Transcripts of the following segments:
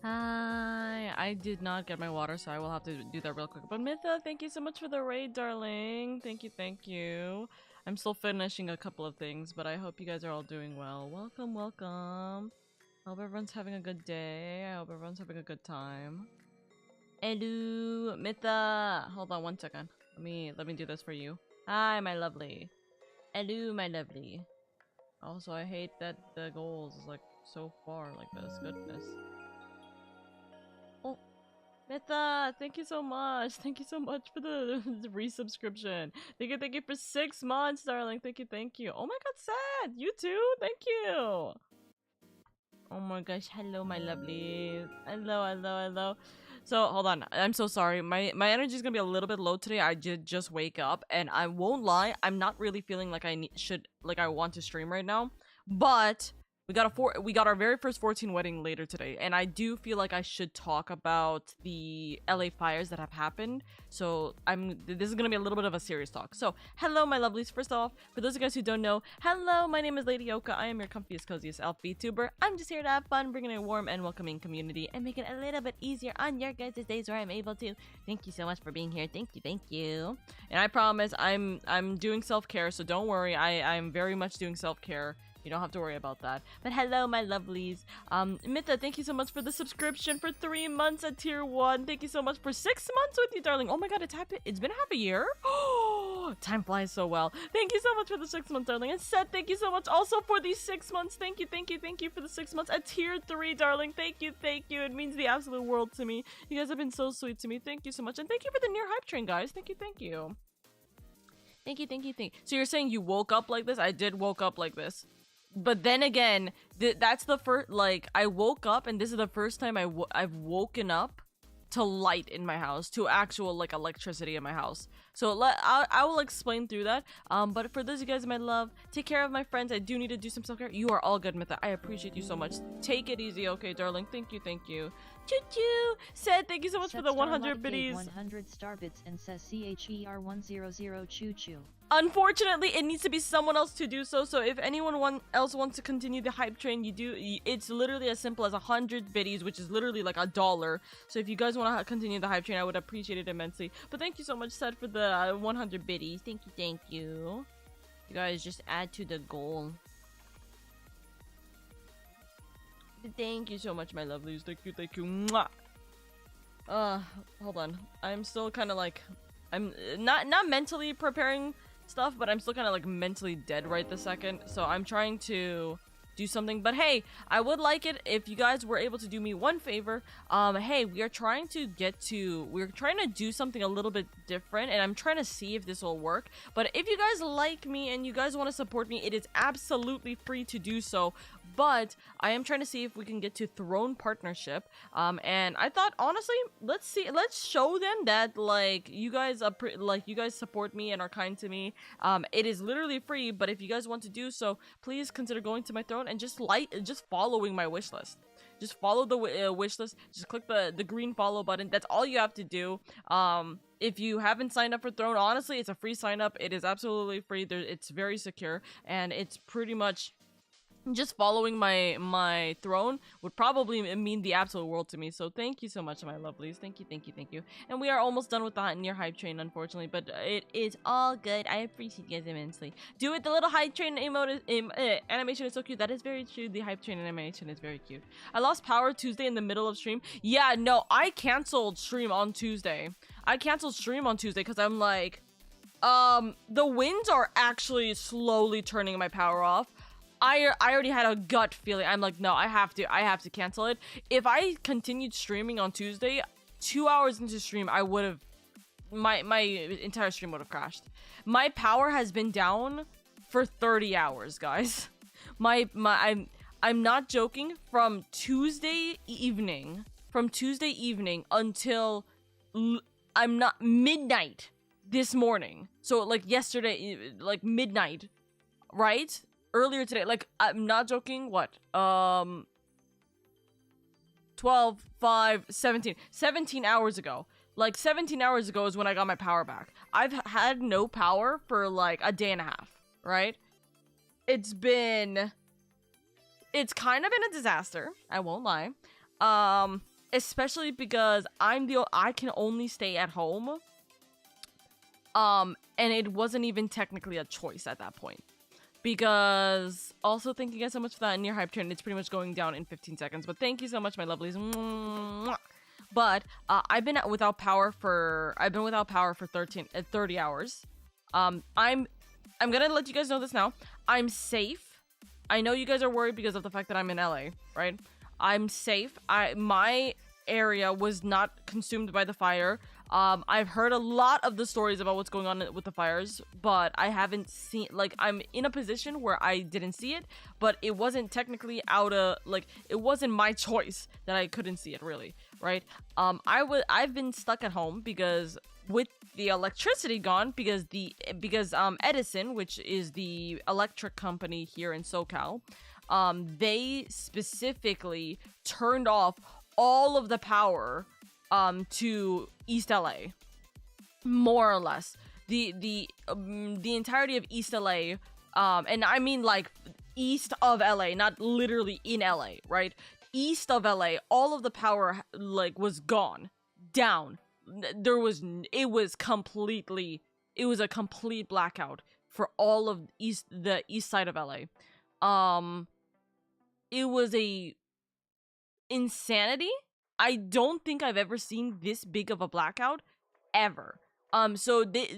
Hi. I did not get my water, so I will have to do that real quick. But Mytha, thank you so much for the raid, darling. Thank you, thank you. I'm still finishing a couple of things, but I hope you guys are all doing well. Welcome, welcome. I hope everyone's having a good day. I hope everyone's having a good time. Hello, Mytha. Hold on one second. Let me do this for you. Hi, my lovely. Hello, my lovely. Also, I hate that the goals is like so far like this. Goodness. Oh, Mytha, thank you so much. Thank you so much for the resubscription. Thank you for 6 months, darling. Thank you. Oh my god, sad. You too? Thank you. Oh my gosh, hello my lovelies. Hello. So hold on, I'm so sorry. My energy is gonna be a little bit low today. I did just wake up, and I won't lie, I'm not really feeling like I want to stream right now. But we got our very first 14 wedding later today, and I do feel like I should talk about the LA fires that have happened. So this is gonna be a little bit of a serious talk. So hello my lovelies. First off, for those of you guys who don't know, hello, my name is LadyOka. I am your comfiest, coziest elf Vtuber. I'm just here to have fun, bringing a warm and welcoming community and make it a little bit easier on your guys' days where I'm able to. Thank you so much for being here. Thank you. And I promise I'm doing self-care, so don't worry. I'm very much doing self-care. You don't have to worry about that. But hello, my lovelies. Mytha, thank you so much for the subscription for 3 months at tier 1. Thank you so much for 6 months with you, darling. Oh my god, it's been half a year. Oh, time flies so well. Thank you so much for the 6 months, darling. And Seth, thank you so much also for these 6 months. Thank you for the 6 months at tier 3, darling. Thank you. It means the absolute world to me. You guys have been so sweet to me. Thank you so much. And thank you for the near hype train, guys. Thank you. Thank you. So you're saying you woke up like this? I did woke up like this. But then again, that's the first, like, I woke up and this is the first time I've woken up to light in my house, to actual, like, electricity in my house. So I will explain through that. But for those of you guys, my love, take care of my friends. I do need to do some self-care. You are all good, Mytha. I appreciate you so much. Take it easy, okay, darling? Thank you. Choo-choo! Said, thank you so much for the 100 biddies. 100 star bits and says CHER100 choo-choo. Unfortunately, it needs to be someone else to do so. So if anyone else wants to continue the hype train, it's literally as simple as 100 biddies, which is literally like $1. So if you guys want to continue the hype train, I would appreciate it immensely. But thank you so much, Seth, for the 100 biddies. Thank you. You guys just add to the goal. Thank you so much, my lovelies. Thank you. Mwah. Hold on. I'm still kind of like, I'm not mentally preparing stuff, but I'm still kind of like mentally dead right this second. So I'm trying to do something. But hey, I would like it if you guys were able to do me one favor. Hey, we're trying to do something a little bit different, and I'm trying to see if this will work. But if you guys like me and you guys want to support me, it is absolutely free to do so. But I am trying to see if we can get to throne partnership. And I thought, honestly, let's show them that, like, you guys support me and are kind to me. It is literally free, but if you guys want to do so, please consider going to my throne and just following my wish list. Just follow the wish list. Just click the green follow button. That's all you have to do. If you haven't signed up for Throne, honestly, it's a free sign up. It is absolutely free. It's very secure, and it's pretty much just following my throne would probably mean the absolute world to me. So thank you so much, my lovelies. Thank you. And we are almost done with the near hype train, unfortunately, but it is all good. I appreciate you guys immensely. Do it. The little hype train animation is so cute. That is very true. The hype train animation is very cute. I lost power Tuesday in the middle of stream. Yeah, no, I canceled stream on Tuesday. Because I'm like, the winds are actually slowly turning my power off. I already had a gut feeling. I'm like, no, I have to cancel it. If I continued streaming on Tuesday, 2 hours into stream, I would have, my entire stream would have crashed. My power has been down for 30 hours, guys. I'm not joking. From Tuesday evening until midnight this morning. So like yesterday, like midnight, right? Earlier today, like, I'm not joking, what? 12, 5, 17. 17 hours ago. Like, 17 hours ago is when I got my power back. I've had no power for, like, a day and a half, right? It's kind of been a disaster, I won't lie. especially because I can only stay at home. And it wasn't even technically a choice at that point. Because, also thank you guys so much for that near hype train. It's pretty much going down in 15 seconds. But thank you so much, my lovelies. But I've been without power for 30 hours. I'm gonna let you guys know this now. I'm safe. I know you guys are worried because of the fact that I'm in LA, right? I'm safe. My area was not consumed by the fire. I've heard a lot of the stories about what's going on with the fires, but I haven't seen, like, I'm in a position where I didn't see it, but it wasn't technically it wasn't my choice that I couldn't see it, really, right? I've been stuck at home because with the electricity gone, because Edison, which is the electric company here in SoCal, they specifically turned off all of the power to East LA, more or less. The entirety of East LA, and I mean like east of LA, not literally in LA, right? East of LA, all of the power like was gone, down. It was a complete blackout for all of the east side of LA. It was a insanity. I don't think I've ever seen this big of a blackout ever. So they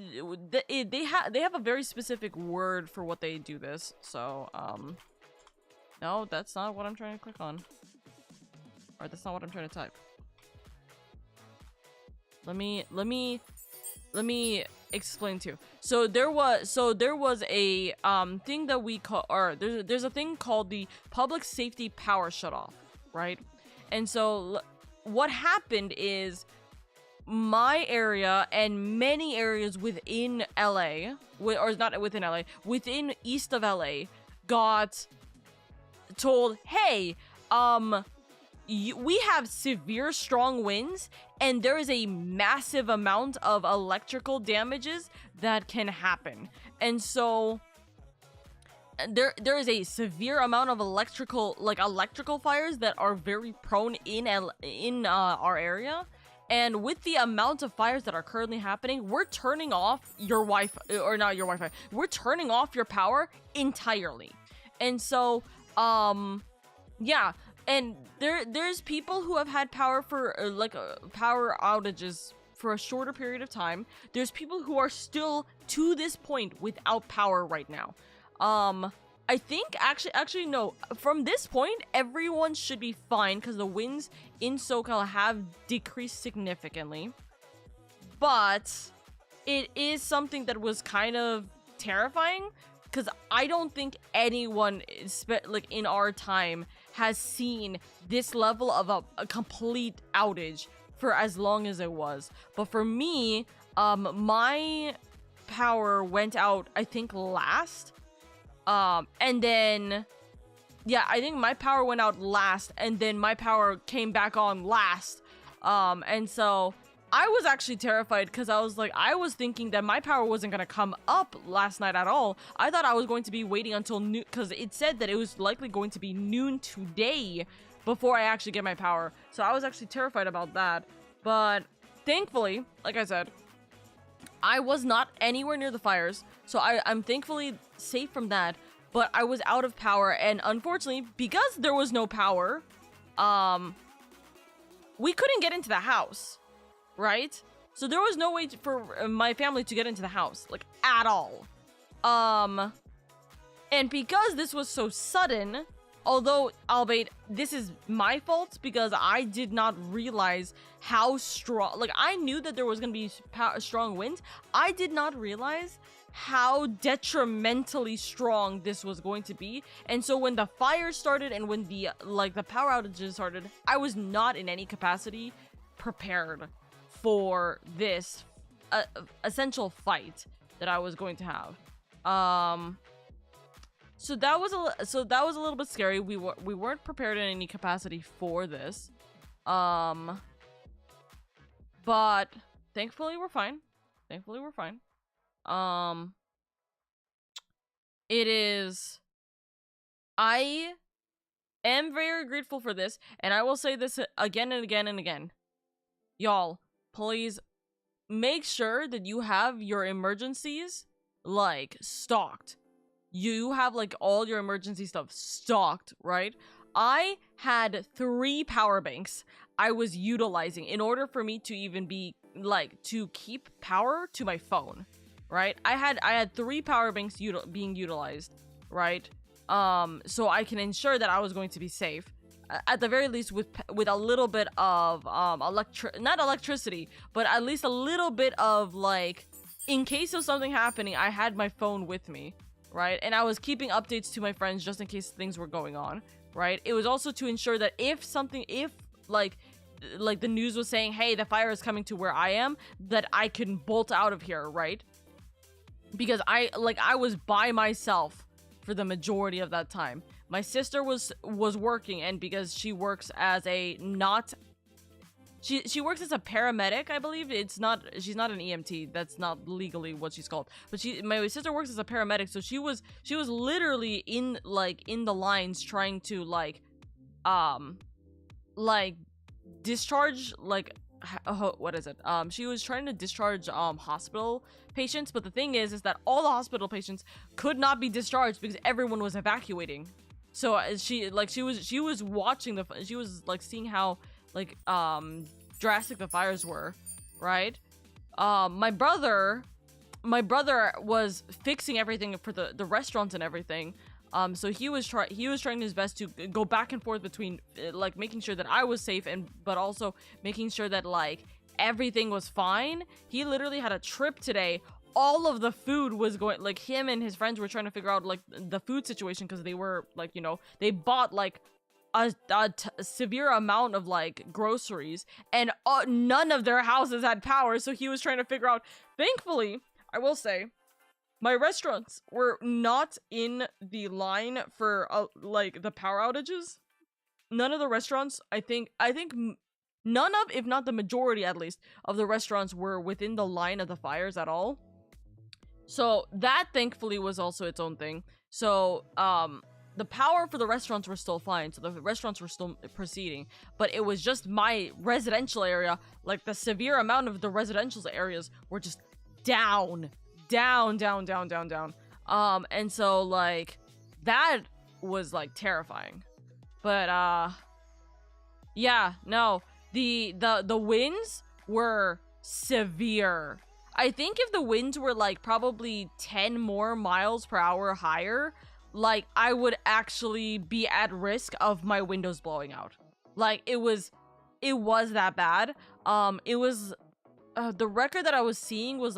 have a very specific word for what they do this. So no, that's not what I'm trying to click on. Or that's not what I'm trying to type. Let me explain to you. So there was a thing that we call, or there's a thing called the public safety power shutoff, right? And so what happened is my area and many areas within LA, or not within LA, within east of LA, got told, hey, we have severe strong winds and there is a massive amount of electrical damages that can happen. And so there is a severe amount of electrical fires that are very prone in our area. And with the amount of fires that are currently happening, we're turning off your Wi-Fi, or not your Wi-Fi, we're turning off your power entirely. And so, yeah, and there's people who have had power for, power outages for a shorter period of time. There's people who are still, to this point, without power right now. I think, actually, no. From this point, everyone should be fine because the winds in SoCal have decreased significantly. But it is something that was kind of terrifying because I don't think anyone, in our time, has seen this level of a complete outage for as long as it was. But for me, my power went out, I think, last. And then, yeah, I think my power went out last, and then my power came back on last. And so I was actually terrified because I was thinking that my power wasn't going to come up last night at all. I thought I was going to be waiting until noon, because it said that it was likely going to be noon today before I actually get my power. So I was actually terrified about that. But thankfully, like I said, I was not anywhere near the fires, so I'm thankfully safe from that, but I was out of power, and unfortunately, because there was no power, we couldn't get into the house, right? So there was no way for my family to get into the house, like, at all. And because this was so sudden, although, albeit, this is my fault because I did not realize how strong, I knew that there was going to be strong winds. I did not realize how detrimentally strong this was going to be. And so when the fire started and when the power outages started, I was not in any capacity prepared for this essential fight that I was going to have. So that was a little bit scary. We weren't prepared in any capacity for this. But thankfully we're fine. It is, I am very grateful for this, and I will say this again and again and again. Y'all, please make sure that you have your emergencies, like, stocked. You have, like, all your emergency stuff stocked, right? I had 3 power banks I was utilizing in order for me to even be, like, to keep power to my phone, right? I had 3 power banks being utilized, right? So I can ensure that I was going to be safe. At the very least with a little bit of not electricity, but at least a little bit of, like, in case of something happening, I had my phone with me, right? And I was keeping updates to my friends just in case things were going on, right? It was also to ensure that if like the news was saying, hey, the fire is coming to where I am, that I can bolt out of here, right? Because I was by myself for the majority of that time. My sister was working, and because she works as a she works as a paramedic, I believe. She's not an EMT. That's not legally what she's called. But my sister works as a paramedic, so she was literally in the lines trying to discharge, what is it? She was trying to discharge hospital patients, but the thing is that all the hospital patients could not be discharged because everyone was evacuating. So she was watching she was seeing how drastic the fires were, right? My brother was fixing everything for the restaurants and everything. So he was trying his best to go back and forth between making sure that I was safe but also making sure that everything was fine. He literally had a trip today. All of the food was going, him and his friends were trying to figure out the food situation, because they were they bought a severe amount of groceries, and none of their houses had power. So he was trying to figure out. Thankfully, I will say, my restaurants were not in the line for the power outages. None of the restaurants, I think none of, if not the majority at least, of the restaurants were within the line of the fires at all. So that thankfully was also its own thing. So the power for the restaurants were still fine. So the restaurants were still proceeding, but it was just my residential area. The severe amount of the residential areas were just down. And so that was terrifying. But yeah, no, the winds were severe. I think if the winds were probably 10 more miles per hour higher, I would actually be at risk of my windows blowing out. It was that bad. It was the record that I was seeing was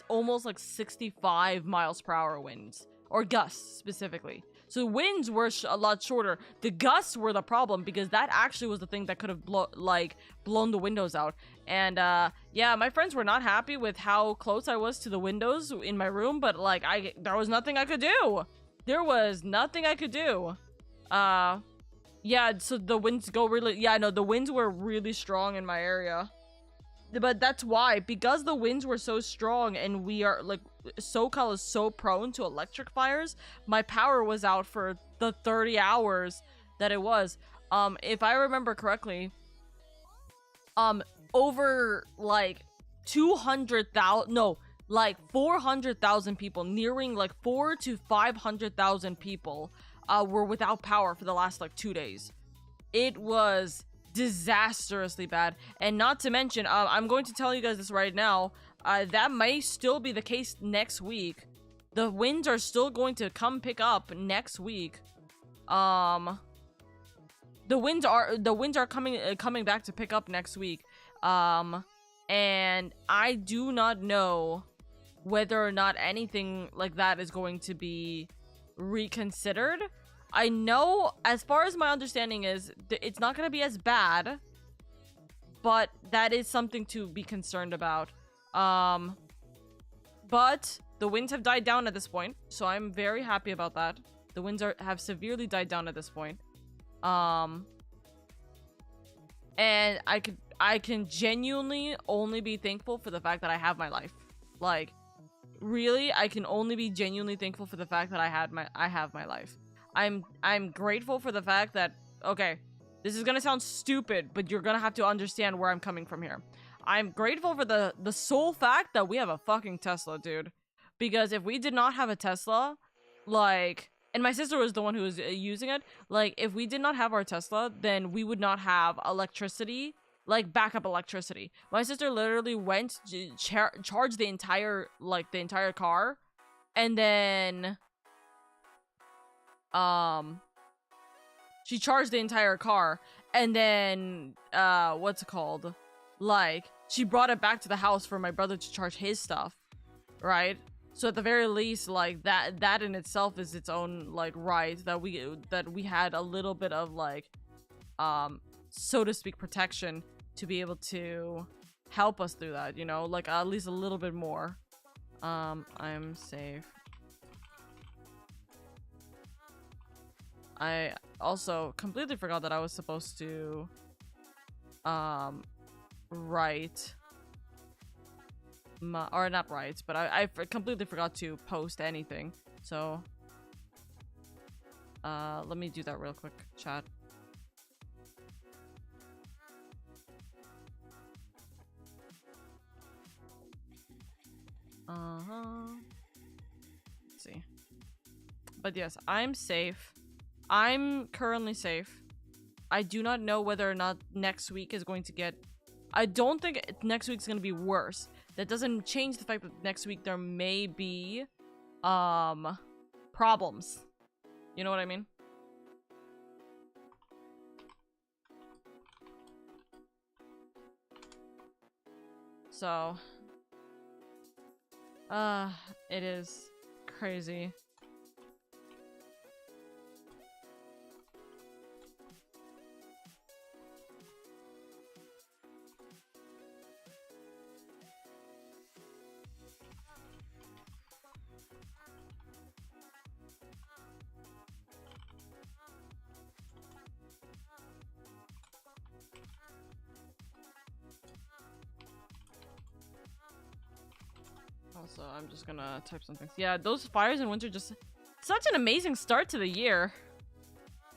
almost 65 miles per hour winds, or gusts specifically. So winds were a lot shorter. The gusts were the problem, because that actually was the thing that could have blown the windows out. And yeah, my friends were not happy with how close I was to the windows in my room, but there was nothing I could do. Yeah, so the winds the winds were really strong in my area. But that's why, because the winds were so strong, and we are SoCal is so prone to electric fires, my power was out for the 30 hours that it was. If I remember correctly, over 400,000 people, nearing 400,000 to 500,000 people were without power for the last 2 days. It was disastrously bad. And not to mention, I'm going to tell you guys this right now, that may still be the case next week. The winds are still going to come pick up next week. The winds are coming back to pick up next week. And I do not know whether or not anything like that is going to be reconsidered. I know, as far as my understanding is, it's not going to be as bad, but that is something to be concerned about. But the winds have died down at this point, so I'm very happy about that. The winds have severely died down at this point. And I can genuinely only be thankful for the fact that I have my life. Really, I can only be genuinely thankful for the fact that I have my life. I'm grateful for the fact that, okay, this is gonna sound stupid, but you're gonna have to understand where I'm coming from here. I'm grateful for the sole fact that we have a fucking Tesla, dude. Because if we did not have a Tesla, like, and my sister was the one who was using it, like, if we did not have our Tesla, then we would not have electricity, like, backup electricity. My sister literally went to charge the entire car, and then, she charged the entire car, and then, what's it called? Like, she brought it back to the house for my brother to charge his stuff, right? So at the very least, like, that in itself is its own, like, right, that we had a little bit of, like, so to speak, protection to be able to help us through that, you know? Like, at least a little bit more. I'm safe. I also completely forgot that I was supposed to, write or not write, but I completely forgot to post anything. So, let me do that real quick, chat. Let's see. But yes, I'm safe. I'm currently safe. I do not know whether or not next week is going to get... I don't think next week's going to be worse. That doesn't change the fact that next week there may be, problems. You know what I mean? So... it is crazy. Also, I'm just gonna type something. Yeah, those fires in winter just... Such an amazing start to the year.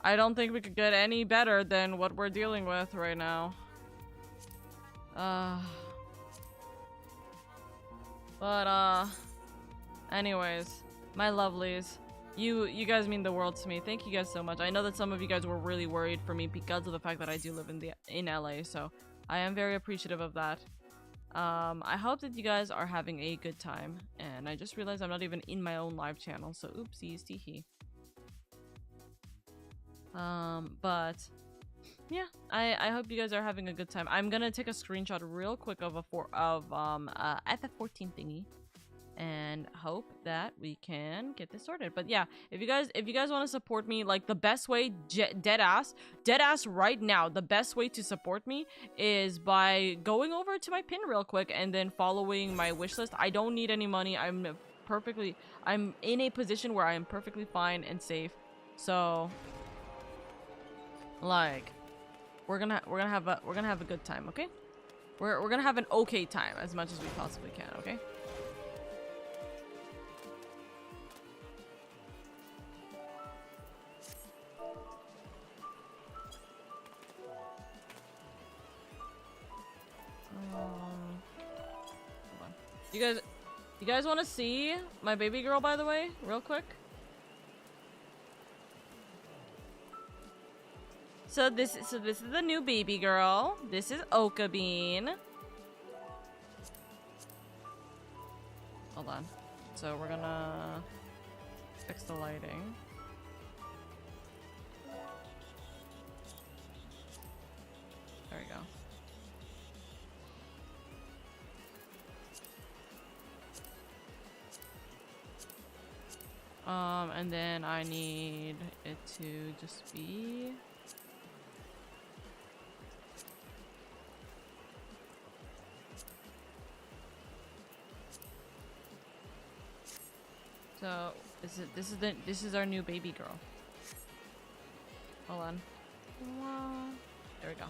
I don't think we could get any better than what we're dealing with right now. Anyways, my lovelies. You guys mean the world to me. Thank you guys so much. I know that some of you guys were really worried for me because of the fact that I do live in LA, so I am very appreciative of that. I hope that you guys are having a good time, and I just realized I'm not even in my own live channel, so oopsies, teehee. But yeah, I hope you guys are having a good time. I'm gonna take a screenshot real quick of FF14 thingy, and hope that we can get this sorted. But yeah, if you guys want to support me, like, the best way, dead ass right now, the best way to support me is by going over to my pin real quick and then following my wish list. I don't need any money. I'm in a position where I am perfectly fine and safe. So, like, we're gonna have a good time, okay? We're gonna have an okay time as much as we possibly can, okay? Hold on. You guys want to see my baby girl, by the way, real quick? So this is the new baby girl. This is Oka Bean. Hold on. So we're gonna fix the lighting. There we go. And then I need it to just be... So, this is our new baby girl. Hold on. There we go.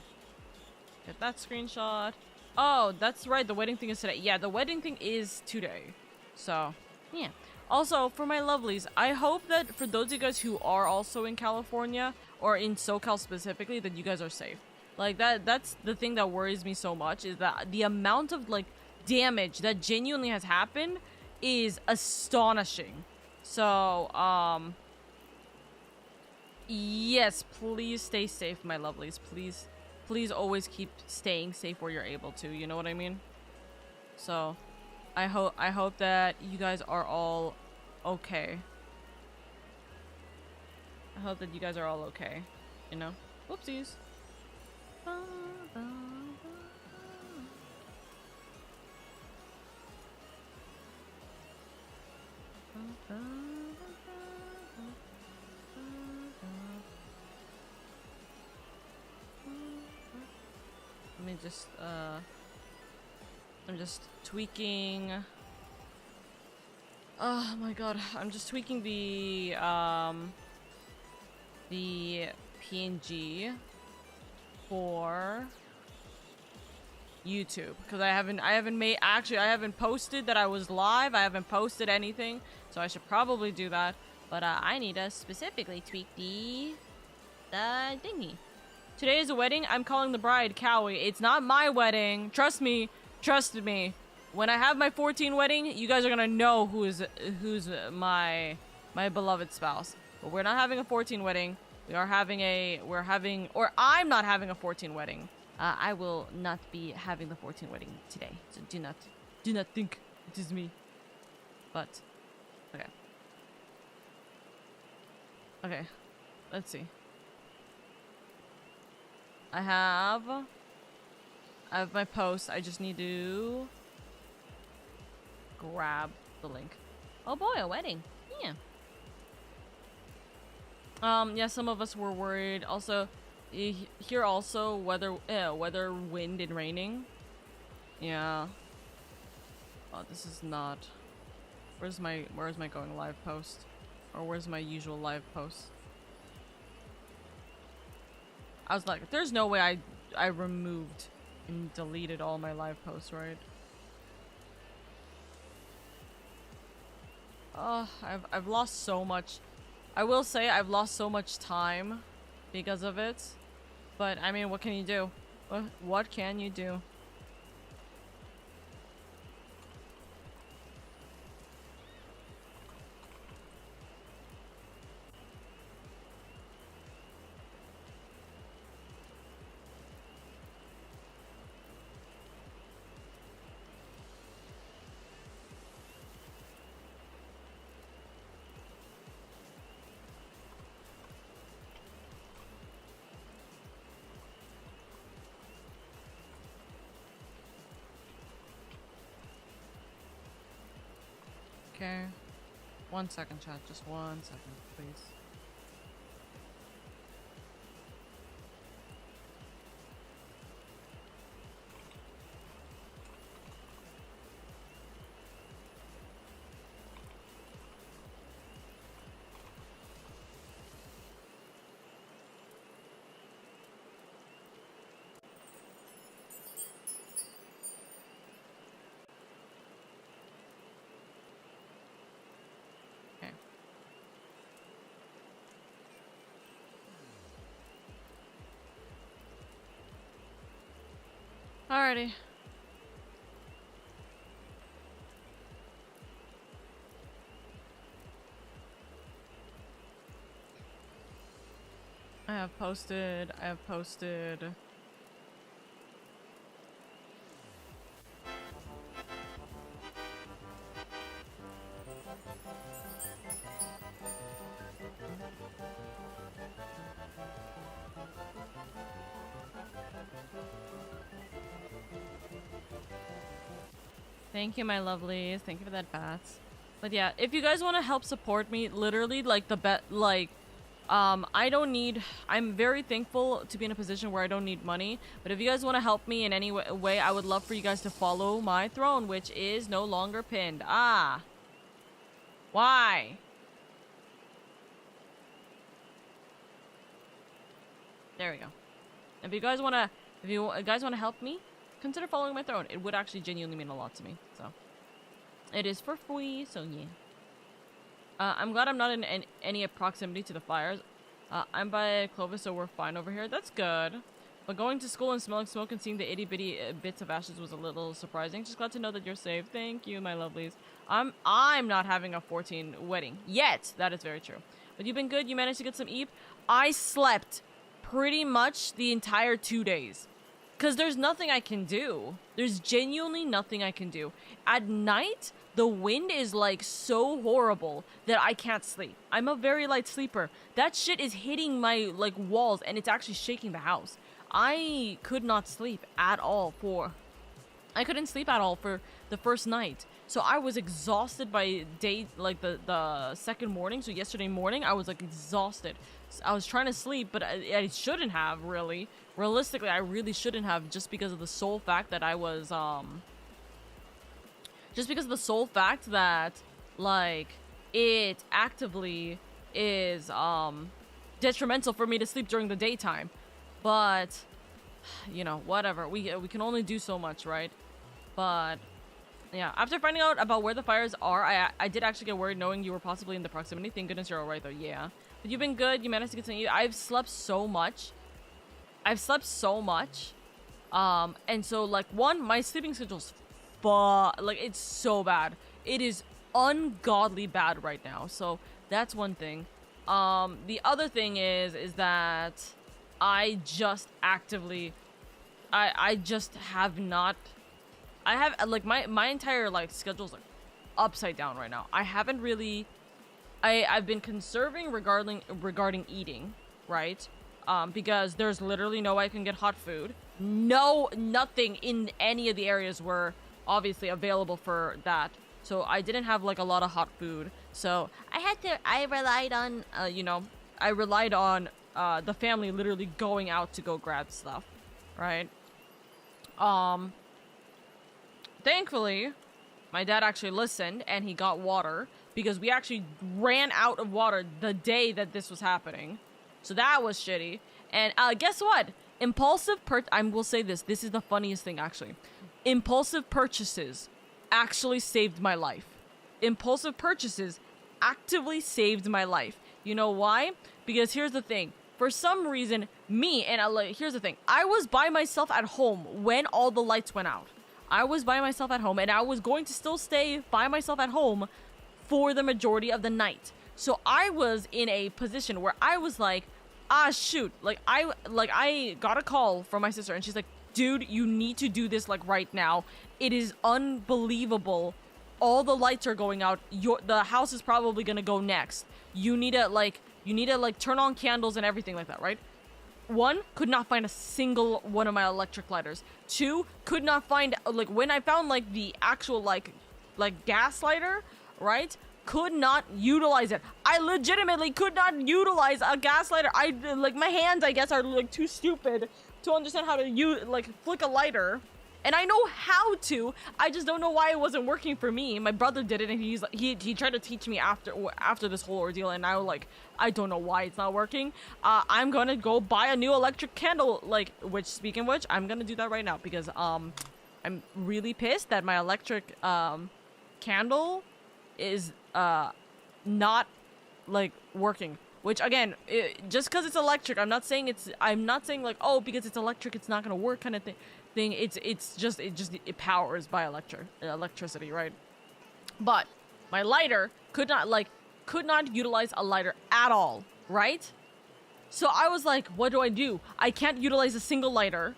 Get that screenshot. Oh, that's right, the wedding thing is today. Yeah, the wedding thing is today. So, yeah. Also, for my lovelies, I hope that for those of you guys who are also in California, or in SoCal specifically, that you guys are safe. Like, that's the thing that worries me so much, is that the amount of, like, damage that genuinely has happened is astonishing. So, yes, please stay safe, my lovelies. Please always keep staying safe where you're able to, you know what I mean? So, I hope that you guys are all okay. I hope that you guys are all okay, you know? Whoopsies. Let me just, I'm just tweaking. Oh my god, I'm just tweaking the PNG for YouTube, because I haven't posted that I was live. I haven't posted anything, so I should probably do that. But I need to specifically tweak the thingy. Today is a wedding. I'm calling the bride Cowie. It's not my wedding. Trust me. Trust me. When I have my 14 wedding, you guys are gonna know who's my beloved spouse. But we're not having a 14 wedding. I'm not having a 14 wedding. I will not be having the 14 wedding today. So do not think it is me. But, okay. Okay, let's see. I have my post. I just need to grab the link. Oh boy, a wedding. Yeah. Yeah, some of us were worried. Also, here also weather, wind, and raining. Yeah. Oh, this is not. Where's my going live post? Or where's my usual live post? I was like, there's no way I removed and deleted all my live posts, right? Oh, I've lost so much. I will say I've lost so much time because of it. But I mean, what can you do? What can you do? Okay. 1 second, chat. Just 1 second, please. Alrighty. I have posted. Thank you, my lovelies. Thank you for that bats. But yeah, if you guys want to help support me, literally, like, I don't need... I'm very thankful to be in a position where I don't need money. But if you guys want to help me in any way, I would love for you guys to follow my throne, which is no longer pinned. Ah. Why? There we go. If you guys want to help me, consider following my throne. It would actually genuinely mean a lot to me. So, it is for free, so yeah. I'm glad I'm not in any proximity to the fires. I'm by Clovis, so we're fine over here. That's good. But going to school and smelling smoke and seeing the itty bitty bits of ashes was a little surprising. Just glad to know that you're safe. Thank you, my lovelies. I'm not having a 14 wedding yet. That is very true. But you've been good. You managed to get some eep. I slept pretty much the entire 2 days. Because there's nothing I can do. There's genuinely nothing I can do. At night, the wind is like so horrible that I can't sleep. I'm a very light sleeper. That shit is hitting my like walls and it's actually shaking the house. I could not sleep at all I couldn't sleep at all for the first night. So I was exhausted by the second morning. So yesterday morning, I was like exhausted. So I was trying to sleep, but I shouldn't have really. Realistically, I really shouldn't have just because of the sole fact that I was, just because of the sole fact that, like, it actively is, detrimental for me to sleep during the daytime. But, you know, whatever. We can only do so much, right? But, yeah. After finding out about where the fires are, I did actually get worried knowing you were possibly in the proximity. Thank goodness you're alright, though. Yeah. But you've been good. You managed to get some... I've slept so much. And so, like, one, my sleeping schedule's like, it's so bad. It is ungodly bad right now. So, that's one thing. The other thing is that I just actively... I just have not... I have, like, my entire, like, schedule's, like, upside down right now. I haven't really... I've been conserving regarding eating, right? Because there's literally no way I can get hot food. Nothing in any of the areas were obviously available for that. So I didn't have, like, a lot of hot food. So I relied on, the family literally going out to go grab stuff, right? Thankfully, my dad actually listened and he got water because we actually ran out of water the day that this was happening. So that was shitty. And guess what? I will say this. This is the funniest thing, actually. Impulsive purchases actually saved my life. Impulsive purchases actively saved my life. You know why? Because here's the thing. For some reason, here's the thing. I was by myself at home when all the lights went out. I was by myself at home, and I was going to still stay by myself at home for the majority of the night. So I was in a position where I was like, shoot. I got a call from my sister, and she's like, dude, you need to do this, like, right now. It is unbelievable. All the lights are going out. The house is probably gonna go next. You need to turn on candles and everything like that, right? 1, could not find a single one of my electric lighters. 2, could not find, like, when I found, like, the actual, like gas lighter, right? Could not utilize it. I legitimately could not utilize a gas lighter. My hands, I guess, are, like, too stupid to understand how to flick a lighter. And I know how to. I just don't know why it wasn't working for me. My brother did it, and he tried to teach me after this whole ordeal, and I don't know why it's not working. I'm gonna go buy a new electric candle, speaking of which, I'm gonna do that right now, because I'm really pissed that my electric candle is not, like, working. Which, again, just because it's electric, I'm not saying like, oh, because it's electric it's not gonna work kind of thing. It powers by electricity, right? But my lighter could not utilize a lighter at all, right? So I was like, what do? I can't utilize a single lighter.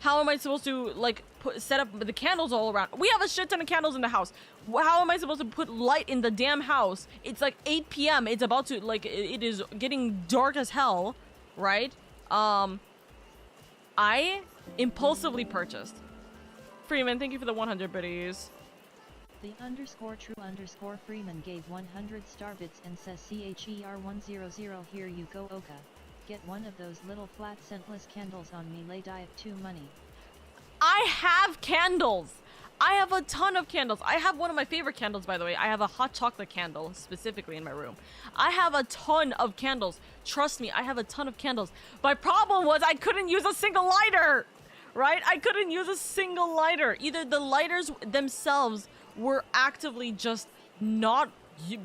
How am I supposed to, like, set up the candles all around? We have a shit ton of candles in the house. How am I supposed to put light in the damn house? It's like 8 p.m. It's about to, like, it is getting dark as hell, right? I impulsively purchased. Freeman, thank you for the 100 biddies. The _true_ Freeman gave 100 star bits and says CHER100 here you go Oka. Get one of those little flat scentless candles on me LadyOka money. I have candles! I have a ton of candles. I have one of my favorite candles, by the way. I have a hot chocolate candle, specifically in my room. I have a ton of candles. Trust me, I have a ton of candles. My problem was I couldn't use a single lighter! Right? I couldn't use a single lighter. Either the lighters themselves were actively just not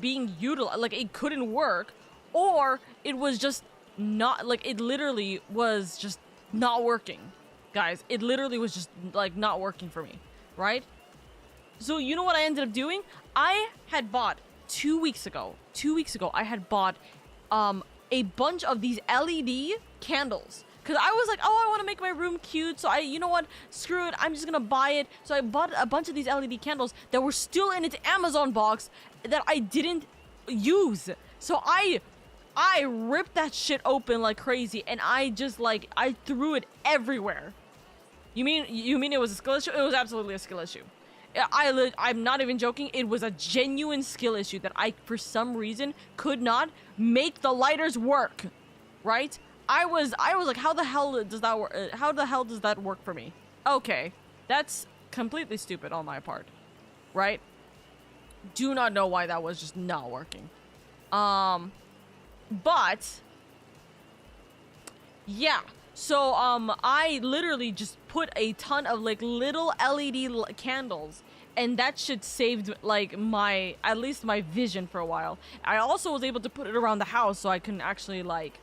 being utilized, like it couldn't work, or it was just not, like it literally was just not working. Guys, it literally was just like not working for me, right? So you know what I ended up doing? I had bought 2 weeks ago, I had bought a bunch of these LED candles. Cause I was like, oh, I want to make my room cute. So you know what? Screw it. I'm just gonna buy it. So I bought a bunch of these LED candles that were still in its Amazon box that I didn't use. So I ripped that shit open like crazy, and I just like I threw it everywhere. You mean it was a skill issue? It was absolutely a skill issue. I'm not even joking. It was a genuine skill issue that I, for some reason, could not make the lighters work. Right? I was like, how the hell does that work? How the hell does that work for me? Okay, that's completely stupid on my part, right? Do not know why that was just not working. But yeah. So I literally just put a ton of like little LED candles, and that shit saved like at least my vision for a while. I also was able to put it around the house so I can actually like.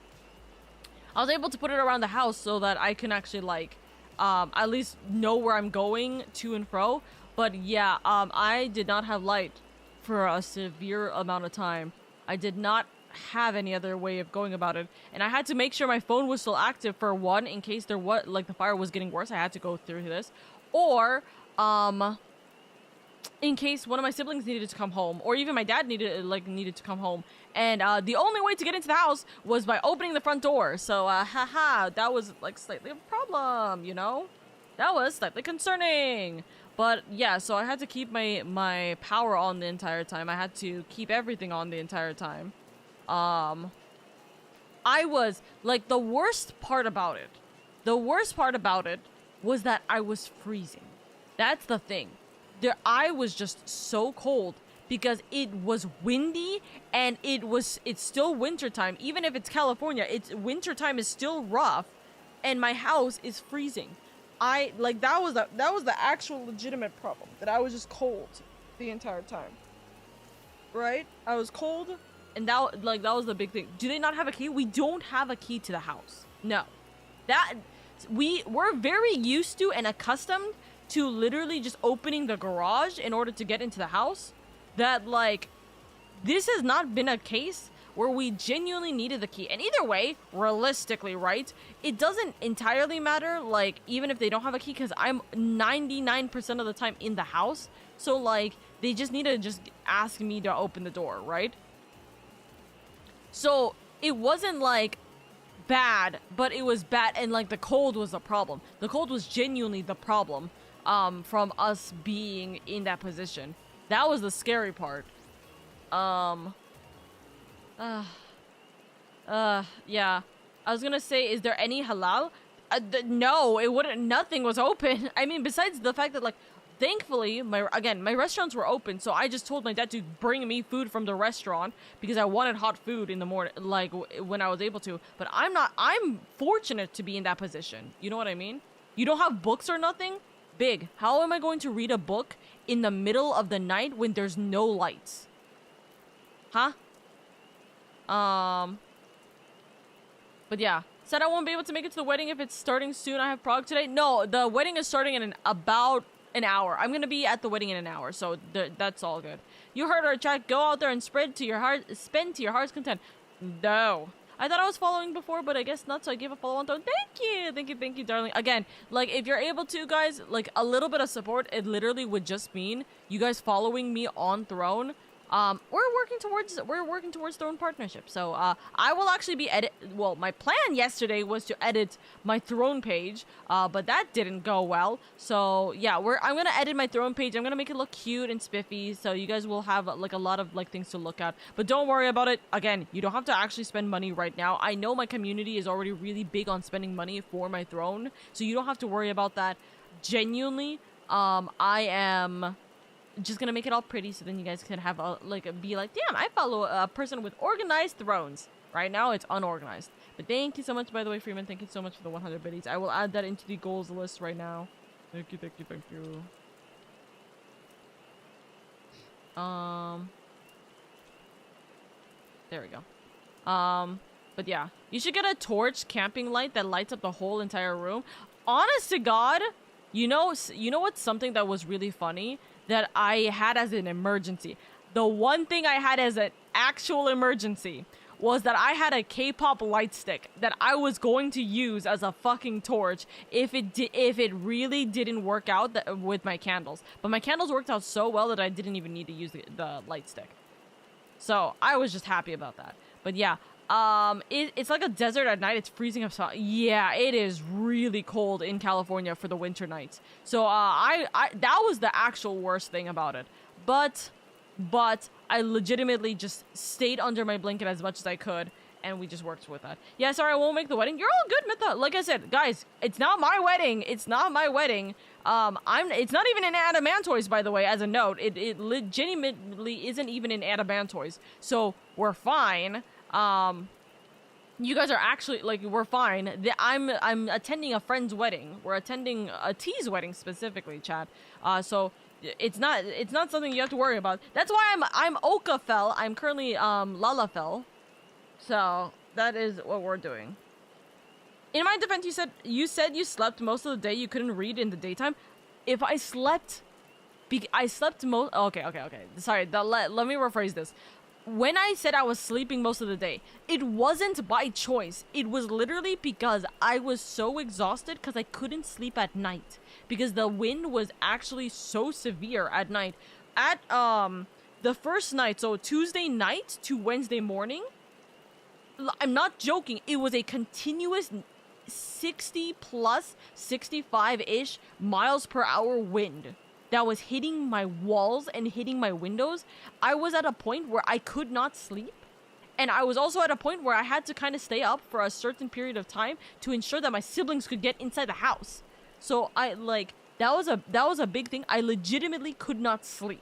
I was able to put it around the house so that I can actually like at least know where I'm going to and fro. But yeah, I did not have light for a severe amount of time. I did not have any other way of going about it, and I had to make sure my phone was still active for one, in case there was like the fire was getting worse. I had to go through this, or in case one of my siblings needed to come home, or even my dad needed to come home, and the only way to get into the house was by opening the front door. So that was like slightly a problem, you know? That was slightly concerning. But yeah, so I had to keep my power on the entire time. I had to keep everything on the entire time. I was like, the worst part about it was that I was freezing. That's the thing. I was just so cold because it was windy, and it's still wintertime. Even if it's California, wintertime is still rough, and my house is freezing. That was the actual legitimate problem, that I was just cold the entire time. Right? I was cold, and that was the big thing. Do they not have a key? We don't have a key to the house. No. We're very used to and accustomed to literally just opening the garage in order to get into the house. That, like, this has not been a case where we genuinely needed the key. And either way, realistically, right, it doesn't entirely matter, like, even if they don't have a key, because I'm 99% of the time in the house. So, like, they just need to just ask me to open the door, right? So, it wasn't, like, bad, but it was bad, and, like, the cold was the problem. The cold was genuinely the problem, from us being in that position. That was the scary part. Yeah. I was gonna say, is there any halal? No, it wouldn't. Nothing was open. I mean, besides the fact that, like, thankfully, my restaurants were open, so I just told my dad to bring me food from the restaurant because I wanted hot food in the morning, like, when I was able to. But I'm fortunate to be in that position. You know what I mean? You don't have books or nothing? Big. How am I going to read a book in the middle of the night when there's no lights? Huh? But yeah. Said I won't be able to make it to the wedding if it's starting soon. I have Prague today. No, the wedding is starting in about an hour. I'm gonna be at the wedding in an hour, so that's all good. You heard our chat. Go out there and spend to your heart's content. No. I thought I was following before, but I guess not, so I gave a follow on. Thank you, darling. Again, like, if you're able to, guys, like, a little bit of support, it literally would just mean you guys following me on Throne. We're working towards Throne partnership. So, I will actually be my plan yesterday was to edit my Throne page, but that didn't go well. So, yeah, I'm gonna edit my Throne page. I'm gonna make it look cute and spiffy, so you guys will have, like, a lot of, like, things to look at. But don't worry about it. Again, you don't have to actually spend money right now. I know my community is already really big on spending money for my Throne, so you don't have to worry about that. Genuinely, I am just gonna make it all pretty, so then you guys can have be like, damn, I follow a person with organized thrones. Right now it's unorganized. But thank you so much, by the way, Freeman. Thank you so much for the 100 biddies. I will add that into the goals list right now. Thank you. There we go. But yeah, you should get a torch camping light that lights up the whole entire room. Honest to God, you know what's something that was really funny that I had as an emergency? The one thing I had as an actual emergency was that I had a K-pop light stick that I was going to use as a fucking torch if it really didn't work out with my candles. But my candles worked out so well that I didn't even need to use the light stick. So I was just happy about that. But yeah, it's like a desert at night. It's freezing up. So yeah, it is really cold in California for the winter nights. So I that was the actual worst thing about it. But I legitimately just stayed under my blanket as much as I could, and we just worked with that. Yeah, sorry, I won't make the wedding. You're all good, Mitha. Like I said, guys, it's not my wedding. It's not my wedding. It's not even in Adamantoys, by the way, as a note. It legitimately isn't even in Adamantoys. So we're fine. You guys are actually, like, we're fine. I'm attending a friend's wedding. We're attending a T's wedding specifically, chat. So it's not something you have to worry about. That's why I'm Oka Fel. I'm currently Lala Fel. So that is what we're doing. In my defense, you said you slept most of the day. You couldn't read in the daytime. If I slept, I slept most. Okay. Sorry. Let me rephrase this. When I said I was sleeping most of the day, it wasn't by choice. It was literally because I was so exhausted because I couldn't sleep at night. Because the wind was actually so severe at night. At the first night, so Tuesday night to Wednesday morning, I'm not joking, it was a continuous 60 plus 65-ish miles per hour wind that was hitting my walls and hitting my windows. I was at a point where I could not sleep. And I was also at a point where I had to kind of stay up for a certain period of time to ensure that my siblings could get inside the house. So that was a big thing. I legitimately could not sleep.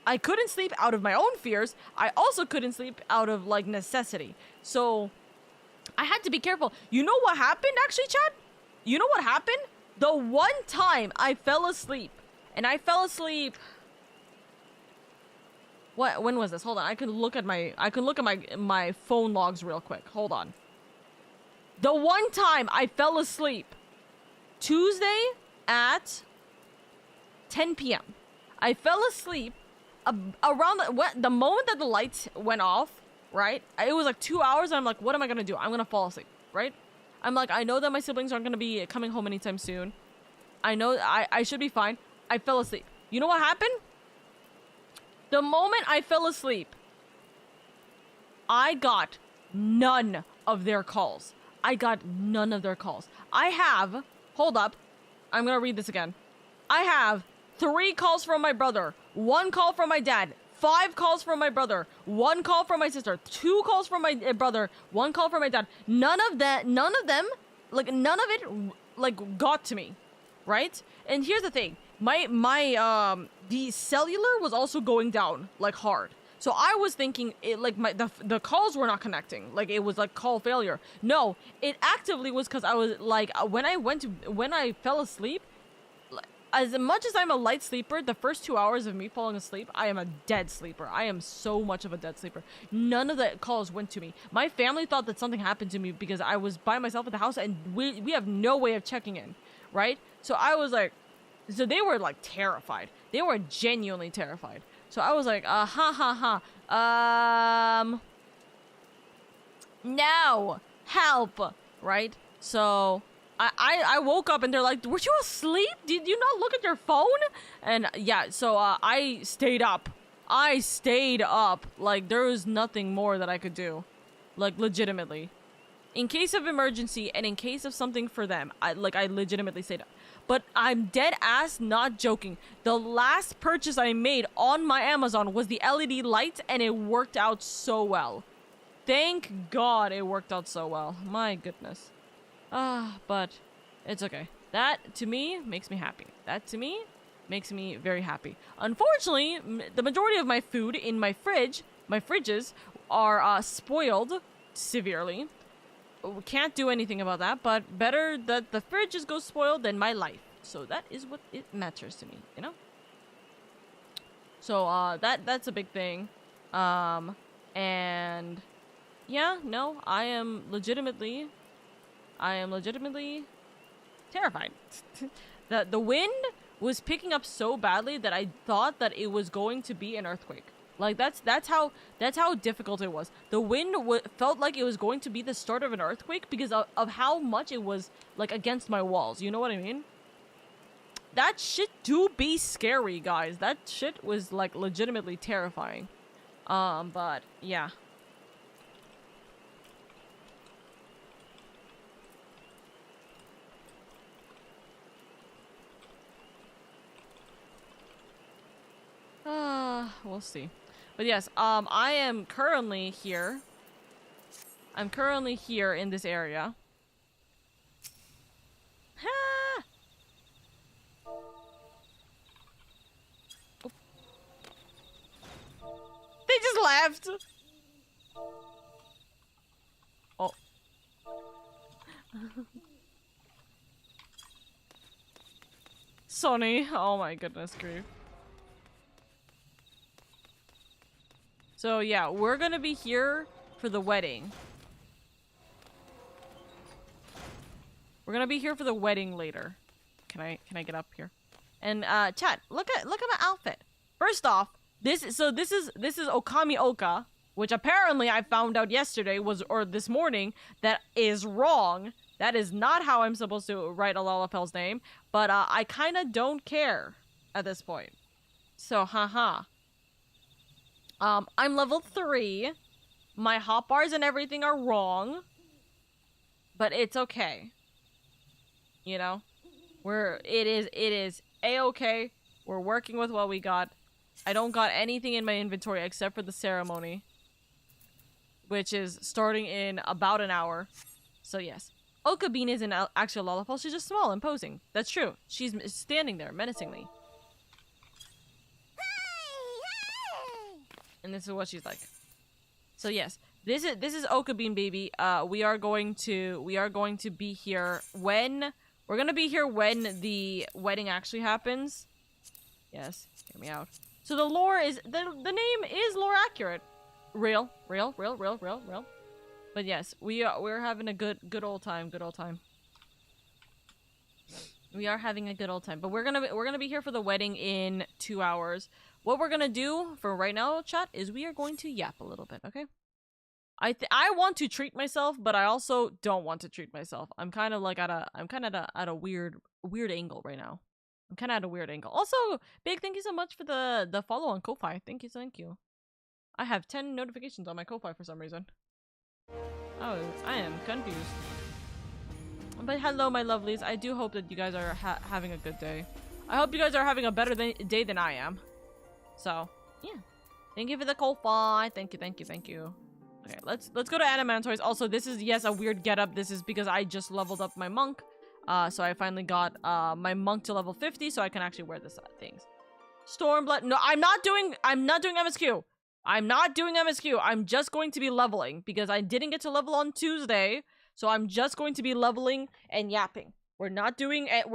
I couldn't sleep out of my own fears. I also couldn't sleep out of like necessity. So I had to be careful. You know what happened actually, Chad? You know what happened? The one time I fell asleep, and I fell asleep. When was this? Hold on. I can look at my phone logs real quick. Hold on. The one time I fell asleep, Tuesday at 10 p.m. I fell asleep around the moment that the lights went off, right? It was like 2 hours, and I'm like, what am I gonna do? I'm gonna fall asleep, right? I'm like, I know that my siblings aren't gonna be coming home anytime soon. I know I should be fine. I fell asleep. You know what happened? The moment I fell asleep, I got none of their calls. Hold up. I'm gonna read this again. I have 3 calls from my brother, 1 call from my dad, 5 calls from my brother, 1 call from my sister, 2 calls from my brother, 1 call from my dad. None of them, like, none of it, like, got to me, right? And here's the thing. The cellular was also going down, like, hard. So I was thinking, the calls were not connecting. Like, it was, like, call failure. No, it actively was because I was, like, when I fell asleep, as much as I'm a light sleeper, the first 2 hours of me falling asleep, I am a dead sleeper. I am so much of a dead sleeper. None of the calls went to me. My family thought that something happened to me because I was by myself at the house, and we have no way of checking in, right? So I was like, so they were, like, terrified. They were genuinely terrified. So I was like, no, help, right? So I woke up and they're like, were you asleep? Did you not look at your phone? And yeah, so I stayed up. Like, there was nothing more that I could do. Like, legitimately. In case of emergency and in case of something for them, I legitimately stayed up. But I'm dead ass not joking. The last purchase I made on my Amazon was the LED light, and it worked out so well. Thank God it worked out so well. My goodness. But it's okay. That, to me, makes me happy. That, to me, makes me very happy. Unfortunately, the majority of my food in my fridges, are spoiled severely. We can't do anything about that, but better that the fridges go spoiled than my life. So that is what it matters to me, you know? So, that's a big thing. And yeah, no, I am legitimately terrified. The wind was picking up so badly that I thought that it was going to be an earthquake. Like that's how difficult it was. The wind felt like it was going to be the start of an earthquake because of how much it was like against my walls. You know what I mean? That shit do be scary, guys. That shit was like legitimately terrifying. But yeah. We'll see. But yes, I am currently here. I'm currently here in this area. Ha! Oh. They just left! Oh. Sonny, oh my goodness grief. So yeah, we're gonna be here for the wedding. We're gonna be here for the wedding later. Can I get up here? And chat, look at my outfit. First off, this is Okami Oka, which apparently I found out yesterday or this morning that is wrong. That is not how I'm supposed to write a Lalafell's name, but I kind of don't care at this point. So haha. I'm level 3. My hotbars and everything are wrong. But it's okay. You know? It is A-okay. We're working with what we got. I don't got anything in my inventory except for the ceremony. Which is starting in about an hour. So yes. Oka Bean isn't actually a Lalafell, she's just small and posing. That's true. She's standing there menacingly. And this is what she's like. So yes, this is Oka Bean baby. We are going to be here when the wedding actually happens. Yes, hear me out. So the lore is the name is lore accurate. Real. But yes, we're having a good old time. We are having a good old time. But we're gonna be here for the wedding in 2 hours. What we're gonna do for right now, chat, is we are going to yap a little bit, okay? I want to treat myself, but I also don't want to treat myself. I'm kind of like at a weird angle right now. I'm kind of at a weird angle. Also, big thank you so much for the follow on Ko-Fi. Thank you. I have 10 notifications on my Ko-Fi for some reason. Oh, I am confused. But hello, my lovelies. I do hope that you guys are having a good day. I hope you guys are having a better day than I am. So, yeah. Thank you for the Ko-Fi. Thank you. Okay, let's go to Animantoys. Also, this is, yes, a weird getup. This is because I just leveled up my monk. So I finally got my monk to level 50, so I can actually wear this things. Stormblood. No, I'm not doing MSQ. I'm not doing MSQ. I'm just going to be leveling because I didn't get to level on Tuesday. So I'm just going to be leveling and yapping. We're not doing it.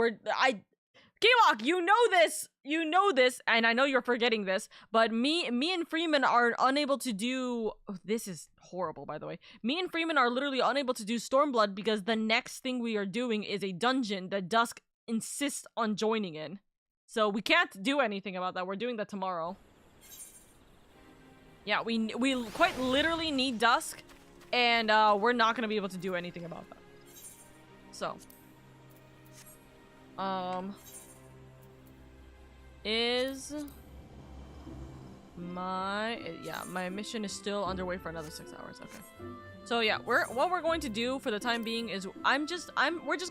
Kiwok, you know this, and I know you're forgetting this, but me and Freeman are unable to do... Oh, this is horrible, by the way. Me and Freeman are literally unable to do Stormblood because the next thing we are doing is a dungeon that Dusk insists on joining in. So we can't do anything about that. We're doing that tomorrow. Yeah, we quite literally need Dusk, and we're not gonna be able to do anything about that. So. My mission is still underway for another 6 hours. Okay. So yeah, what we're going to do for the time being is we're just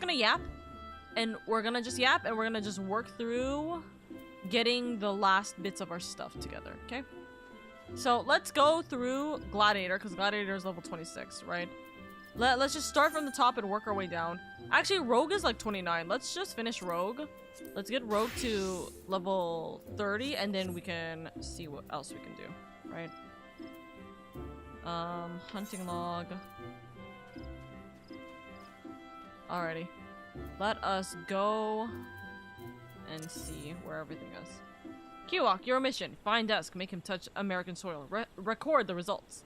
gonna yap, and we're gonna just work through getting the last bits of our stuff together, okay? So let's go through Gladiator, because Gladiator is level 26, right? Let's just start from the top and work our way down. Actually, Rogue is like 29. Let's just finish Rogue. Let's get Rogue to level 30, and then we can see what else we can do, right? Hunting log. Alrighty. Let us go and see where everything is. Kiwok, your mission. Find Dusk. Make him touch American soil. Record the results.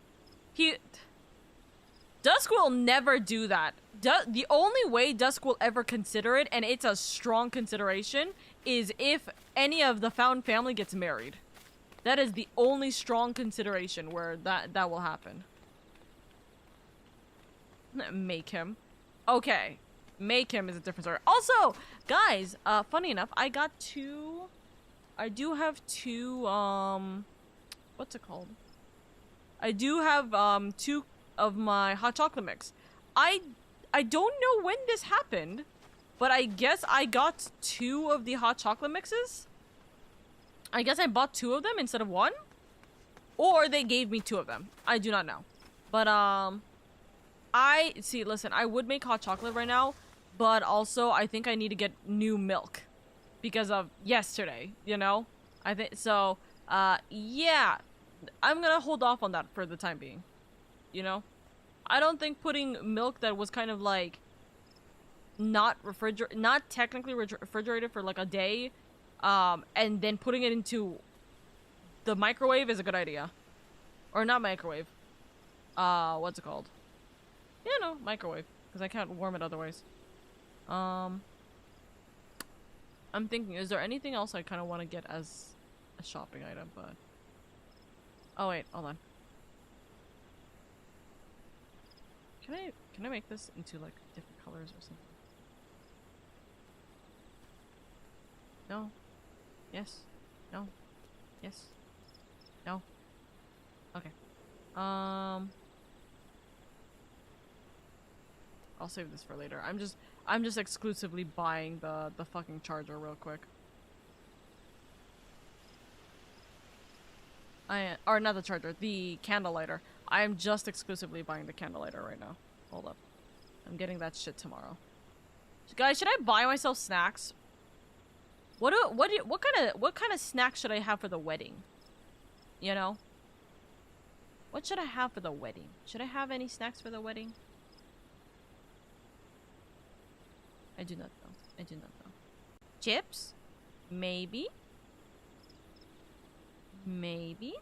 Dusk will never do that. The only way Dusk will ever consider it, and it's a strong consideration, is if any of the found family gets married. That is the only strong consideration where that will happen. Make him. Okay. Make him is a different story. Also, guys, funny enough, I do have two, what's it called? I do have, two of my hot chocolate mix. I don't know when this happened, but I guess I got 2 of the hot chocolate mixes. I guess I bought 2 of them instead of 1, or they gave me 2 of them. I do not know. But listen, I would make hot chocolate right now, but also I think I need to get new milk because of yesterday, you know? I think so. Yeah, I'm gonna hold off on that for the time being. You know, I don't think putting milk that was kind of like not technically refrigerated for like a day, and then putting it into the microwave is a good idea. Or not microwave. What's it called? Yeah, no, microwave, because I can't warm it otherwise. I'm thinking, is there anything else I kind of want to get as a shopping item? But oh wait, hold on. Can I make this into like different colors or something? No. Yes. No. Yes. No. Okay. I'll save this for later. I'm just exclusively buying the fucking charger real quick. Or not the charger, the candle lighter. I am just exclusively buying the candle lighter right now. Hold up. I'm getting that shit tomorrow. Guys, should I buy myself snacks? What kind of snacks should I have for the wedding? You know? What should I have for the wedding? Should I have any snacks for the wedding? I do not know. I do not know. Chips? Maybe? Maybe?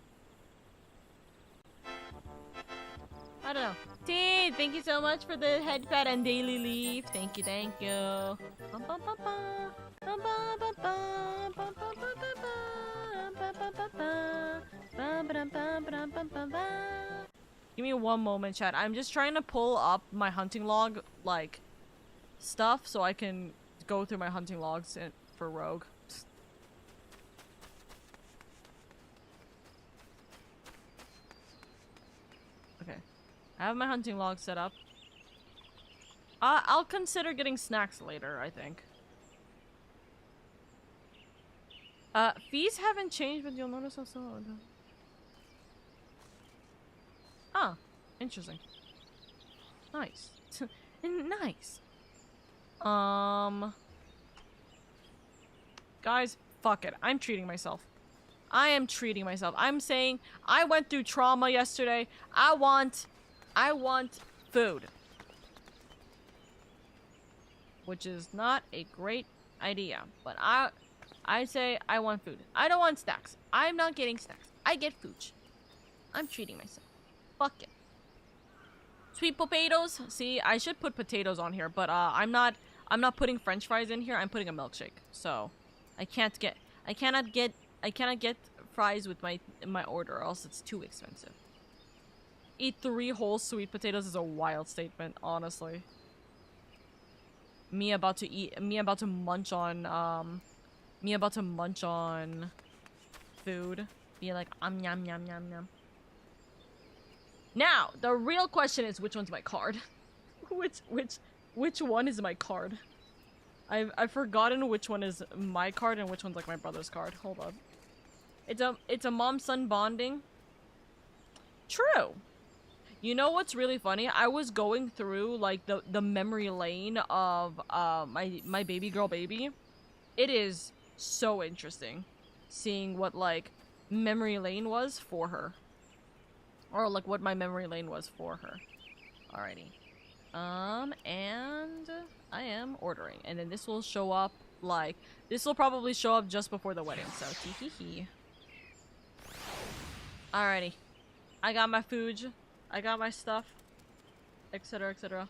I don't know. T, thank you so much for the head pad and daily leaf. Thank you, thank you. Give me one moment, chat. I'm just trying to pull up my hunting log, like, stuff so I can go through my hunting logs for Rogue. Okay. I have my hunting log set up. I'll consider getting snacks later, I think. Fees haven't changed, but you'll notice also. Ah, interesting. Nice. Nice. Guys, fuck it. I'm treating myself. I am treating myself. I'm saying I went through trauma yesterday. I want food. Which is not a great idea, but I say I want food. I don't want snacks. I'm not getting snacks. I get food. I'm treating myself. Fuck it. Sweet potatoes. See, I should put potatoes on here, but I'm not putting French fries in here. I'm putting a milkshake. So, I cannot get fries with my order, or else it's too expensive. Eat 3 whole sweet potatoes is a wild statement, honestly. Me about to munch on food. Be like, yum yum yum yum. Now, the real question is, which one's my card? which one is my card? I've forgotten which one is my card and which one's like my brother's card. Hold on. It's a mom-son bonding. True. You know what's really funny? I was going through like the memory lane of my baby girl baby. It is so interesting seeing what like memory lane was for her. Or like what my memory lane was for her. Alrighty. And I am ordering. And then this will show up like this will probably show up just before the wedding, so tee hee hee. Alrighty. I got my food. I got my stuff, etc, etc.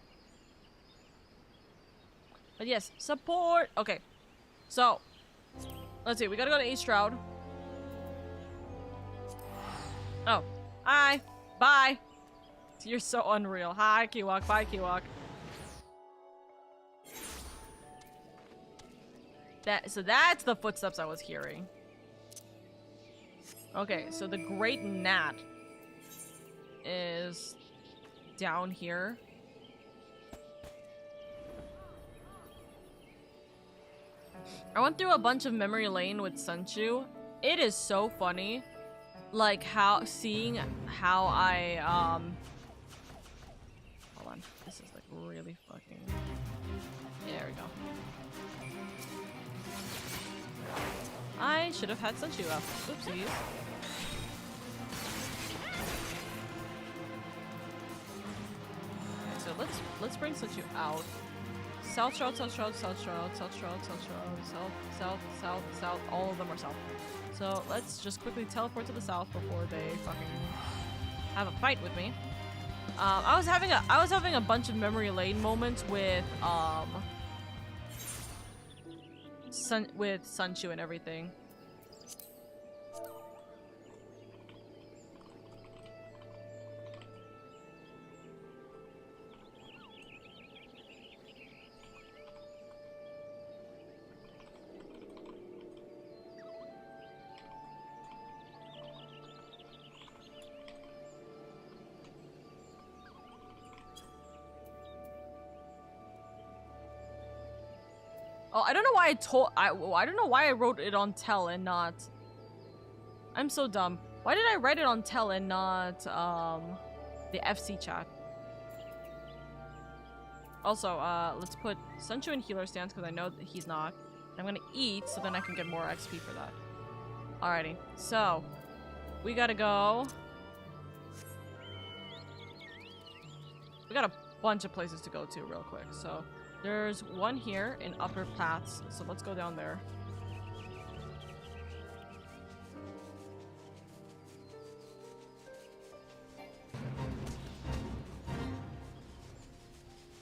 But yes, support. Okay, so let's see. We gotta go to East Shroud. Oh, hi, bye. You're so unreal. Hi, Kiwok. Bye, Kiwok. So that's the footsteps I was hearing. Okay, so the Great Gnat is down here. I went through a bunch of memory lane with Sunchu. It is so funny, like seeing how I hold on, this is like really fucking. Yeah, there we go. I should have had Sunchu up. Oopsies. Okay, so let's bring Sunchu out. South Shroud, South Shroud, South Shroud, South Shroud, South Shroud, South, all of them are south. So let's just quickly teleport to the south before they fucking have a fight with me. I was having a bunch of memory lane moments with Sunchu and everything. Oh, I don't know why I don't know why I wrote it on Tell and not. I'm so dumb. Why did I write it on Tell and not the FC chat? Also, let's put Sunchu in healer stance because I know that he's not. I'm gonna eat so then I can get more XP for that. Alrighty, so we gotta go. We got a bunch of places to go to real quick, so. There's one here in Upper Paths, so let's go down there.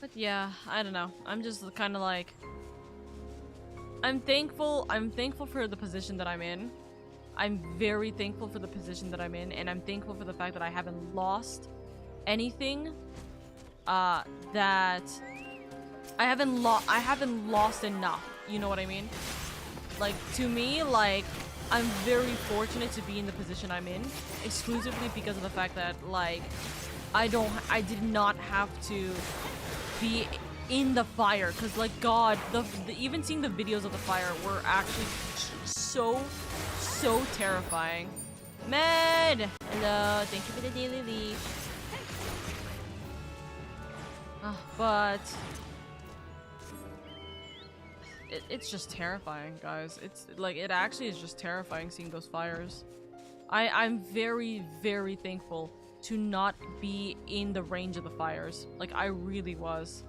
But yeah, I don't know. I'm just kind of like... I'm thankful for the position that I'm in. I'm very thankful for the position that I'm in, and I'm thankful for the fact that I haven't lost anything that... I haven't lost enough, you know what I mean? Like, to me, like, I'm very fortunate to be in the position I'm in, exclusively because of the fact that, like, I did not have to be in the fire, because, like, God, even seeing the videos of the fire were actually so terrifying. Med! Hello, thank you for the daily leaf. But... It's just terrifying, guys. It's like, it actually is just terrifying seeing those fires. I'm very, very thankful to not be in the range of the fires. Like, I really was.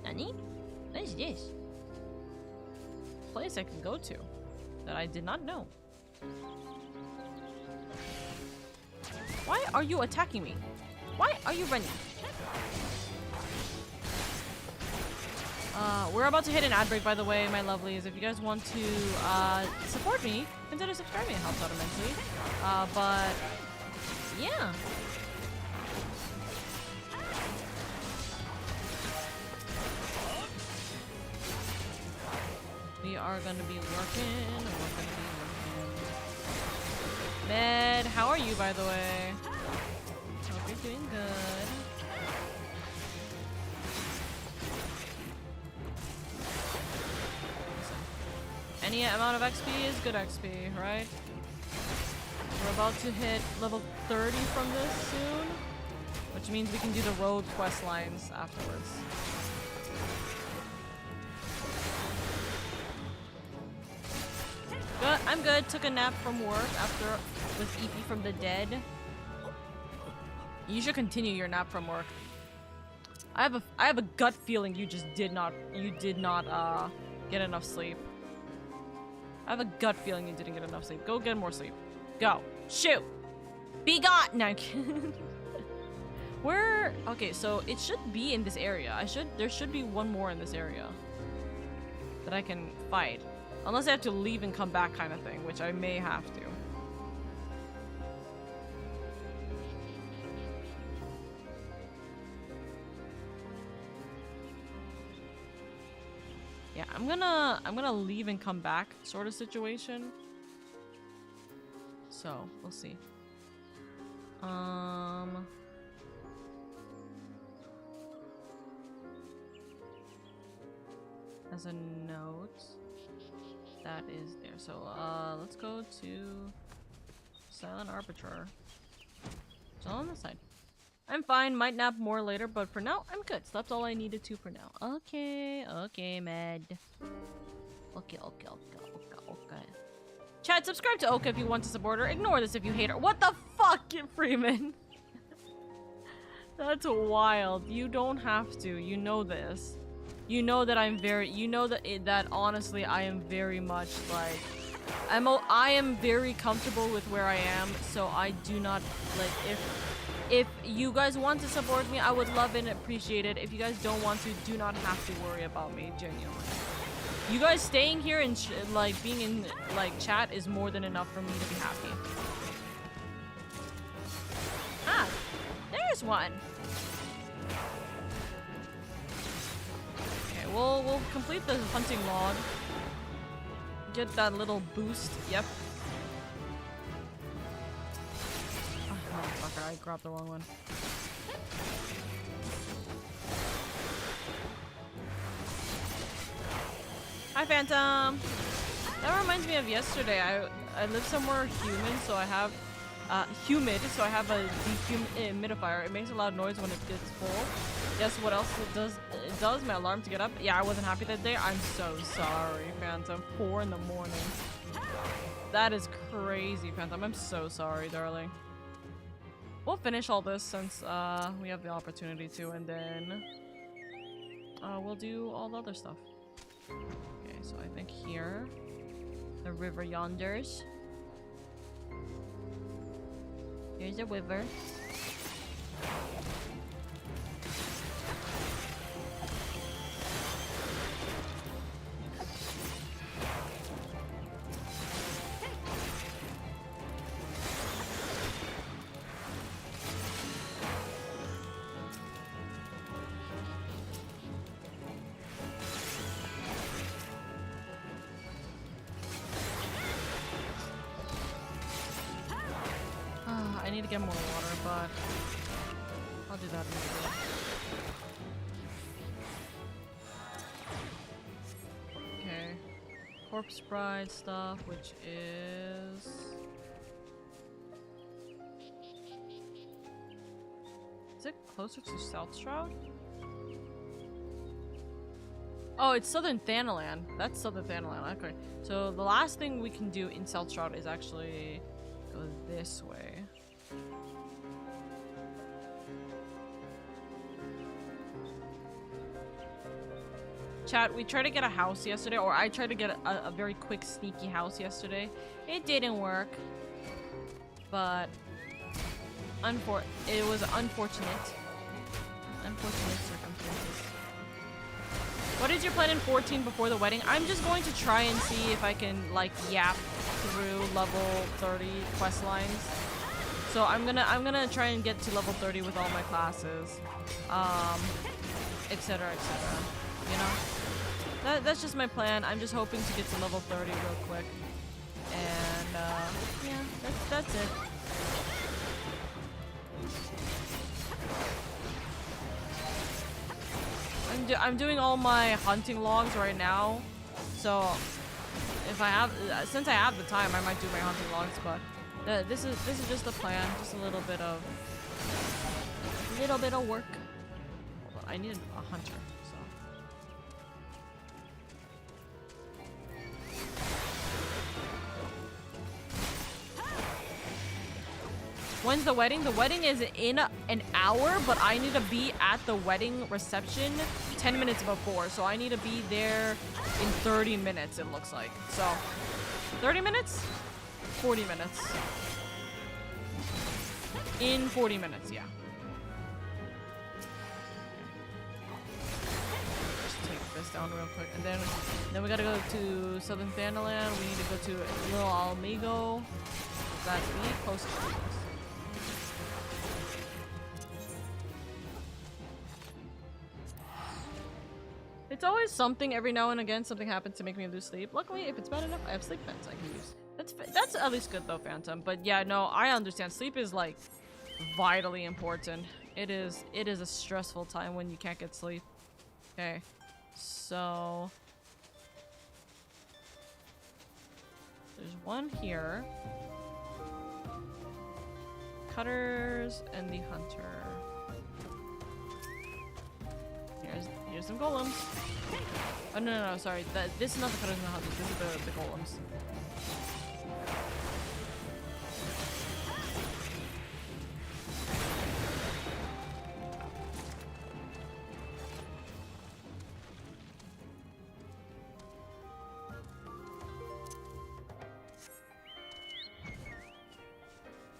Nani? What is this? Place I can go to that I did not know. Why are you attacking me? Why are you running? We're about to hit an ad break, by the way, my lovelies. If you guys want to support me, consider subscribing. It helps out immensely. But yeah. We are gonna be working. We're gonna be working. Med, how are you, by the way? Hope you're doing good. Any amount of XP is good XP, right? We're about to hit level 30 from this soon, which means we can do the road quest lines afterwards. Good, I'm good. Took a nap from work after with EP from the dead. You should continue your nap from work. I have a gut feeling you did not get enough sleep. I have a gut feeling you didn't get enough sleep. Go get more sleep. Go. Shoot! Be gone! No, I'm kidding. Where? Okay, so it should be in this area. There should be one more in this area that I can fight. Unless I have to leave and come back kind of thing, which I may have to. Yeah, I'm gonna leave and come back sort of situation. So, we'll see. As a note, that is there. So, let's go to Silent Arbiter. It's all on this side. I'm fine, might nap more later, but for now, I'm good. Slept all I needed to for now. Okay, med. Okay. Chat, subscribe to Oka if you want to support her. Ignore this if you hate her. What the fuck, Freeman? That's wild. You don't have to. You know this. You know that I'm very. You know that honestly, I am very much like. I am very comfortable with where I am, so I do not like if you guys want to support me, I would love and appreciate it. If you guys don't want to, do not have to worry about me, genuinely. You guys staying here and like being in like chat is more than enough for me to be happy. Ah, there's one. Okay, we'll complete the hunting log. Get that little boost. Yep. Oh, motherfucker, I grabbed the wrong one. Hi, Phantom! That reminds me of yesterday. I live somewhere humid, so I have a dehumidifier. It makes a loud noise when it gets full. Guess what else it does? It does my alarm to get up. Yeah, I wasn't happy that day. I'm so sorry, Phantom. 4 in the morning. That is crazy, Phantom. I'm so sorry, darling. We'll finish all this since we have the opportunity to, and then we'll do all the other stuff. Okay, so I think here, the river yonders. Here's a river. I need to get more water, but I'll do that in a bit. Okay. Corpse Bride stuff, which is... Is it closer to South Shroud? Oh, it's Southern Thanalan. That's Southern Thanalan. Okay. So the last thing we can do in South Shroud is actually go this way. Chat, we tried to get a house yesterday, or I tried to get a very quick, sneaky house yesterday. It didn't work. But it was unfortunate. Unfortunate circumstances. What is your plan in 14 before the wedding? I'm just going to try and see if I can, like, yap through level 30 quest lines. So I'm gonna try and get to level 30 with all my classes, etc., etc. You know, that's just my plan. I'm just hoping to get to level 30 real quick, and yeah, that's it. I'm doing all my hunting logs right now, so if I have, since I have the time, I might do my hunting logs. But this is just a plan, just a little bit of work. Hold on, I need a hunter. So when's the wedding? The wedding is in an hour, but I need to be at the wedding reception 10 minutes before, so I need to be there in 30 minutes, it looks like. So 30 minutes? 40 minutes. In 40 minutes, yeah. Just take this down real quick. And then we gotta go to Southern Thanaland. We need to go to Little Almigo. That's the closest to us. It's always something. Every now and again, something happens to make me lose sleep. Luckily, if it's bad enough, I have sleep vents I can use. That's at least good though, Phantom. But yeah, no, I understand. Sleep is like vitally important. It is a stressful time when you can't get sleep. Okay, so there's one here. Cutters and the hunter. Here's some golems. Oh no, sorry. This is not the cutters and the hunters. This is the golems.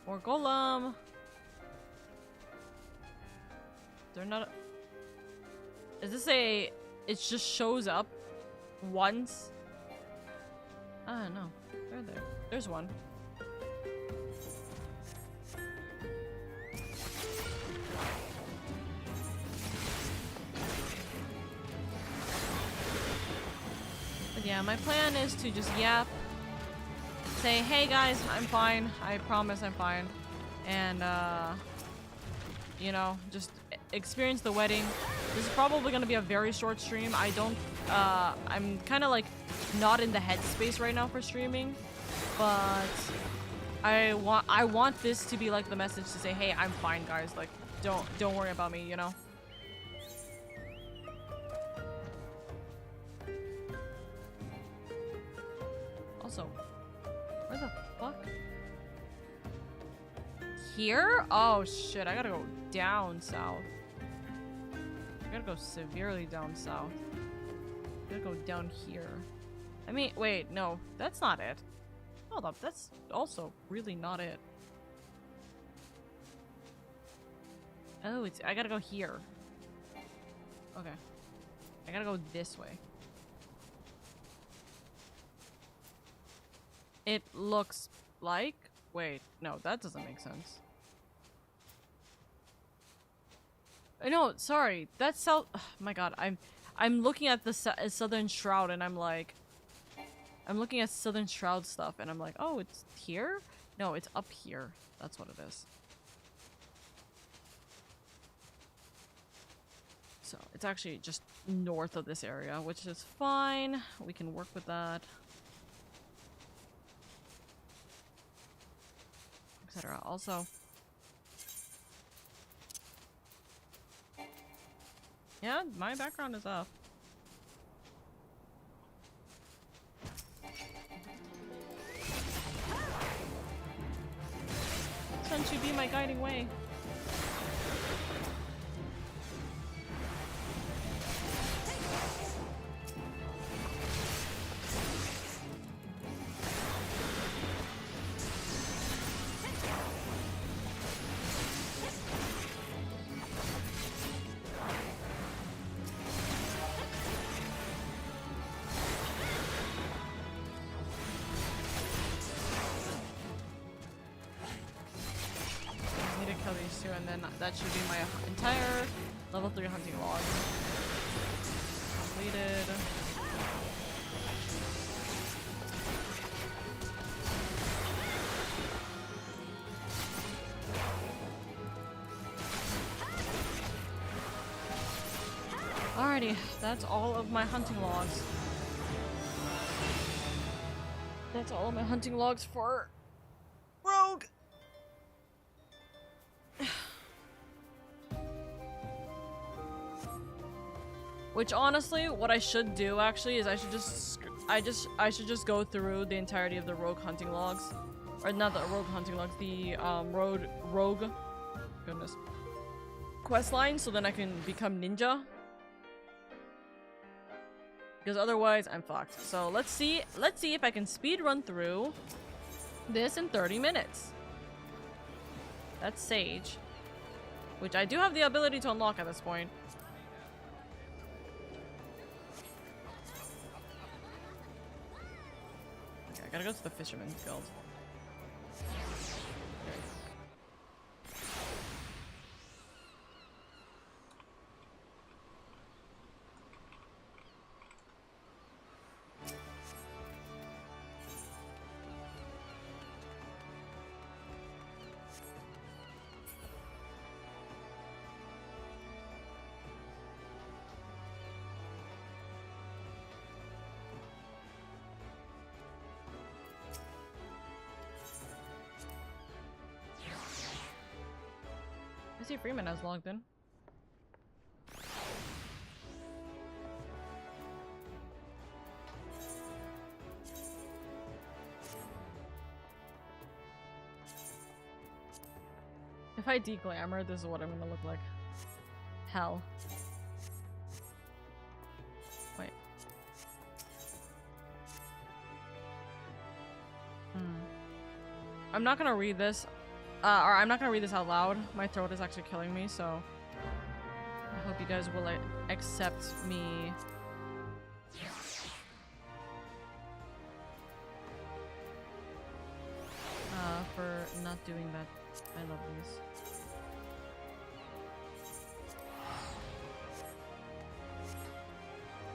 More golem. They're not. Is this a? It just shows up once. I don't know. They're there. There's one. But yeah, my plan is to just yap. Say, hey guys, I'm fine. I promise I'm fine. And, you know, just experience the wedding. This is probably gonna be a very short stream. I'm kind of like not in the headspace right now for streaming, but I want this to be like the message to say, hey, I'm fine, guys. Like, don't worry about me, you know? Also, where the fuck? Here? Oh shit, I gotta go down south. I gotta go severely down south. I gotta go down here. I mean, wait, no, that's not it. Hold up, that's also really not it. Oh, I gotta go here. Okay. I gotta go this way. It looks like... Wait, no, that doesn't make sense. No, sorry, that's south... Oh my god, I'm looking at the Southern Shroud and I'm like... I'm looking at Southern Shroud stuff and I'm like, oh, it's here? No, it's up here. That's what it is. So, it's actually just north of this area, which is fine. We can work with that. Etc. Also, yeah, my background is up. Shouldn't you be my guiding way? And then that should be my entire level 3 hunting log. Completed. Alrighty, that's all of my hunting logs. That's all of my hunting logs for Rogue. Which honestly, what I should do actually is I should just go through the entirety of the rogue hunting logs, or not the rogue hunting logs, the rogue goodness quest line, so then I can become ninja. Because otherwise, I'm fucked. So let's see if I can speed run through this in 30 minutes. That's Sage. Which I do have the ability to unlock at this point. Okay, I gotta go to the Fisherman's Guild. I see Freeman has logged in. If I de-glamour, this is what I'm gonna look like. Hell. Wait. I'm not gonna read this. Or I'm not gonna read this out loud. My throat is actually killing me, so I hope you guys will accept me. For not doing that. I love these.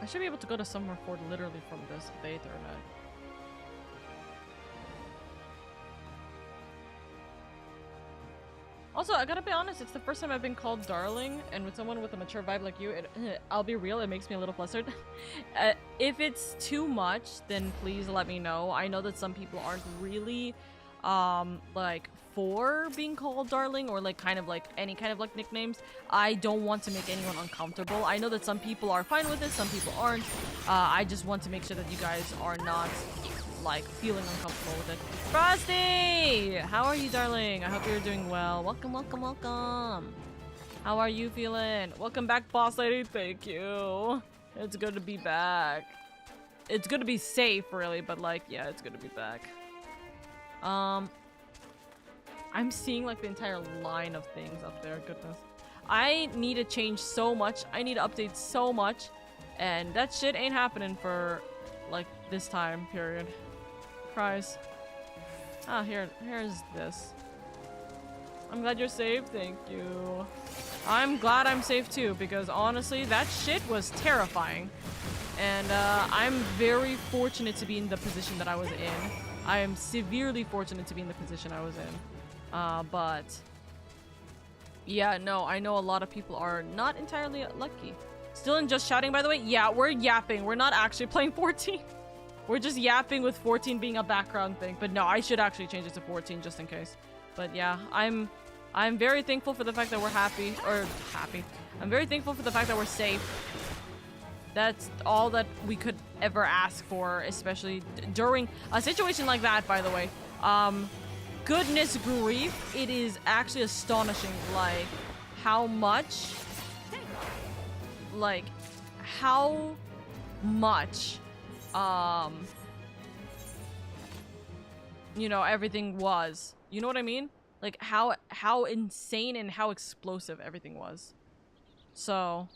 I should be able to go to Summer Fort literally from this if the Ethernet. Also, I gotta be honest, it's the first time I've been called darling, and with someone with a mature vibe like you, I'll be real, it makes me a little flustered. If it's too much, then please let me know. I know that some people aren't really, like, for being called darling, or like kind of like any kind of like nicknames. I don't want to make anyone uncomfortable. I know that some people are fine with it, some people aren't. I just want to make sure that you guys are not like feeling uncomfortable with it. Frosty! How are you, darling? I hope you're doing well. Welcome, welcome, welcome. How are you feeling? Welcome back, boss lady. Thank you. It's good to be back. It's good to be safe, really, but like, yeah, it's good to be back. I'm seeing like the entire line of things up there. Goodness. I need to change so much. I need to update so much. And that shit ain't happening for like this time period. Cries. Ah, here's this. I'm glad you're safe. Thank you. I'm glad I'm safe too, because honestly, that shit was terrifying. And I'm very fortunate to be in the position that I was in. I am severely fortunate to be in the position I was in. But yeah, no, I know a lot of people are not entirely lucky. Still in just shouting, by the way? Yeah, we're yapping. We're not actually playing 14. We're just yapping with 14 being a background thing. But no, I should actually change it to 14 just in case. But yeah, I'm very thankful for the fact that we're happy. I'm very thankful for the fact that we're safe. That's all that we could ever ask for, especially during a situation like that, by the way. Goodness grief, it is actually astonishing, like, how much, you know, everything was. You know what I mean? Like, how insane and how explosive everything was. So,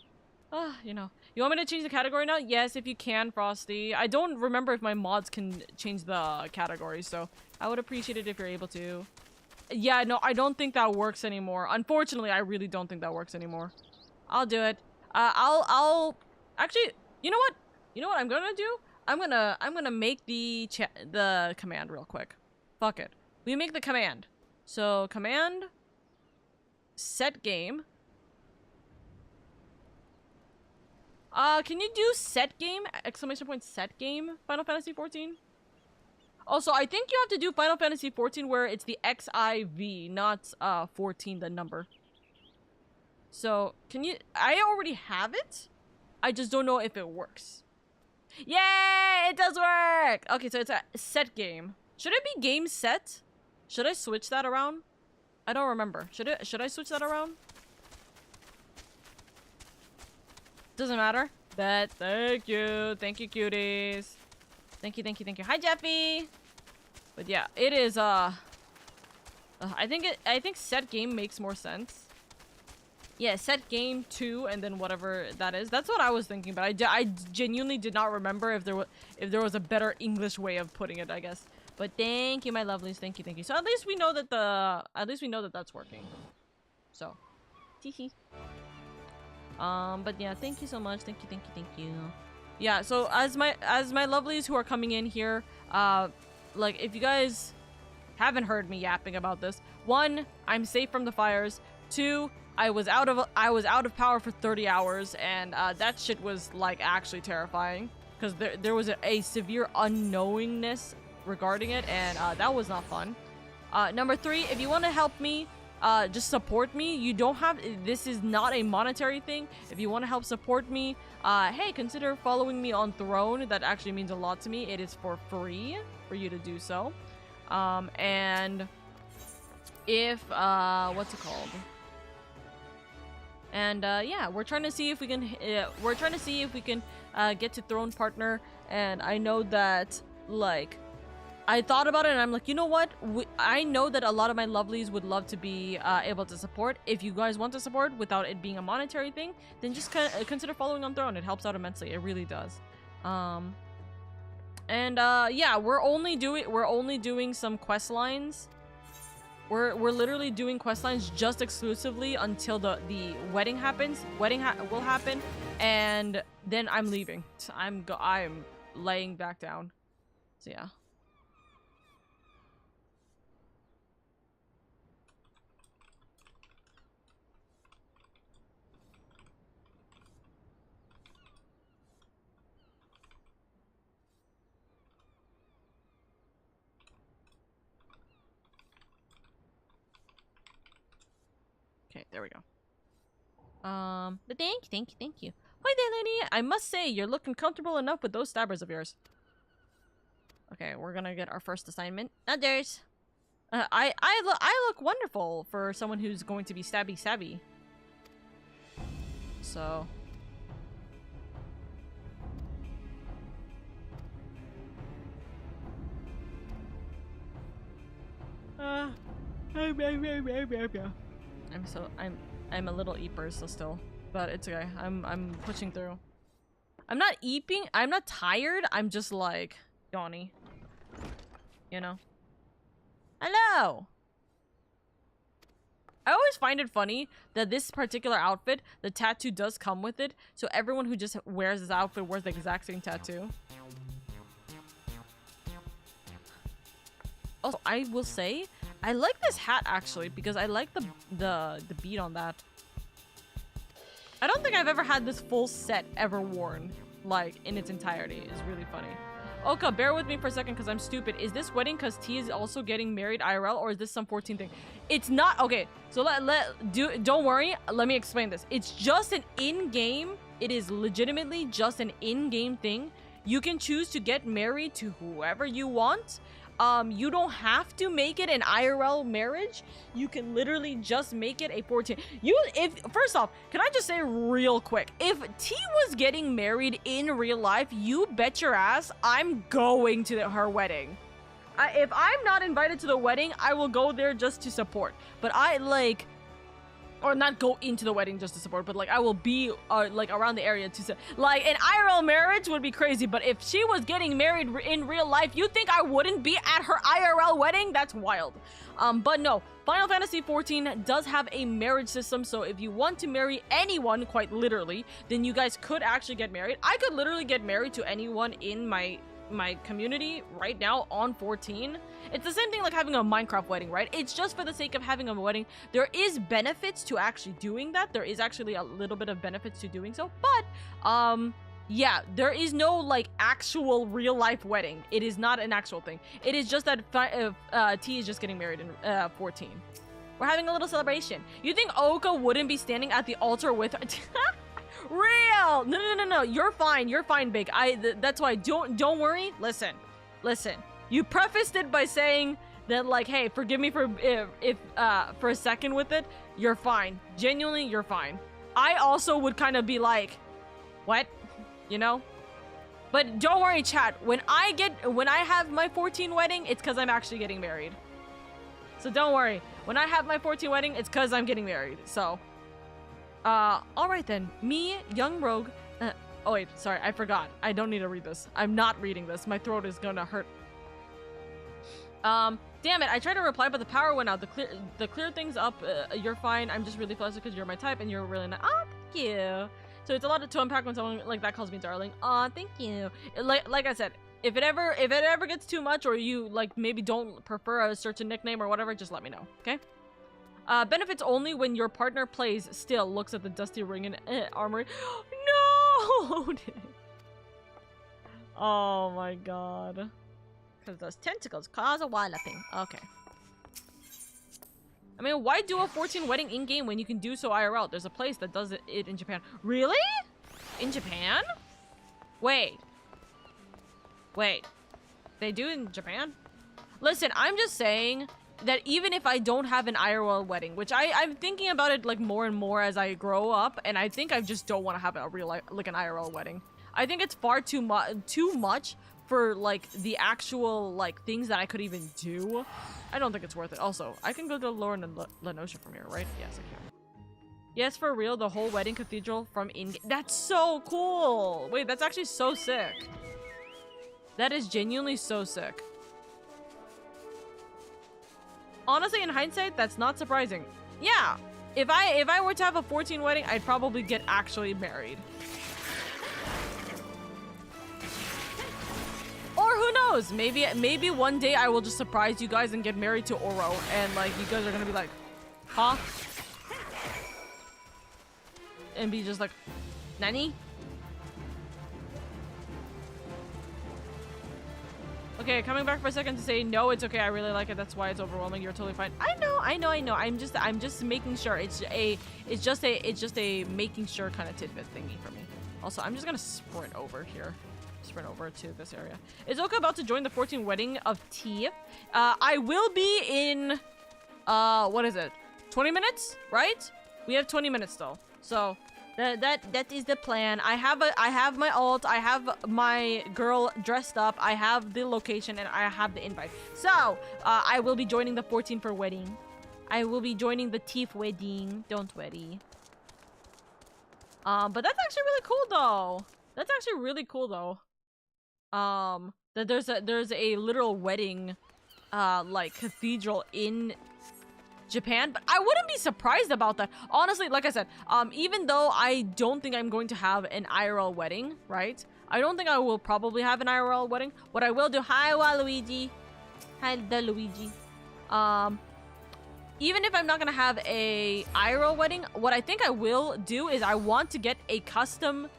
you know. You want me to change the category now? Yes, if you can, Frosty. I don't remember if my mods can change the category, so I would appreciate it if you're able to. Yeah, no, I don't think that works anymore. Unfortunately, I really don't think that works anymore. I'll do it. I'll actually, you know what? You know what I'm gonna do? I'm gonna make the command real quick. Fuck it. We make the command. So, command set game. Can you do set game? Exclamation point set game? Final Fantasy 14? Also, I think you have to do Final Fantasy 14 where it's the XIV, not 14, the number. So, can you... I already have it. I just don't know if it works. Yay! It does work! Okay, so it's a set game. Should it be game set? Should I switch that around? I don't remember. Should I switch that around? Doesn't matter. But thank you. Thank you, cuties. Thank you, thank you, thank you. Hi, Jeffy! But yeah, it is, I think set game makes more sense. Yeah, set game 2 and then whatever that is. That's what I was thinking, but I genuinely did not remember if there was a better English way of putting it, I guess. But thank you, my lovelies. Thank you. So at least we know that that's working. So, teehee. But yeah, thank you so much. Thank you. Yeah, so as my lovelies who are coming in here, like if you guys haven't heard me yapping about this, 1, I'm safe from the fires. 2, I was out of power for 30 hours, and that shit was like actually terrifying because there was a severe unknowingness regarding it, and that was not fun. Number 3, if you want to help me, just support me. You don't have, this is not a monetary thing. If you want to help support me, hey, consider following me on Throne. That actually means a lot to me. It is for free for you to do so. And if what's it called? And yeah, we're trying to see if we can get to Throne Partner. And I know that, like, I thought about it and I'm like, you know what? I know that a lot of my lovelies would love to be able to support. If you guys want to support without it being a monetary thing, then just consider following on Throne. It helps out immensely. It really does. Yeah, we're only doing some quest lines. We're literally doing quest lines just exclusively until the wedding happens. Wedding will happen, and then I'm leaving. I'm laying back down. So yeah. Okay, there we go. But thank you. Hi there, lady. I must say, you're looking comfortable enough with those stabbers of yours. Okay, we're gonna get our first assignment. Others. I look wonderful for someone who's going to be stabby. So. I'm a little eeper still, but it's okay. I'm pushing through. I'm not eeping. I'm not tired. I'm just like yawny. You know. Hello. I always find it funny that this particular outfit, the tattoo does come with it, so everyone who just wears this outfit wears the exact same tattoo. Also, I will say, I like this hat actually because I like the bead on that. I don't think I've ever had this full set ever worn, like in its entirety. It's really funny. Oka, bear with me for a second because I'm stupid. Is this wedding because T is also getting married IRL, or is this some 14 thing? It's not. Okay, so don't worry. Let me explain this. It's just an in-game. It is legitimately just an in-game thing. You can choose to get married to whoever you want. You don't have to make it an IRL marriage. You can literally just make it a 14. First off, can I just say real quick, if T was getting married in real life, you bet your ass I'm going to her wedding. If I'm not invited to the wedding, I will go there just to support. But or not go into the wedding just to support, but like I will be like around the area to like an IRL marriage would be crazy. But if she was getting married in real life, you think I wouldn't be at her IRL wedding? That's wild. But no, Final Fantasy XIV does have a marriage system, so if you want to marry anyone, quite literally, then you guys could actually get married. I could literally get married to anyone in my community right now on 14. It's the same thing like having a Minecraft wedding, right? It's just for the sake of having a wedding. There is benefits to actually doing that. There is actually a little bit of benefits to doing so, but yeah, there is no like actual real life wedding. It is not an actual thing. It is just that T is just getting married in 14. We're having a little celebration. You think Oka wouldn't be standing at the altar with her? Real! No. You're fine, Big. That's why. Don't worry. Listen. You prefaced it by saying that, like, hey, forgive me for for a second with it. You're fine. Genuinely, you're fine. I also would kind of be like, what? You know? But don't worry, chat. When I have my 14 wedding, it's because I'm actually getting married. So don't worry. When I have my 14th wedding, it's because I'm getting married. So, alright then. Me, young rogue. Oh wait, sorry, I forgot. I don't need to read this. I'm not reading this. My throat is gonna hurt. Damn it, I tried to reply, but the power went out. The clear things up. You're fine. I'm just really flustered because you're my type and you're really nice. Oh, thank you. So it's a lot to unpack when someone like that calls me darling. Aw, thank you. Like I said, if it ever gets too much, or you like maybe don't prefer a certain nickname or whatever, just let me know, okay? Benefits only when your partner plays still, looks at the dusty ring and armory. No! Oh my god. Because those tentacles cause a walloping. Okay. I mean, why do a 14 wedding in-game when you can do so IRL? There's a place that does it in Japan. Really? In Japan? Wait. They do it in Japan? Listen, I'm just saying that even if I don't have an IRL wedding, which I'm thinking about it like more and more as I grow up, and I think I just don't want to have a real like an IRL wedding. I think it's far too much for like the actual like things that I could even do. I don't think it's worth it. Also, I can go to Lauren and Lenosha from here, right? Yes, I can. Yes, for real, the whole wedding cathedral from in-game. That's so cool! Wait, that's actually so sick. That is genuinely so sick. Honestly, in hindsight, that's not surprising. Yeah, if I were to have a 14 wedding, I'd probably get actually married. Or who knows? Maybe one day I will just surprise you guys and get married to Oro, and like you guys are gonna be like, huh? And be just like, Nani? Okay, coming back for a second to say no, it's okay. I really like it. That's why it's overwhelming. You're totally fine. I know. I'm just making sure. It's just a making sure kind of tidbit thingy for me. Also, I'm just gonna sprint over here. Sprint over to this area. Is Oka about to join the 14th wedding of T? I will be in what is it? 20 minutes, right? We have 20 minutes still. So that is the plan. I have my alt, I have my girl dressed up, I have the location, and I have the invite. So I will be joining the 14 for wedding. I will be joining the TIF wedding. Don't worry. But that's actually really cool though. That's actually really cool though. That there's a literal wedding like cathedral in Japan, but I wouldn't be surprised about that. Honestly, like I said, even though I don't think I'm going to have an IRL wedding, right? I don't think I will probably have an IRL wedding. What I will do, hi Waluigi. Hi Luigi. Even if I'm not gonna have a IRL wedding, what I think I will do is I want to get a custom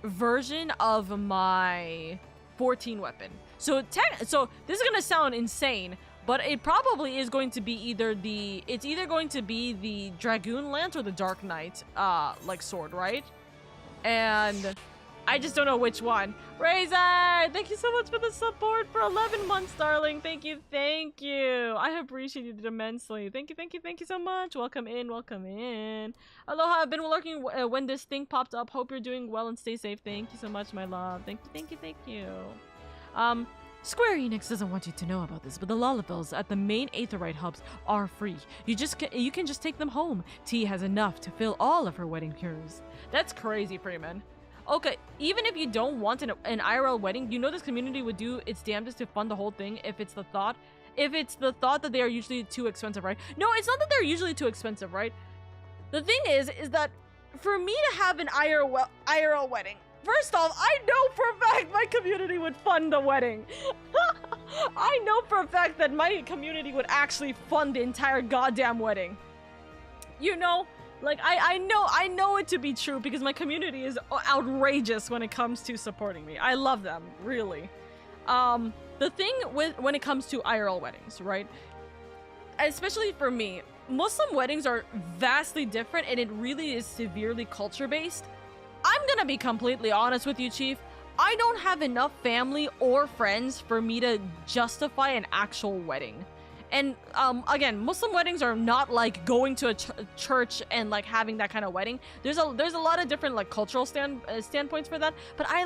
version of my 14 weapon. So this is gonna sound insane, but it probably is going to be either going to be the Dragoon Lance or the Dark Knight like sword, right? And I just don't know which one. Razor, thank you so much for the support for 11 months, darling. Thank you. I appreciate it immensely. Thank you so much. Welcome in. Aloha, I've been lurking when this thing popped up. Hope you're doing well and stay safe. Thank you so much, my love. Thank you. Square Enix doesn't want you to know about this, but the Lollibills at the main Aetherite hubs are free. You can just take them home. T has enough to fill all of her wedding cures. That's crazy, Freeman. Okay, even if you don't want an IRL wedding, you know this community would do its damnedest to fund the whole thing if it's the thought that they are usually too expensive, right? No, it's not that they're usually too expensive, right? The thing is that for me to have an IRL wedding, first off, I know for a fact my community would fund the wedding. I know for a fact that my community would actually fund the entire goddamn wedding. You know? Like, I know it to be true because my community is outrageous when it comes to supporting me. I love them, really. The thing when it comes to IRL weddings, right? Especially for me, Muslim weddings are vastly different and it really is severely culture-based. I'm gonna be completely honest with you, Chief. I don't have enough family or friends for me to justify an actual wedding. And again, Muslim weddings are not like going to a church and like having that kind of wedding. There's a lot of different like cultural standpoints for that. But I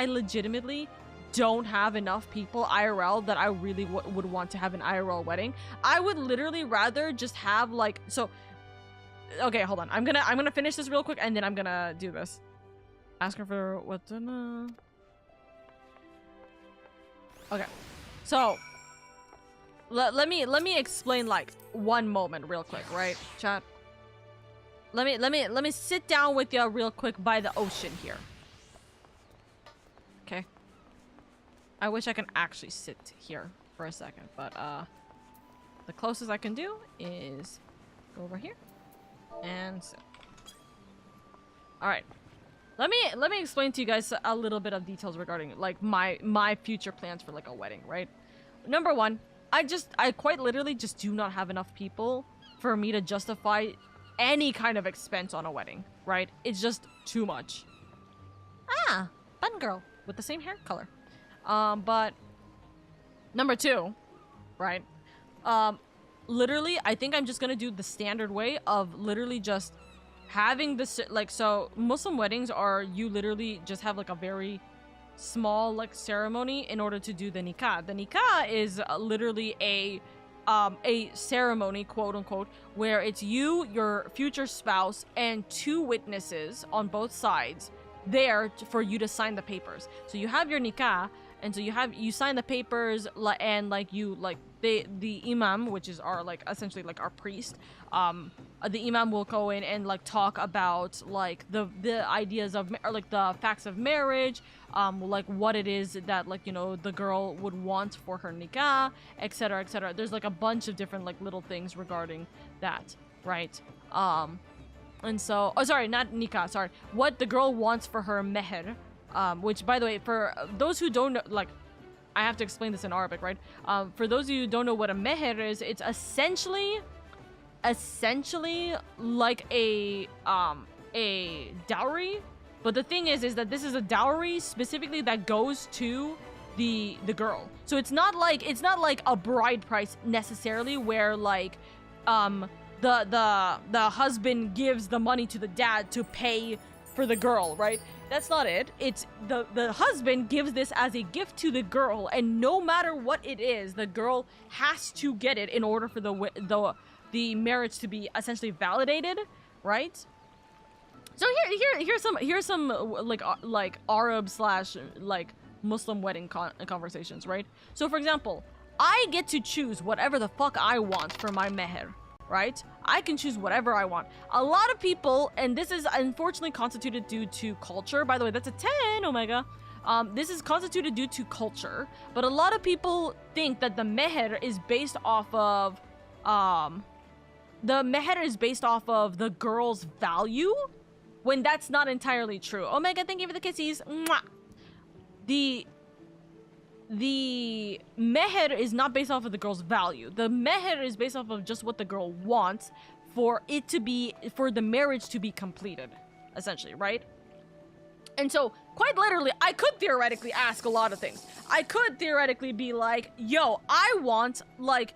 legitimately don't have enough people IRL that I really would want to have an IRL wedding. I would literally rather just have like, so okay, hold on. I'm gonna finish this real quick and then I'm gonna do this. Ask her for what to know. Okay, so let me explain like one moment real quick, right, chat? Let me sit down with you real quick by the ocean here. Okay. I wish I can actually sit here for a second, but the closest I can do is go over here and sit. All right. Let me explain to you guys a little bit of details regarding like my future plans for like a wedding, right? Number one, I quite literally just do not have enough people for me to justify any kind of expense on a wedding, right? It's just too much. Ah, fun girl with the same hair color. But number two, right? Literally, I think I'm just gonna do the standard way of literally just having this, like, so Muslim weddings are, you literally just have like a very small like ceremony in order to do the nikah. The nikah is literally a ceremony, quote unquote, where it's you, your future spouse, and 2 witnesses on both sides there for you to sign the papers. So you have your nikah, and so you sign the papers, and like you like the imam, which is our like essentially like our priest, the imam will go in and like talk about like the ideas of, or like the facts of marriage, like what it is that, like, you know, the girl would want for her nikah, etc, etc. There's like a bunch of different like little things regarding that, right? And so, oh sorry, not nikah, sorry, what the girl wants for her meher, which, by the way, for those who don't know, like, I have to explain this in Arabic, right? For those of you who don't know what a meher is, it's essentially like a dowry. But the thing is that this is a dowry specifically that goes to the girl. So it's not like a bride price necessarily, where like the husband gives the money to the dad to pay for the girl, right? That's not it. It's the husband gives this as a gift to the girl, and no matter what it is, the girl has to get it in order for the marriage to be essentially validated, right? So here's some like Arab slash like Muslim wedding conversations, right? So for example, I get to choose whatever the fuck I want for my meher, right? I can choose whatever I want. A lot of people, and this is unfortunately constituted due to culture. By the way, that's a 10, Omega. This is constituted due to culture, but a lot of people think that the meher is based off of, the girl's value, when that's not entirely true. Omega, thank you for the kisses. Mwah. The meher is not based off of the girl's value. The meher is based off of just what the girl wants for the marriage to be completed, essentially, right? And so, quite literally, I could theoretically ask a lot of things. I could theoretically be like, yo, I want, like,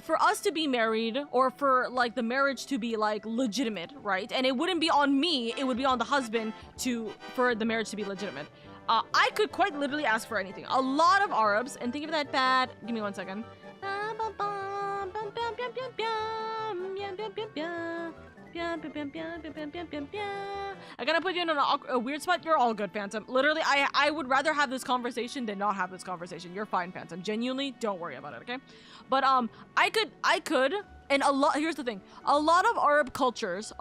for us to be married, or for, like, the marriage to be, like, legitimate, right? And it wouldn't be on me, it would be on the husband for the marriage to be legitimate. I could quite literally ask for anything. A lot of Arabs, and think of that bad. Give me 1 second. I gotta put you in a weird spot. You're all good, Phantom. Literally, I would rather have this conversation than not have this conversation. You're fine, Phantom. Genuinely, don't worry about it, okay? But I could, and here's the thing. A lot of Arab cultures,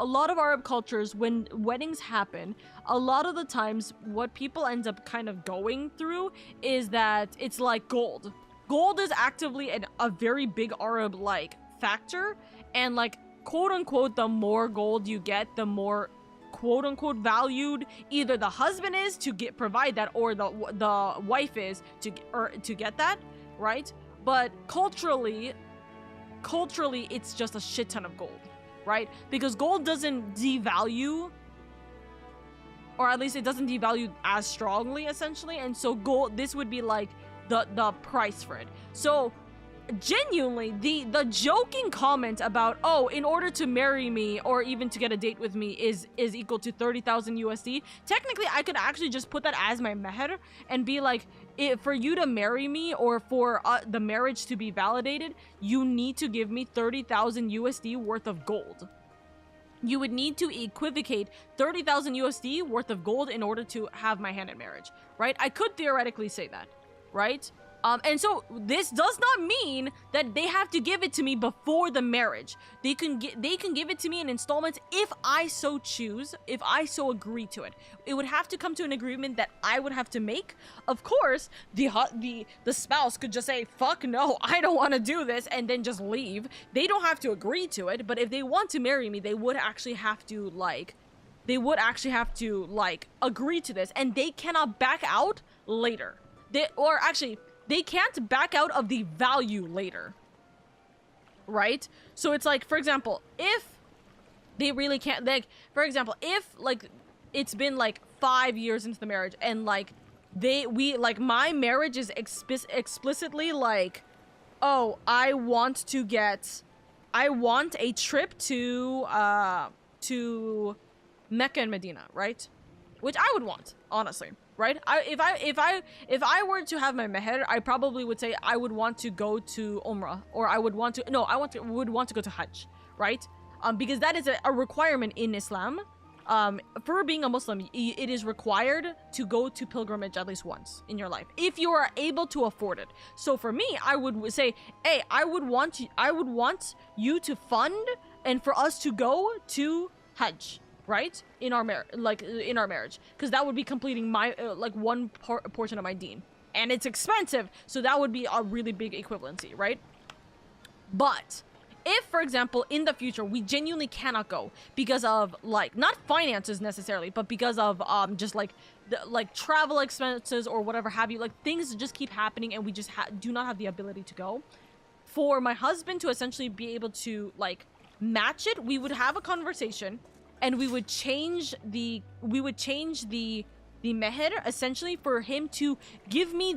when weddings happen, a lot of the times what people end up kind of going through is that it's like gold. Gold is actively a very big Arab like factor, and like, quote unquote, the more gold you get, the more quote unquote valued either the husband is to provide that, or the wife is to get that, right? But culturally it's just a shit ton of gold, right? Because gold doesn't devalue, or at least it doesn't devalue as strongly, essentially. And so gold, this would be like the price for it. So genuinely, the joking comment about, oh, in order to marry me or even to get a date with me is equal to 30,000 USD. Technically, I could actually just put that as my meher and be like, for you to marry me or for the marriage to be validated, you need to give me 30,000 USD worth of gold. You would need to equivocate 30,000 USD worth of gold in order to have my hand in marriage, right? I could theoretically say that, right? And so this does not mean that they have to give it to me before the marriage. They can give it to me in installments if I so choose, if I so agree to it. It would have to come to an agreement that I would have to make. Of course, the spouse could just say, fuck no, I don't want to do this, and then just leave. They don't have to agree to it, but if they want to marry me, they would actually have to, agree to this, and they cannot back out later. They can't back out of the value later, right? So it's like, for example, if they really can't, like, for example, if, like, it's been, like, 5 years into the marriage, and, like, my marriage is explicitly, like, oh, I want a trip to Mecca and Medina, right? Which I would want, honestly. Right? If I were to have my meher, I probably would say I would want to go to Umrah, or would want to go to Hajj, right? Because that is a requirement in Islam. For being a Muslim, it is required to go to pilgrimage at least once in your life, if you are able to afford it. So for me, I would say, hey, I would want you to fund and for us to go to Hajj. Right? In our marriage, because that would be completing my one portion of my deen, and it's expensive, so that would be a really big equivalency, right? But if, for example, in the future we genuinely cannot go because of, like, not finances necessarily, but because of just like travel expenses or whatever have you, like, things just keep happening and we just do not have the ability to go, for my husband to essentially be able to, like, match it, we would have a conversation. And we would change the meher essentially for him to give me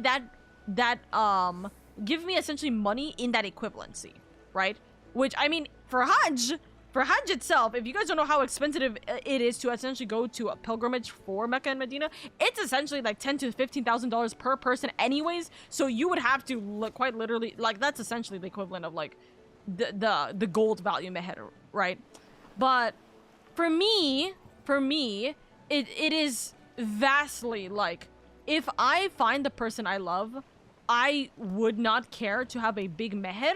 give me essentially money in that equivalency, right? Which, I mean, for Hajj itself, if you guys don't know how expensive it is to essentially go to a pilgrimage for Mecca and Medina, it's essentially like $10,000 to $15,000 per person anyways. So you would have to quite literally, like, that's essentially the equivalent of, like, the gold value meher, right? But For me, it is vastly, like, if I find the person I love, I would not care to have a big meher,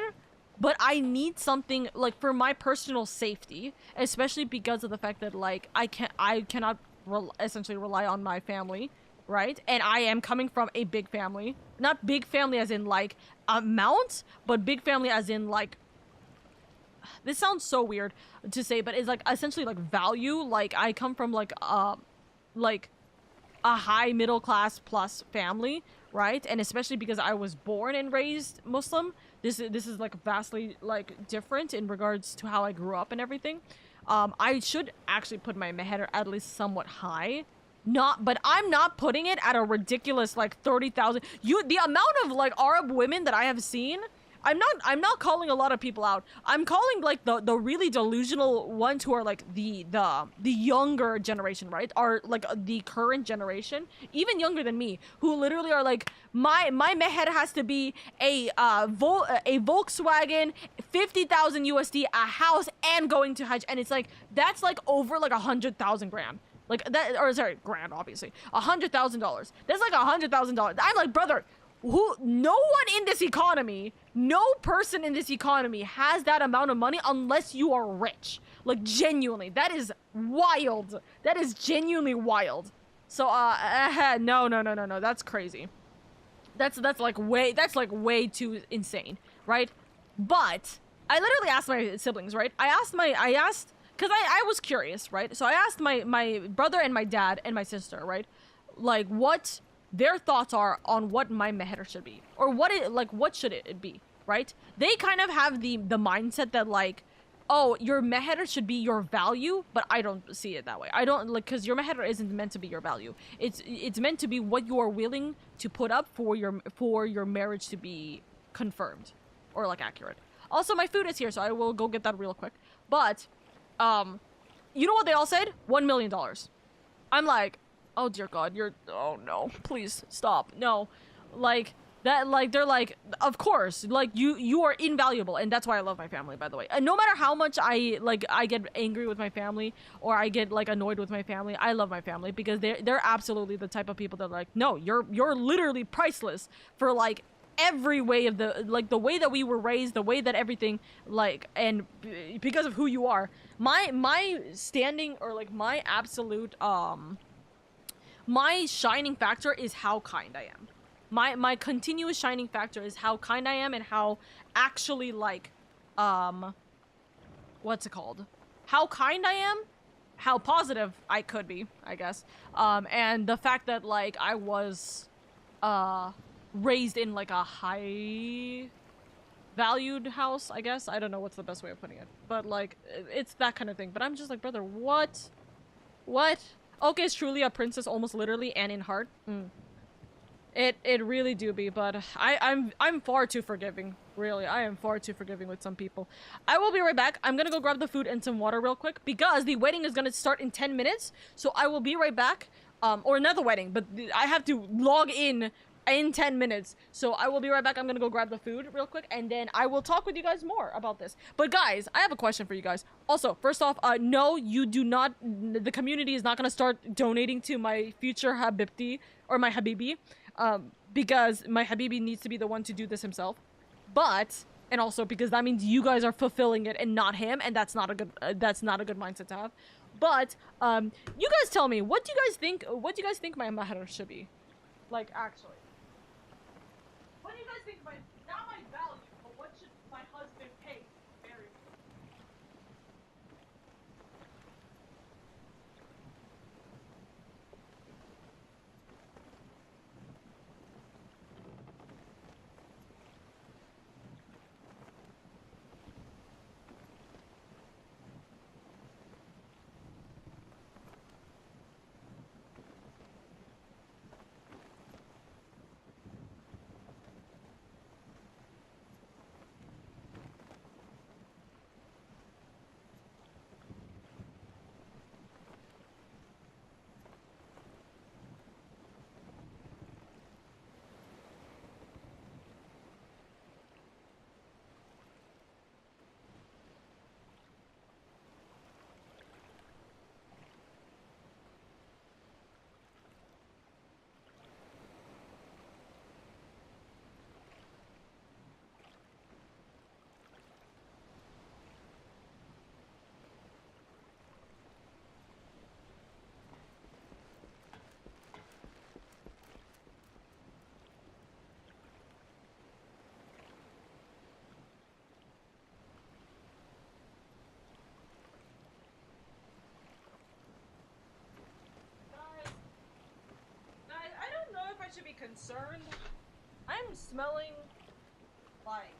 but I need something, like, for my personal safety, especially because of the fact that, like, I cannot essentially rely on my family, right? And I am coming from a big family. Not big family as in, like, amount, but big family as in, like, this sounds so weird to say, but it's, like, essentially, like, value. Like, I come from, like a high middle class plus family, right? And especially because I was born and raised Muslim, this is like vastly, like, different in regards to how I grew up and everything. I should actually put my meher at least somewhat high. But I'm not putting it at a ridiculous, like, 30,000. The amount of, like, Arab women that I have seen, I'm not calling a lot of people out. I'm calling, like, the really delusional ones who are, like, the younger generation, right? Are, like, the current generation, even younger than me, who literally are like, my meher has to be a Volkswagen, 50,000 USD, a house, and going to Hajj, and it's like, that's, like, over, like, 100,000 grand. Like, that, or sorry, grand, obviously. $100,000. That's like $100,000. I'm like, brother, no person in this economy has that amount of money unless you are rich. Like, genuinely, that is wild. That is genuinely wild. So, no, that's crazy. That's way too insane, right? But I literally asked my siblings, right? I asked, because I was curious, right? So I asked my brother and my dad and my sister, right? Like, what their thoughts are on what my meher should be, or what should it be, right? They kind of have the mindset that, like, oh, your meher should be your value, but I don't see it that way. I don't, like, because your meher isn't meant to be your value. It's meant to be what you are willing to put up for your marriage to be confirmed, or like accurate. Also, my food is here, so I will go get that real quick. But, you know what they all said? $1 million. I'm like, oh dear God, oh no, please stop. No, like that, like they're like, of course, like you are invaluable, and that's why I love my family, by the way. And no matter how much I get angry with my family or I get like annoyed with my family, I love my family because they're absolutely the type of people that are like, no, you're literally priceless for like every way of the way that we were raised, the way that everything, like, and because of who you are. My standing, or like my absolute my shining factor is how kind I am. My continuous shining factor is how kind I am and how actually like what's it called? How kind I am, how positive I could be, I guess. And the fact that like I was raised in like a high valued house, I guess. I don't know what's the best way of putting it, but like it's that kind of thing. But I'm just like, brother, what? Okay, it's truly a princess, almost literally, and in heart. It really do be, but I'm far too forgiving. Really, I am far too forgiving with some people. I will be right back. I'm gonna go grab the food and some water real quick because the wedding is gonna start in 10 minutes. So I will be right back. Or another wedding, but I have to log in 10 minutes. So I will be right back. I'm gonna go grab the food real quick, and then I will talk with you guys more about this. But guys, I have a question for you guys. Also, first off, no, you do not, the community is not gonna start donating to my future Habibti, or my Habibi, because my Habibi needs to be the one to do this himself. But, and also because that means you guys are fulfilling it and not him, and that's not a good mindset to have. But, you guys tell me, what do you guys think my mahr should be? Like, actually. What do you guys think not my value, but what should my husband pay? Very should be concerned. I'm smelling like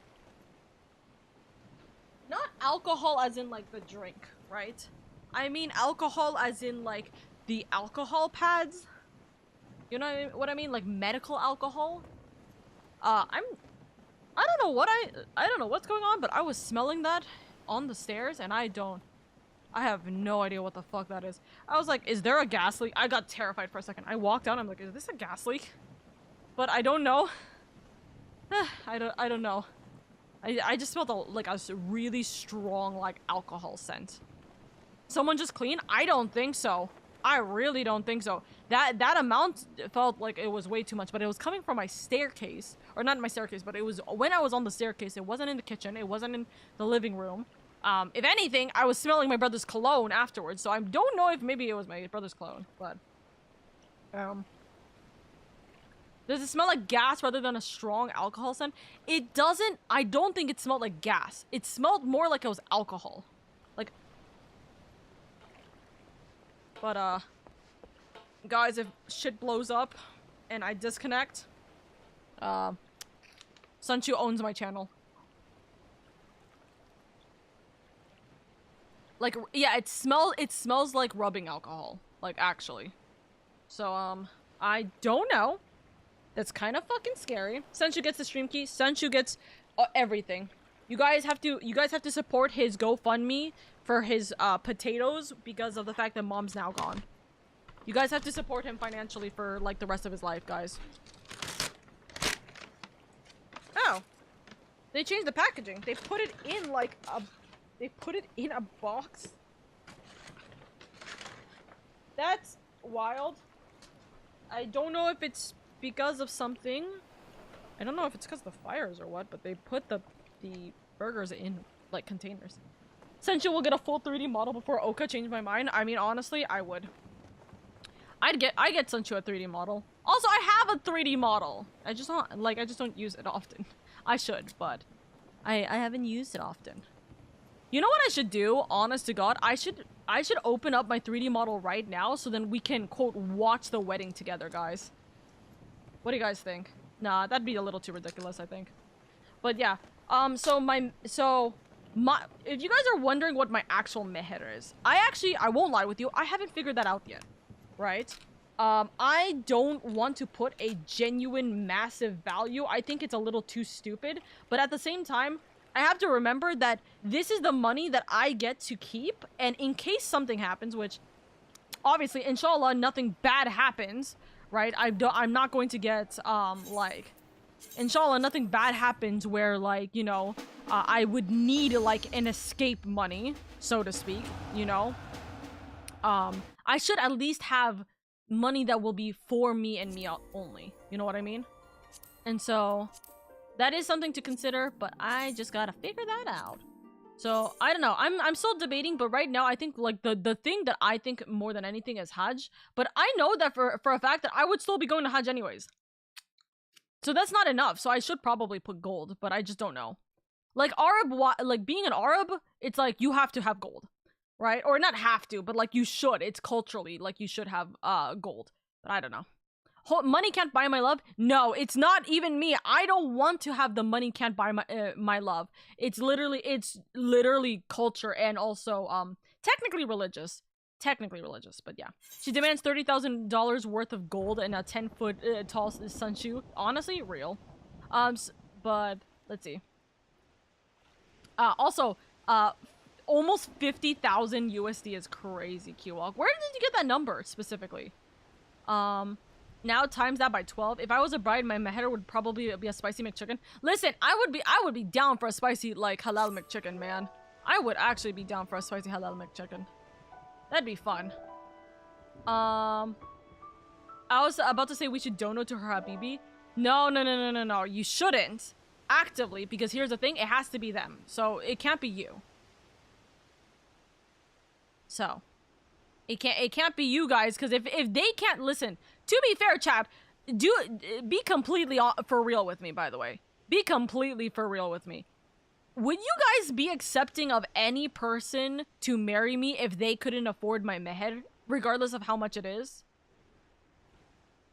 not alcohol as in like the drink, right? I mean alcohol as in like the alcohol pads. You know what I mean? Like medical alcohol. I don't know what's going on, but I was smelling that on the stairs and I have no idea what the fuck that is. I was like, is there a gas leak? I got terrified for a second. I walked down, I'm like, is this a gas leak? But I don't know. I don't know. I just smelled like a really strong, like, alcohol scent. Someone just clean? I don't think so. I really don't think so. That amount felt like it was way too much, but it was coming from my staircase. Or not my staircase, but it was when I was on the staircase. It wasn't in the kitchen. It wasn't in the living room. If anything, I was smelling my brother's cologne afterwards, so I don't know if maybe it was my brother's cologne, but... Does it smell like gas rather than a strong alcohol scent? It doesn't... I don't think it smelled like gas. It smelled more like it was alcohol. Like... But, guys, if shit blows up and I disconnect, Sunchu owns my channel. Like, yeah, it smells like rubbing alcohol. Like, actually. So, I don't know. That's kind of fucking scary. Sunchu gets the stream key. Sunchu gets everything. You guys have to support his GoFundMe for his potatoes because of the fact that mom's now gone. You guys have to support him financially for like the rest of his life, guys. Oh. They changed the packaging. They put it in like a box. That's wild. I don't know if it's because of something. I don't know if it's because of the fires or what, but they put the burgers in like containers. Since you will get a full 3D model before Oka changed my mind, I mean honestly, I would. I get Senchu a 3D model. Also, I have a 3D model. I just don't use it often. I should, but I haven't used it often. You know what I should do? Honest to God, I should open up my 3D model right now so then we can quote watch the wedding together, guys. What do you guys think? Nah, that'd be a little too ridiculous, I think. But yeah, if you guys are wondering what my actual meher is, I won't lie with you, I haven't figured that out yet, right? I don't want to put a genuine massive value. I think it's a little too stupid, but at the same time, I have to remember that this is the money that I get to keep, and in case something happens, which obviously, inshallah, nothing bad happens, right? I'm not going to get, like, inshallah, nothing bad happens where, like, you know, I would need, like, an escape money, so to speak, you know? I should at least have money that will be for me and me only. You know what I mean? And so, that is something to consider, but I just gotta figure that out. So, I don't know. I'm still debating, but right now, I think, like, the thing that I think more than anything is Hajj. But I know that for a fact that I would still be going to Hajj anyways. So that's not enough, so I should probably put gold, but I just don't know. Like, being an Arab, it's like, you have to have gold. Right? Or not have to, but like, you should. It's culturally, like, you should have, gold. But I don't know. Money can't buy my love? No, it's not even me. I don't want to have the money can't buy my love. It's literally culture and also, technically religious. But yeah. She demands $30,000 worth of gold and a 10-foot tall sun shoe. Honestly, real. But, let's see. Also, almost 50,000 USD is crazy, Q-Walk. Where did you get that number, specifically? Now times that by 12. If I was a bride, my meher would probably be a spicy McChicken. Listen, I would be down for a spicy, like, halal McChicken, man. I would actually be down for a spicy halal McChicken. That'd be fun. I was about to say we should donate to her Habibi. No. You shouldn't. Actively, because here's the thing, it has to be them. So, it can't be you. So, it can't be you guys, because if they can't listen, to be fair, chat, be completely for real with me, by the way. Be completely for real with me. Would you guys be accepting of any person to marry me if they couldn't afford my meher, regardless of how much it is?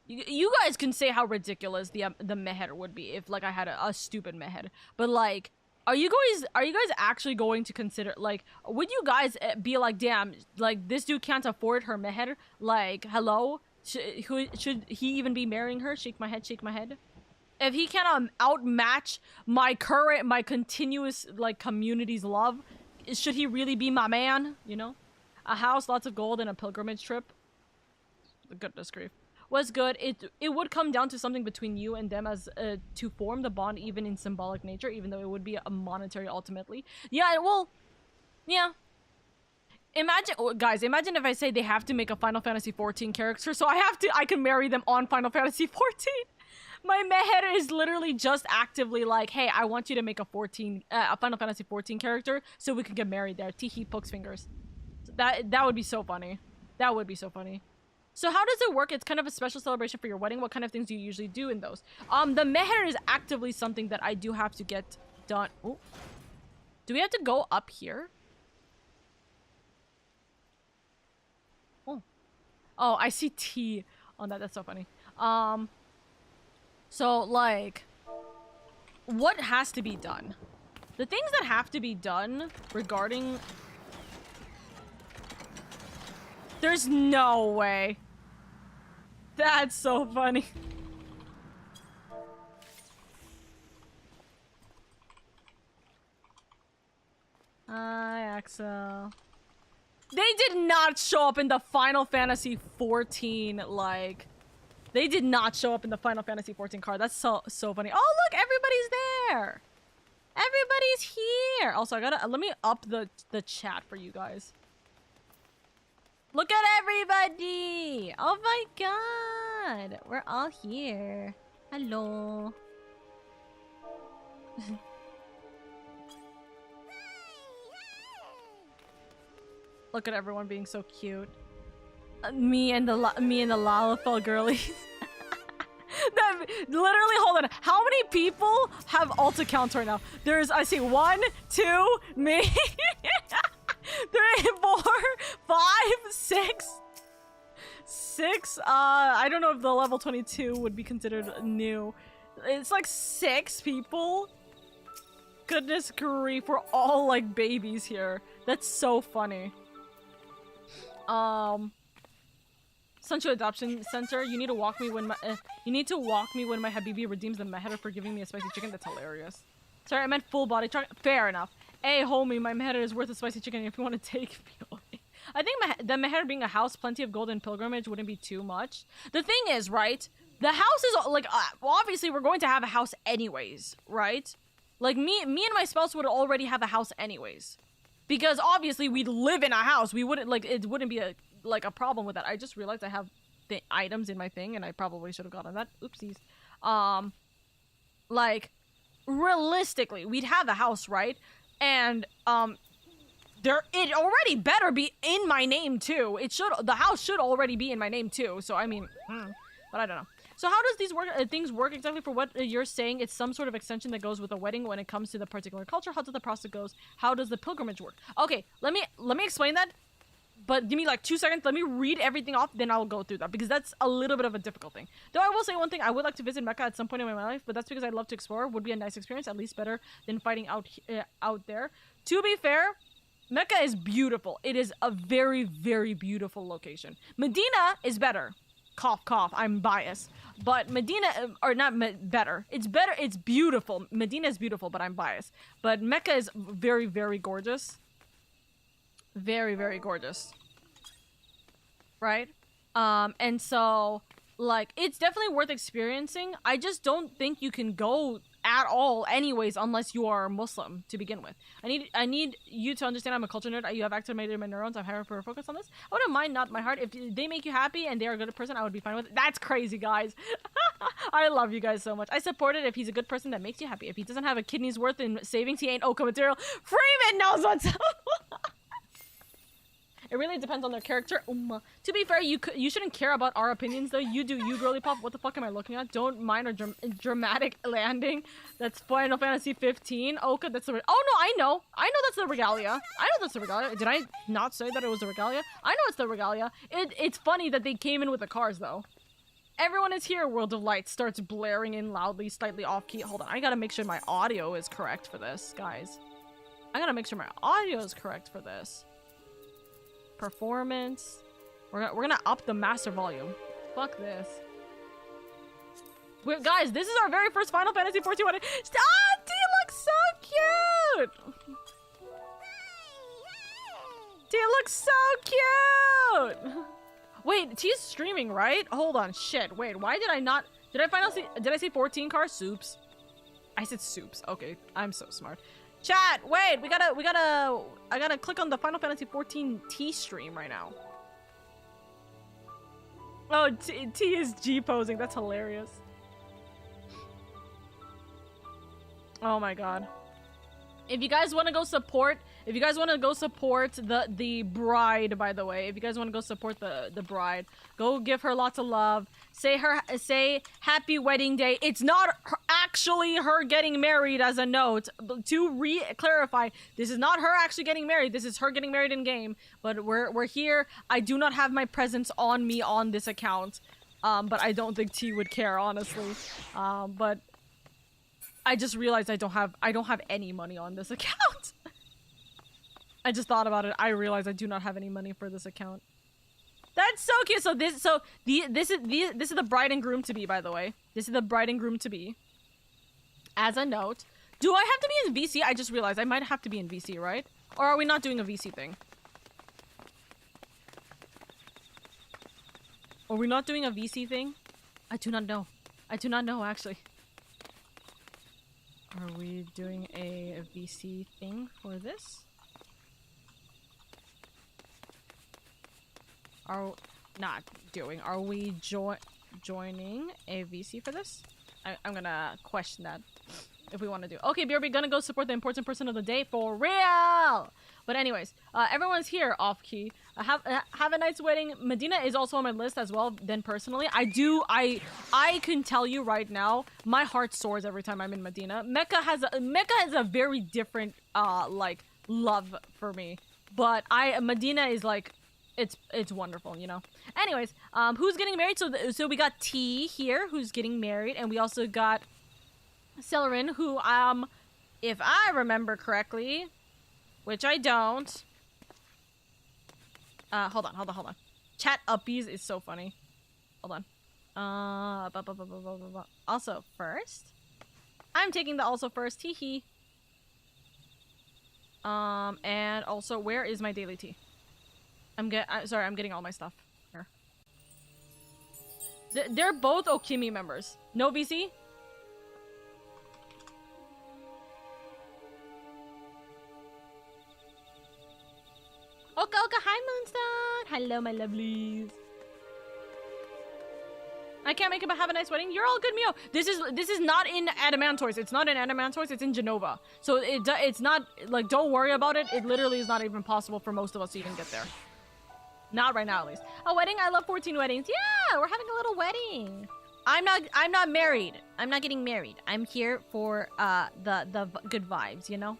You guys can say how ridiculous the meher would be if, like, I had a stupid meher, but, like, Are you guys actually going to consider, like, would you guys be like, damn, like, this dude can't afford her meher? Like, hello? Should he even be marrying her? Shake my head. If he cannot outmatch my continuous, like, community's love, should he really be my man? You know? A house, lots of gold, and a pilgrimage trip. Goodness grief. Was good. It would come down to something between you and them as to form the bond, even in symbolic nature, even though it would be a monetary ultimately. Yeah, well, yeah. Imagine if I say they have to make a Final Fantasy XIV character, so I can marry them on Final Fantasy XIV. My meher is literally just actively like, hey, I want you to make a Final Fantasy XIV character so we can get married there. Teehee pokes fingers. That would be so funny. That would be so funny. So how does it work? It's kind of a special celebration for your wedding. What kind of things do you usually do in those? The meher is actively something that I do have to get done. Ooh. Do we have to go up here? Oh. Oh, I see T on that. That's so funny. So, like, what has to be done? The things that have to be done regarding... There's no way. That's so funny. Hi, Axel. They did not show up in the Final Fantasy 14, like... They did not show up in the Final Fantasy 14 card. That's so funny. Oh, look! Everybody's there! Everybody's here! Also, I gotta... Let me up the chat for you guys. Look at everybody! Oh my god! We're all here. Hello. Look at everyone being so cute. Me and the Lalafell girlies. Literally, hold on. How many people have alt accounts right now? There's, I see 1, 2, me, 3, 4, 5, 6. I don't know if the level 22 would be considered new. It's like 6 people. Goodness grief, we're all like babies here. That's so funny. Sunshine Adoption Center, you need to walk me when my Habibi redeems the header for giving me a spicy chicken. That's hilarious. Sorry, I meant full body truck. Fair enough. Hey, homie, my header is worth a spicy chicken if you want to take me away. I think the header being a house, plenty of gold and pilgrimage wouldn't be too much. The thing is, right? The house is like, obviously we're going to have a house anyways, right? Like me and my spouse would already have a house anyways. Because obviously we'd live in a house. We wouldn't, like, it wouldn't be a problem with that. I just realized I have the items in my thing and I probably should have gotten that. Oopsies. Like, realistically, we'd have a house, right? And, it already better be in my name too. The house should already be in my name too. So, I mean, but I don't know. So how does these things work exactly for what you're saying? It's some sort of extension that goes with a wedding when it comes to the particular culture. How does the process goes? How does the pilgrimage work? Okay, let me explain that. But give me like 2 seconds. Let me read everything off, then I'll go through that because that's a little bit of a difficult thing. Though I will say one thing: I would like to visit Mecca at some point in my life, but that's because I love to explore. Would be a nice experience, at least better than fighting out there. To be fair, Mecca is beautiful. It is a very, very beautiful location. Medina is better. Cough, cough. I'm biased. But Medina, or not better. It's better. It's beautiful. Medina is beautiful, but I'm biased. But Mecca is very, very gorgeous. Very, very gorgeous. Right? And so, like, it's definitely worth experiencing. I just don't think you can go at all anyways unless you are Muslim to begin with. I need you to understand I'm a culture nerd. You have activated my neurons. I'm hyper focused on this. I wouldn't mind, not my heart. If they make you happy and they are a good person, I would be fine with it. That's crazy, guys. I love you guys so much. I support it if he's a good person that makes you happy. If he doesn't have a kidney's worth in savings, he ain't Oka material. Freeman knows what's up. It really depends on their character. To be fair, you shouldn't care about our opinions, though. You do you, girly pop. What the fuck am I looking at? Don't mind our dramatic landing. That's Final Fantasy 15. Oka, that's the... Oh, no, I know that's the regalia. I know that's the regalia. Did I not say that it was the regalia? I know it's the regalia. It's funny that they came in with the cars, though. Everyone is here. World of Light starts blaring in loudly, slightly off-key. Hold on. I gotta make sure my audio is correct for this, guys. I gotta make sure my audio is correct for this. Performance. We're gonna up the master volume. Fuck this. Guys, this is our very first Final Fantasy 14 one. Ah, T looks so cute. T looks so cute. Wait, T's streaming, right? Hold on, shit. Wait, why did I not? Did I say 14 cars? Soups. I said soups. Okay, I'm so smart. Chat, wait, I gotta click on the Final Fantasy 14 T stream right now. Oh, T is G posing. That's hilarious. Oh my god. If you guys want to go support, the bride, by the way, if you guys want to go support the bride, go give her lots of love. Say happy wedding day. It's not actually her getting married, as a note. To clarify, this is not her actually getting married. This is her getting married in game. But we're here. I do not have my presents on me on this account. But I don't think T would care, honestly. But I just realized I don't have any money on this account. I just thought about it. I realized I do not have any money for this account. That's so cute. This is the bride and groom to be, by the way. This is the bride and groom to be. As a note, do I have to be in VC? I just realized I might have to be in VC, right? Or are we not doing a VC thing? Are we not doing a VC thing? I do not know. I do not know, actually. Are we doing a VC thing for this? Are not doing. Are we joining a VC for this? I'm gonna question that if we want to do. Okay, BRB, gonna go support the important person of the day for real. But anyways, everyone's here off key. Have a nice wedding. Medina is also on my list as well. Then personally, I can tell you right now, my heart soars every time I'm in Medina. Mecca has a very different like love for me, but Medina is like it's wonderful, you know. Anyways, who's getting married? So we got T here who's getting married, and we also got Celerin who if I remember correctly, which I don't. Hold on. Chat uppies is so funny. Hold on. Also first. I'm taking the also first. Hee hee. And also, where is my daily tea? Sorry, I'm getting all my stuff. Here. They're both Okimi members. No VC? Oka, hi Moonstar! Hello, my lovelies. I can't make it, but have a nice wedding. You're all good, Mio. This is not in Adamantoise. It's not in Adamantoise. It's in Genova. So it's not like, don't worry about it. It literally is not even possible for most of us to even get there. Not right now, at least. A wedding? I love 14 weddings. Yeah, we're having a little wedding. I'm not married. I'm not getting married. I'm here for the good vibes, you know.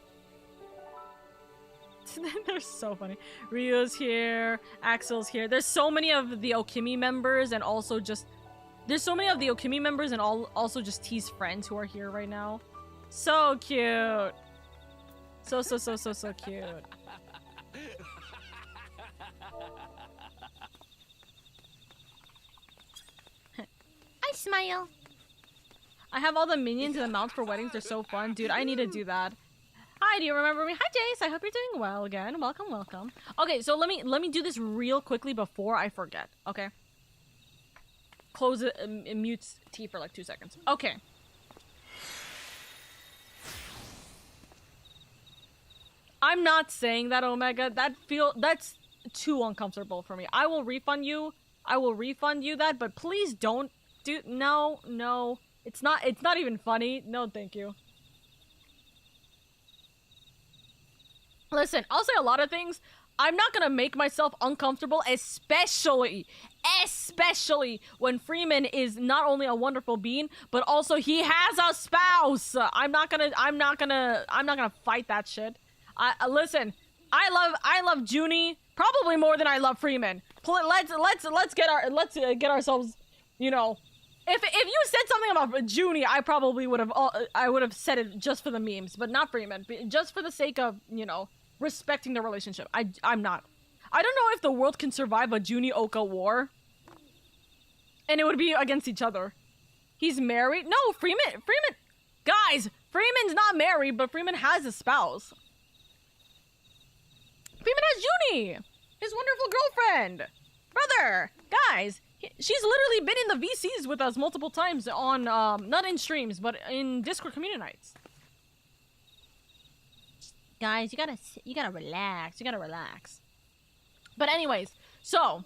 They're so funny. Rio's here. Axel's here. There's so many of the Okimi members, and also just there's so many of the Okimi members, and also just T's friends who are here right now. So cute. So cute. I smile. I have all the minions and the mounts for weddings. They're so fun, dude. I need to do that. Hi, do you remember me? Hi, Jace. I hope you're doing well again. Welcome. Okay, so let me do this real quickly before I forget. Okay. Close it. Mute T for like 2 seconds. Okay. I'm not saying that, Omega. That's too uncomfortable for me. I will refund you. That, but please don't do. No. It's not even funny. No, thank you. Listen, I'll say a lot of things. I'm not gonna make myself uncomfortable, especially when Freeman is not only a wonderful being, but also he has a spouse. I'm not gonna fight that shit. Listen, I love Junie probably more than I love Freeman. Let's get ourselves, you know. If you said something about Junie, I probably would have said it just for the memes, but not Freeman, just for the sake of, you know, respecting the relationship. I'm not. I don't know if the world can survive a Junie-Oka war. And it would be against each other. He's married? No, Freeman. Guys, Freeman's not married, but Freeman has a spouse. Freeman has Junie, his wonderful girlfriend. Brother, guys, she's literally been in the VCs with us multiple times on, not in streams, but in Discord community nights. Guys, you gotta relax. But anyways, so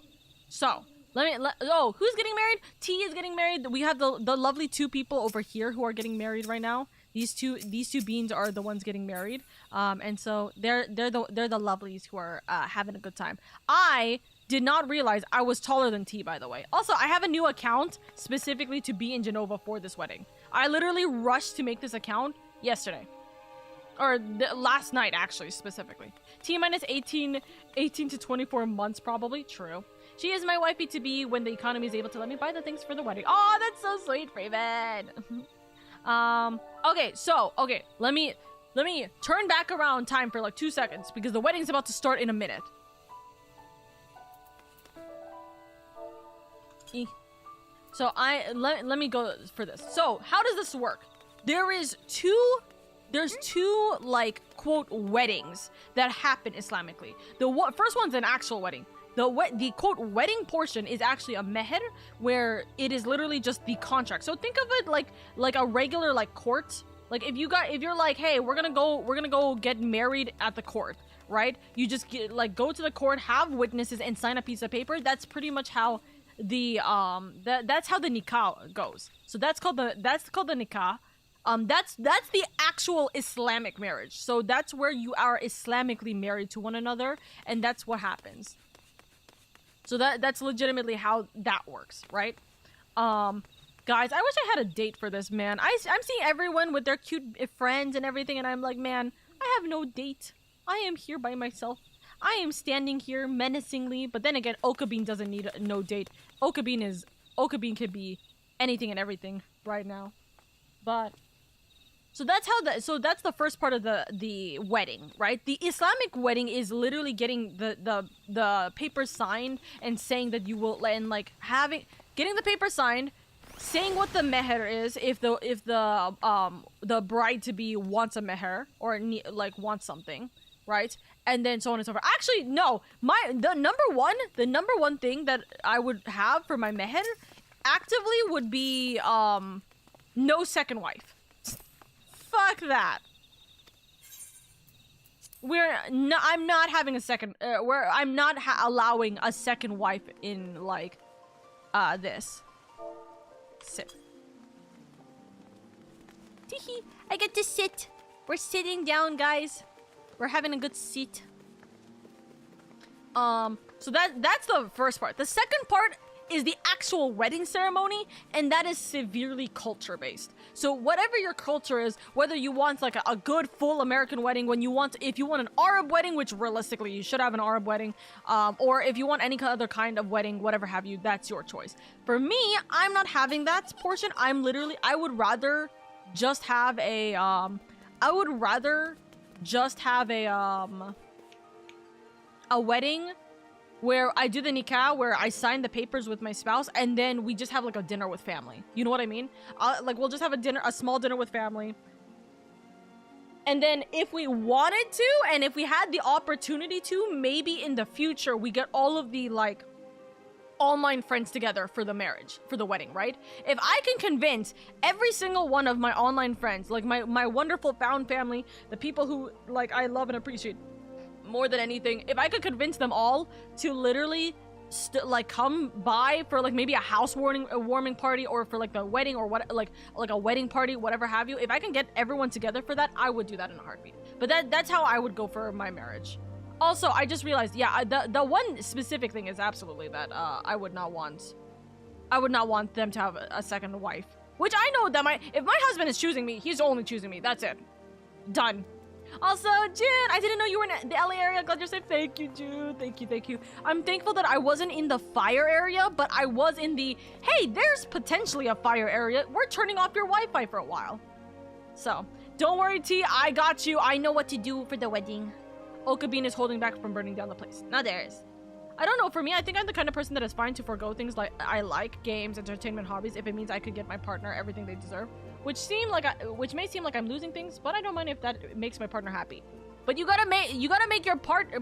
who's getting married? T is getting married. We have the lovely two people over here who are getting married right now. These two beans are the ones getting married. And so they're the lovelies who are having a good time. I did not realize I was taller than T, by the way. Also, I have a new account specifically to be in Genova for this wedding. I literally rushed to make this account yesterday. Or last night, actually, specifically. T minus 18 to 24 months, probably. True. She is my wifey to be when the economy is able to let me buy the things for the wedding. Oh, that's so sweet, Raven. Okay, let me turn back around time for like 2 seconds because the wedding's about to start in a minute. So let me go for this. So how does this work? There's two like quote weddings that happen Islamically. The first one's an actual wedding. The quote wedding portion is actually a meher, where it is literally just the contract. So think of it like a regular like court. Like if you're like, hey, we're gonna go get married at the court, right? You just go to the court, have witnesses, and sign a piece of paper. That's pretty much how the that's how the nikah goes. So that's called the nikah. That's the actual Islamic marriage. So that's where you are Islamically married to one another, and that's what happens. So that's legitimately how that works, right? Guys, I wish I had a date for this, man. I'm seeing everyone with their cute friends and everything, and I'm like, man, I have no date. I am here by myself. I am standing here menacingly, but then again, Oka Bean doesn't need no date. Oka Bean could be anything and everything right now. But so that's the first part of the wedding, right? The Islamic wedding is literally getting the paper signed and saying that you will, and like getting the paper signed, saying what the meher is if the bride to be wants a meher or wants something, right? And then so on and so forth. Actually, no, the number one thing that I would have for my meher actively would be no second wife. Fuck that. I'm not having a second. I'm not allowing a second wife in this. Sit. Teehee. I get to sit. We're sitting down, guys. We're having a good seat. So that's the first part. The second part is the actual wedding ceremony, and that is severely culture based. So whatever your culture is, whether you want like a good full American wedding, if you want an Arab wedding, which realistically you should have an Arab wedding, or if you want any other kind of wedding, whatever have you, that's your choice. For me, I'm not having that portion. I would rather just have a wedding where I do the nikah, where I sign the papers with my spouse, and then we just have like a dinner with family. You know what I mean? We'll just have a small dinner with family. And then if we wanted to, and if we had the opportunity to, maybe in the future, we get all of the online friends together for the marriage, for the wedding, right? If I can convince every single one of my online friends, like my wonderful found family, the people who I love and appreciate more than anything, if I could convince them all to literally come by for maybe a warming party, or for the wedding, or what, like a wedding party, whatever have you, if I can get everyone together for that, I would do that in a heartbeat. But that's how I would go for my marriage. Also, I just realized, yeah, the one specific thing is absolutely that I would not want them to have a second wife, which I know that if my husband is choosing me, he's only choosing me. That's it. Done. Also, Jin, I didn't know you were in the LA area. Glad you're safe. Thank you, Jude. Thank you. I'm thankful that I wasn't in the fire area, but I was in the, hey, there's potentially a fire area. We're turning off your Wi-Fi for a while. So, don't worry, T. I got you. I know what to do for the wedding. Oka Bean is holding back from burning down the place. Now there is. I don't know, for me, I think I'm the kind of person that is fine to forego things I like games, entertainment, hobbies, if it means I could get my partner everything they deserve. Which may seem like I'm losing things, but I don't mind if that makes my partner happy. But you gotta make your partner,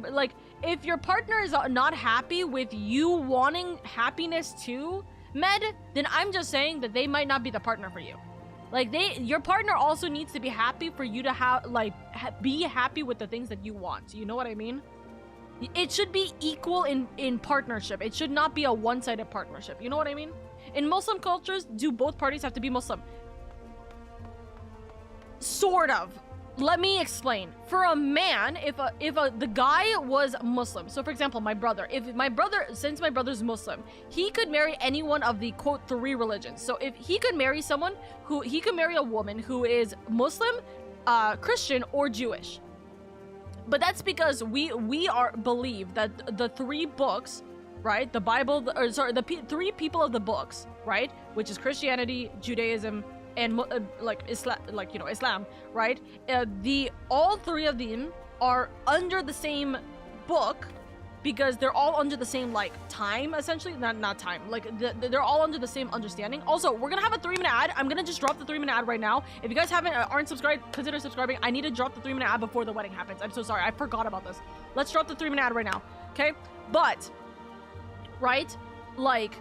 if your partner is not happy with you wanting happiness too, Med, then I'm just saying that they might not be the partner for you. Your partner also needs to be happy for you to be happy with the things that you want. You know what I mean? It should be equal in partnership. It should not be a one-sided partnership. You know what I mean? In Muslim cultures, do both parties have to be Muslim? Sort of. Let me explain. For a man, if the guy was Muslim, so for example, since my brother's Muslim, he could marry any one of the quote 3 religions. So if he could marry a woman who is Muslim, Christian, or Jewish. But that's because we believe that the 3 books, right? The Bible, the 3 people of the books, right? Which is Christianity, Judaism, and Islam, right? All 3 of them are under the same book, because they're all under the same like time, essentially. Not time, like they're all under the same understanding. Also, we're gonna have a 3-minute ad. I'm gonna just drop the 3-minute ad right now. If you guys aren't subscribed, consider subscribing. I need to drop the 3-minute ad before the wedding happens. I'm so sorry, I forgot about this. Let's drop the 3-minute ad right now, okay? But right, like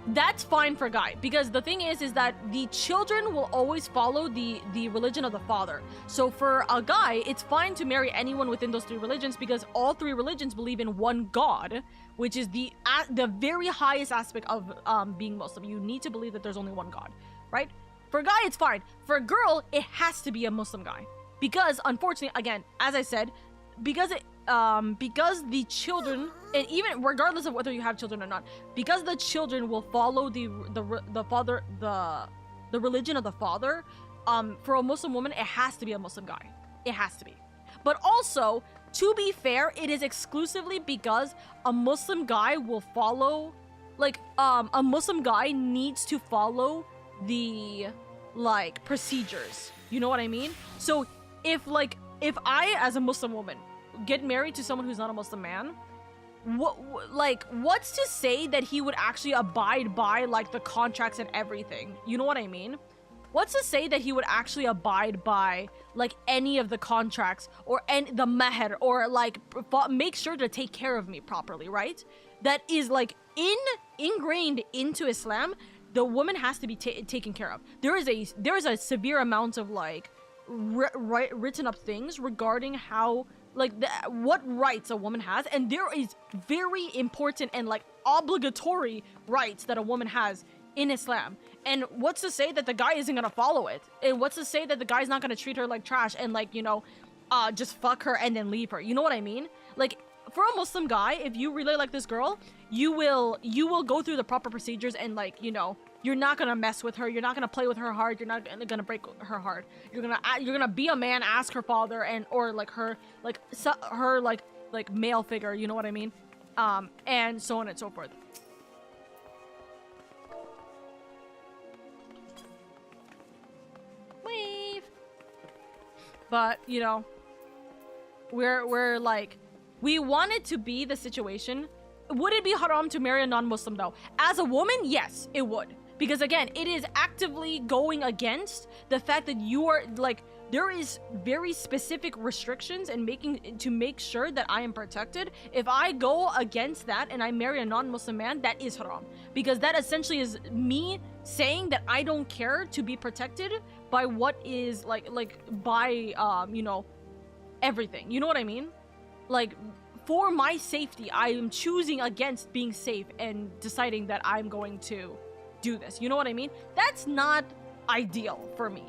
that's fine for a guy, because the thing is that the children will always follow the religion of the father. So for a guy, it's fine to marry anyone within those 3 religions, because all 3 religions believe in one God, which is the very highest aspect of being Muslim. You need to believe that there's only one God, right? For a guy, it's fine. For a girl, it has to be a Muslim guy, because unfortunately, again, as I said, because the children, and even regardless of whether you have children or not, because the children will follow the religion of the father, for a Muslim woman, it has to be a Muslim guy. It has to be. But also, to be fair, it is exclusively because a Muslim guy will follow, like, a Muslim guy needs to follow the, like, procedures. You know what I mean? So if I, as a Muslim woman, get married to someone who's not a Muslim man, what's to say that he would actually abide by, like, the contracts and everything? You know what I mean? What's to say that he would actually abide by, like, any of the contracts or the meher, or, like, make sure to take care of me properly, right? That is, like, ingrained into Islam. The woman has to be taken care of. There is a severe amount of, like, written up things regarding how, like, what rights a woman has, and there is very important and, like, obligatory rights that a woman has in Islam. And what's to say that the guy isn't gonna follow it? And what's to say that the guy's not gonna treat her like trash and, like, you know, just fuck her and then leave her? You know what I mean? Like, for a Muslim guy, if you really like this girl, you will go through the proper procedures, and, like, you know, you're not gonna mess with her. You're not gonna play with her heart. You're not gonna break her heart. You're gonna be a man, ask her father, or like her male figure. You know what I mean? And so on and so forth. Wave. But you know, we're like, we want it to be the situation. Would it be haram to marry a non-Muslim though? As a woman, yes, it would. Because again, it is actively going against the fact that you are, like, there is very specific restrictions and to make sure that I am protected. If I go against that and I marry a non-Muslim man, that is haram. Because that essentially is me saying that I don't care to be protected by what is, by, you know, everything. You know what I mean? Like, for my safety, I am choosing against being safe and deciding that I'm going to do this. You know what I mean? That's not ideal for me.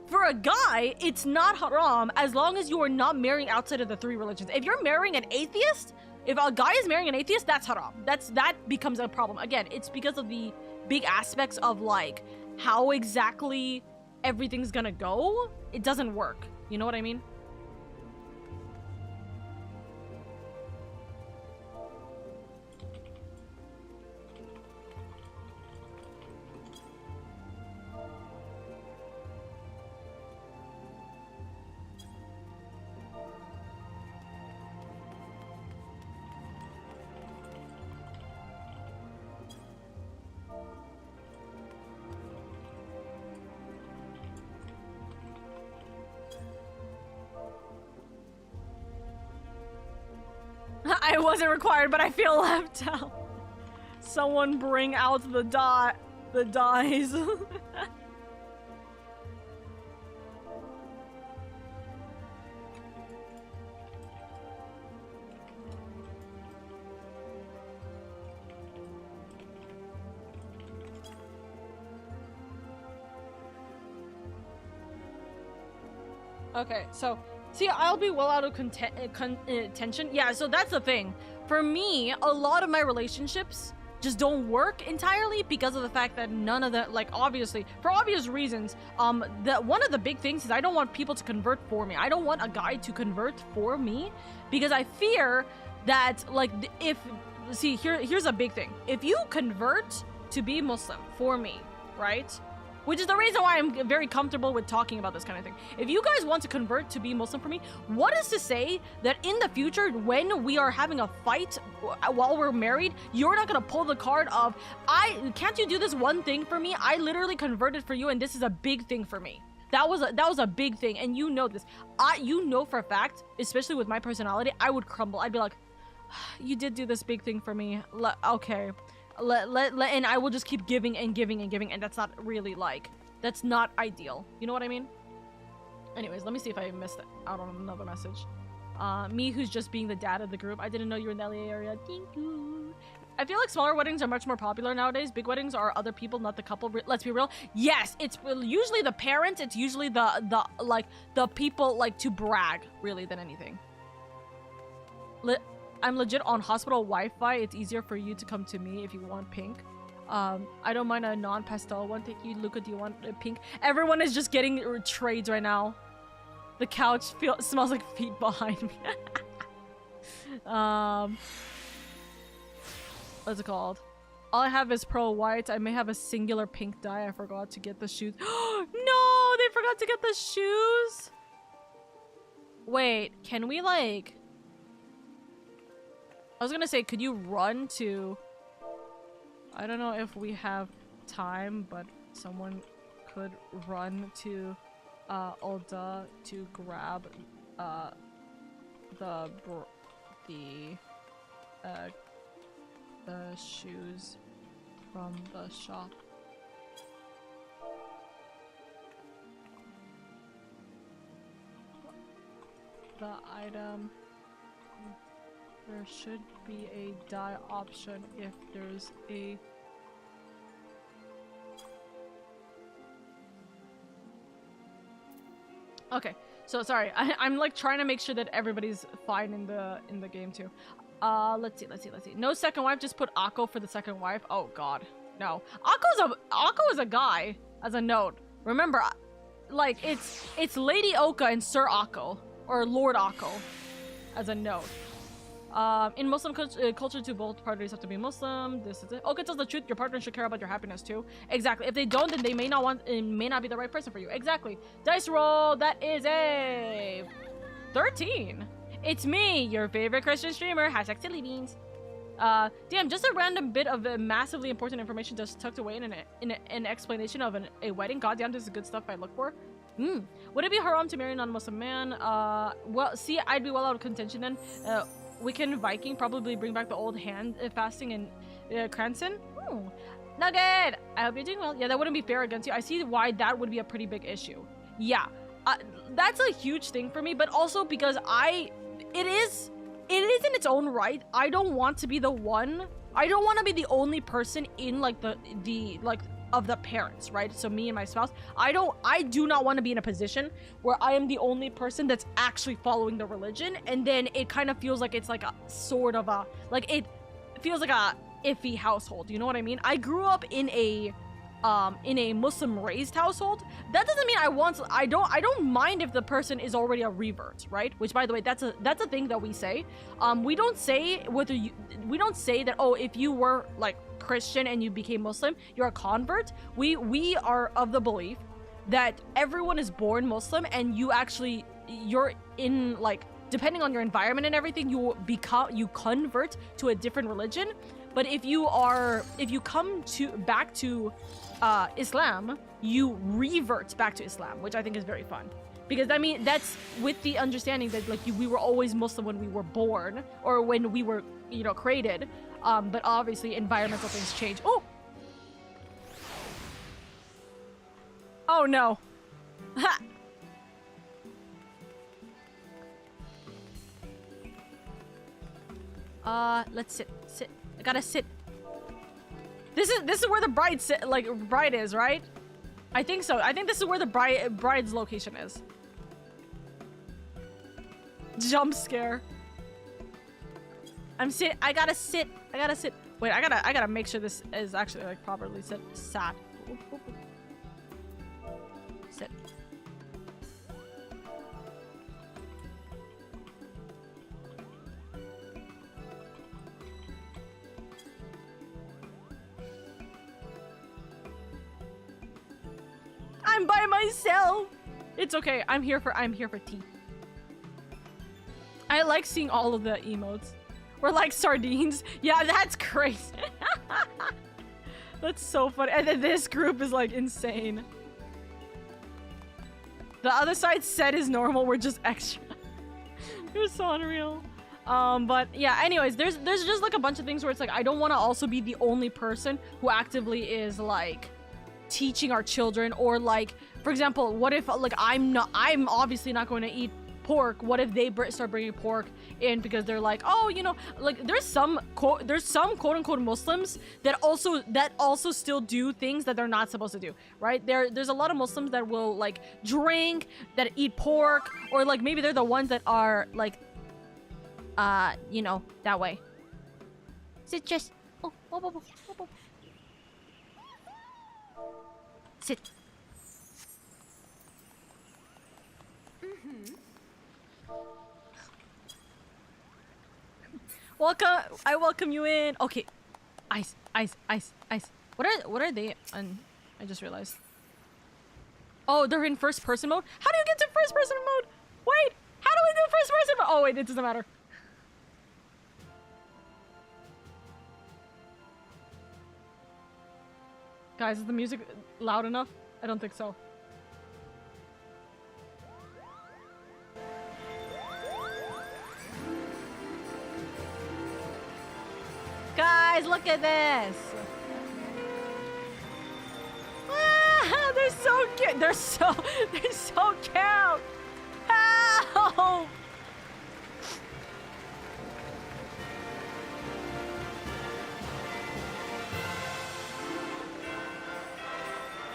For a guy, it's not haram as long as you are not marrying outside of the 3 religions. If you're marrying an atheist, if a guy is marrying an atheist, that's haram. That becomes a problem. Again, it's because of the big aspects of, like, how exactly everything's gonna go. It doesn't work. You know what I mean? I wasn't required, but I feel left out. Someone bring out the dies. Okay, so see, I'll be well out of tension. Yeah, so that's the thing. For me, a lot of my relationships just don't work entirely because of the fact that none of the, like, obviously, for obvious reasons, one of the big things is I don't want people to convert for me. I don't want a guy to convert for me because I fear that, like, here's a big thing. If you convert to be Muslim for me, right? Which is the reason why I'm very comfortable with talking about this kind of thing. If you guys want to convert to be Muslim for me, what is to say that in the future, when we are having a fight while we're married, you're not gonna pull the card of, can't you do this one thing for me? I literally converted for you and this is a big thing for me. That was a big thing, and you know this. You know for a fact, especially with my personality, I would crumble. I'd be like, you did do this big thing for me. Okay. And I will just keep giving and giving and giving, and that's not really that's not ideal. You know what I mean? Anyways, let me see if I missed out on another message. Me who's just being the dad of the group. I didn't know you were in the LA area. Thank you. I feel like smaller weddings are much more popular nowadays. Big weddings are other people, not the couple. Let's be real. Yes, it's usually the parents. It's usually the people like to brag really than anything. I'm legit on hospital Wi-Fi. It's easier for you to come to me if you want pink. I don't mind a non-pastel one. Thank you, Luca. Do you want a pink? Everyone is just getting trades right now. The couch smells like feet behind me. What's it called? All I have is pearl white. I may have a singular pink dye. I forgot to get the shoes. No, they forgot to get the shoes. Wait, can we I was gonna say, could you run to... I don't know if we have time, but someone could run to Ulda to grab the shoes from the shop. The item... There should be a dye option if there's a... Okay, so sorry, I'm trying to make sure that everybody's fine in the game too. Let's see. No second wife, just put Akko for the second wife. Oh god, no. Akko is a guy, as a note. Remember, it's LadyOka and Sir Akko, or Lord Akko, as a note. In Muslim culture too, both parties have to be Muslim. This is it. Okay, tells the truth. Your partner should care about your happiness too. Exactly. If they don't, then they may not be the right person for you. Exactly. Dice roll. That is a 13. It's me, your favorite Christian streamer. Hashtag silly beans. Damn, just a random bit of massively important information just tucked away in an explanation of a wedding. Goddamn, this is good stuff I look for. Would it be haram to marry a non-Muslim man? Well, see, I'd be well out of contention then. Wiccan Viking probably bring back the old hand fasting in Cranston. Nugget! I hope you're doing well. Yeah, that wouldn't be fair against you. I see why that would be a pretty big issue. Yeah, that's a huge thing for me, but also because it is in its own right. I don't want to be the one. I don't want to be the only person in of the parents, right? So me and my spouse, I do not want to be in a position where I am the only person that's actually following the religion, and then it kind of feels like it's like a sort of a, it feels like a iffy household, you know what I mean? I grew up in a Muslim raised household. That doesn't mean I don't mind if the person is already a revert, right? Which, by the way, that's a thing that we say. We don't say that, oh, if you were Christian and you became Muslim, you're a convert. We are of the belief that everyone is born Muslim, and you're in depending on your environment and everything, you convert to a different religion. But if you come back to Islam, you revert back to Islam, which I think is very fun. Because I mean, that's with the understanding that we were always Muslim when we were born, or when we were, created. But obviously environmental things change. Oh! Oh no. Ha! Let's sit. I gotta sit. This is where the bride is, right? I think so. I think this is where the bride's location is. Jump scare. I gotta sit. Wait, I gotta make sure this is actually properly sat. Sit. I'm by myself. It's okay. I'm here for tea. I like seeing all of the emotes. We're like sardines. Yeah, that's crazy. That's so funny. And then this group is like insane. The other side said is normal. We're just extra. It was so unreal. But yeah, anyways, there's just like a bunch of things where it's like I don't want to also be the only person who actively is like teaching our children, or like, for example, what if like I'm obviously not going to eat pork. What if they start bringing pork in because they're like, oh, you know, like there's some quote unquote Muslims that also still do things that they're not supposed to do, right? There's a lot of Muslims that will like drink, that eat pork, or like maybe they're the ones that are like you know, that way. Sit, just sit. Welcome. I welcome you in. Okay. Ice. What are they on? I just realized. Oh, they're in first person mode? How do you get to first person mode? Wait, how do we do first person mode? Oh wait, it doesn't matter. Guys, is the music loud enough? I don't think so. Guys, look at this! Ah, they're so cute! They're so cute! Help!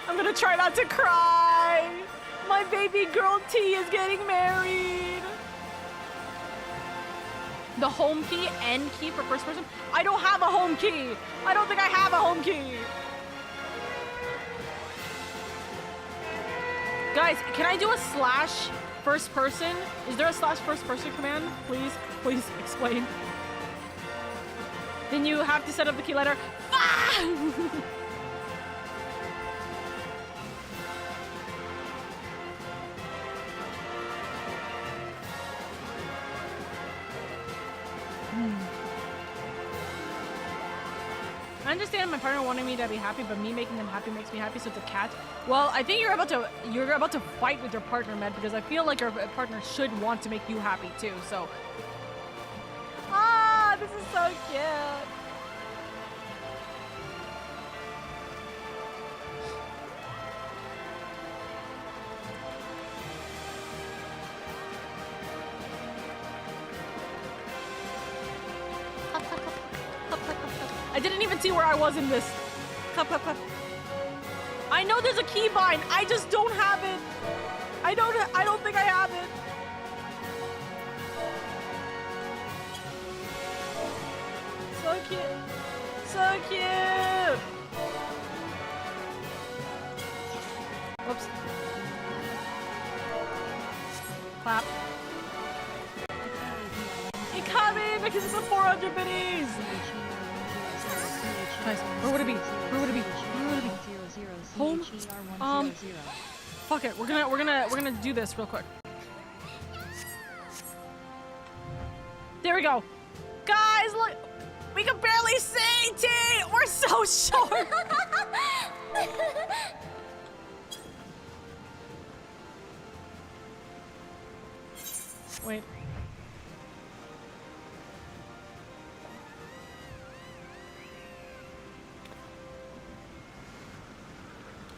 I'm gonna try not to cry! My baby girl T is getting married! The home key, N key for first person? I don't have a home key! I don't think I have a home key! Guys, can I do a slash first person? Is there a slash first person command? Please explain. Then you have to set up the key letter. Ah! I understand my partner wanting me to be happy, but me making them happy makes me happy, so it's a cat. Well, I think you're about to fight with your partner, Med, because I feel like your partner should want to make you happy too, so. Ah, this is so cute. I didn't even see where I was in this. Cup. I know there's a keybind. I just don't have it. I don't think I have it. So cute. So cute. Whoops. Clap. Ikami, because it's a 400 biddies. Nice. Where would it be? Home? Fuck it. We're gonna do this real quick. There we go. Guys, look. We can barely see, T. We're so short. Wait.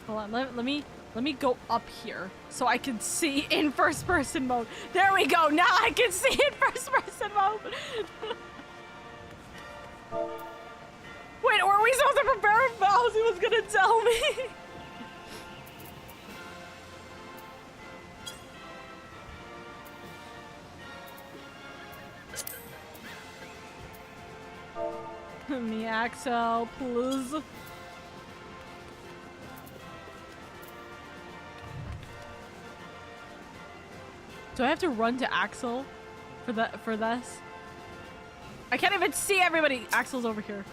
Hold on, let me go up here so I can see in first person mode. There we go. Now I can see in first person mode. Wait, were we supposed to prepare if Bowsy was gonna tell me? Me, Axel, please. Do I have to run to Axel for this? I can't even see everybody. Axel's over here.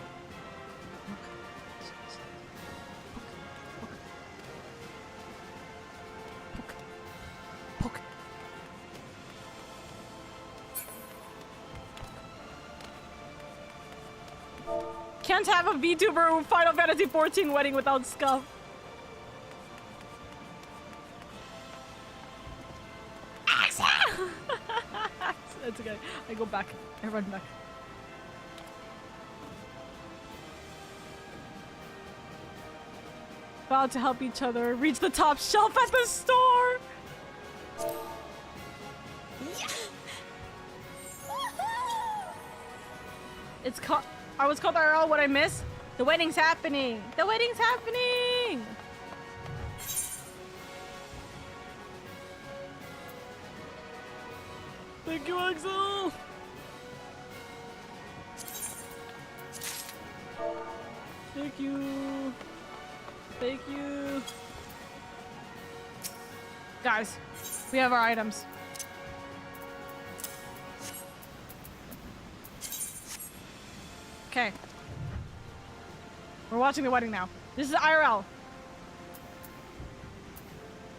Can't have a VTuber Final Fantasy 14 wedding without scuff. That's okay. I go back. I run back. About to help each other reach the top shelf at the store. It's called. I was called IRL. What I miss? The wedding's happening. The wedding's happening. Thank you, Axel. Thank you. Thank you. Guys, we have our items. Okay. We're watching the wedding now. This is IRL.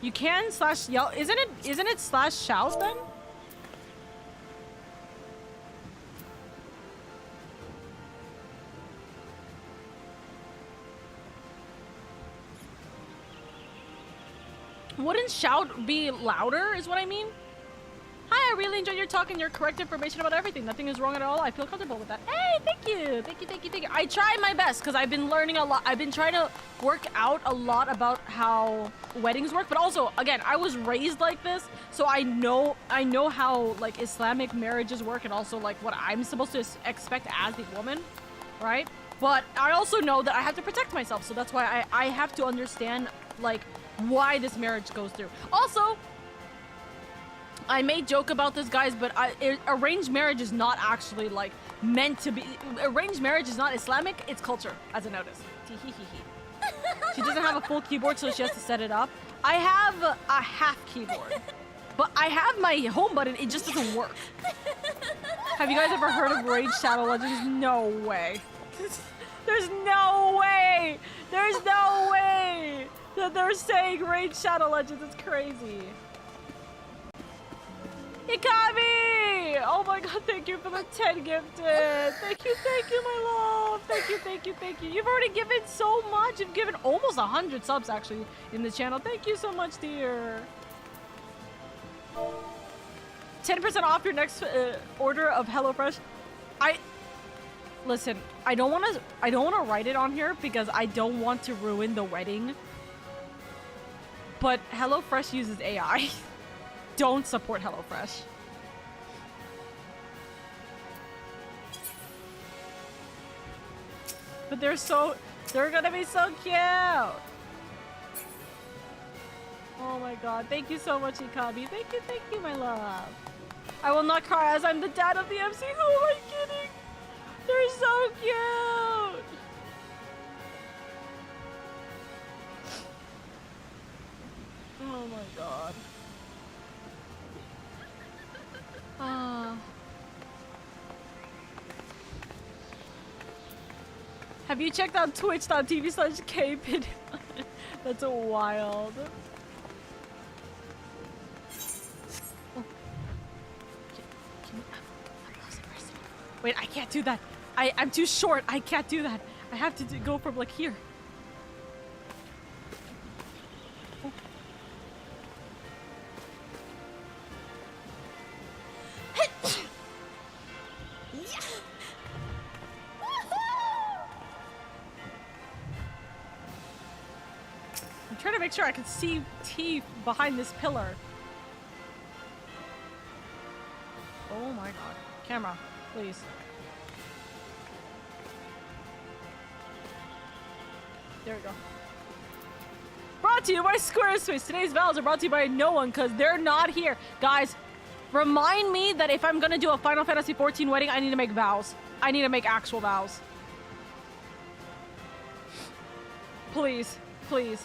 You can slash yell. Isn't it slash shout then? Wouldn't shout be louder is what I mean? Hi, I really enjoyed your talk and your correct information about everything. Nothing is wrong at all. I feel comfortable with that. Hey, thank you. Thank you, thank you, thank you. I try my best because I've been learning a lot. I've been trying to work out a lot about how weddings work. But also, again, I was raised like this. So I know how like Islamic marriages work and also like what I'm supposed to expect as the woman, right? But I also know that I have to protect myself. So that's why I have to understand like why this marriage goes through. Also, I may joke about this, guys, but arranged marriage is not actually like meant to be. Arranged marriage is not Islamic. It's culture, as I noticed. She doesn't have a full keyboard, so she has to set it up. I have a half keyboard, but I have my home button. It just doesn't work. Have you guys ever heard of Raid Shadow Legends? No way. There's no way. There's no way that they're saying Raid Shadow Legends. It's crazy. Ikami! Oh my god, thank you for the 10 gifted. Thank you, my love. Thank you, thank you, thank you. You've already given so much. You've given almost 100 subs actually in the channel. Thank you so much, dear. 10% off your next order of HelloFresh. Listen, I don't want to write it on here because I don't want to ruin the wedding. But HelloFresh uses AI. Don't support HelloFresh. But they're gonna be so cute. Oh my god, thank you so much, Ikami. Thank you, my love. I will not cry as I'm the dad of the MC. Who am I kidding? They're so cute. Oh my god. Have you checked out twitch.tv/kpin? That's wild. Oh. Wait, I can't do that. I'm too short. I can't do that. I have to go from like here. I'm trying to make sure I can see teeth behind this pillar. Oh my god. Camera, please. There we go. Brought to you by Squarespace. Today's vows are brought to you by no one because they're not here. Guys, remind me that if I'm gonna do a Final Fantasy 14 wedding, I need to make vows. I need to make actual vows. Please, please.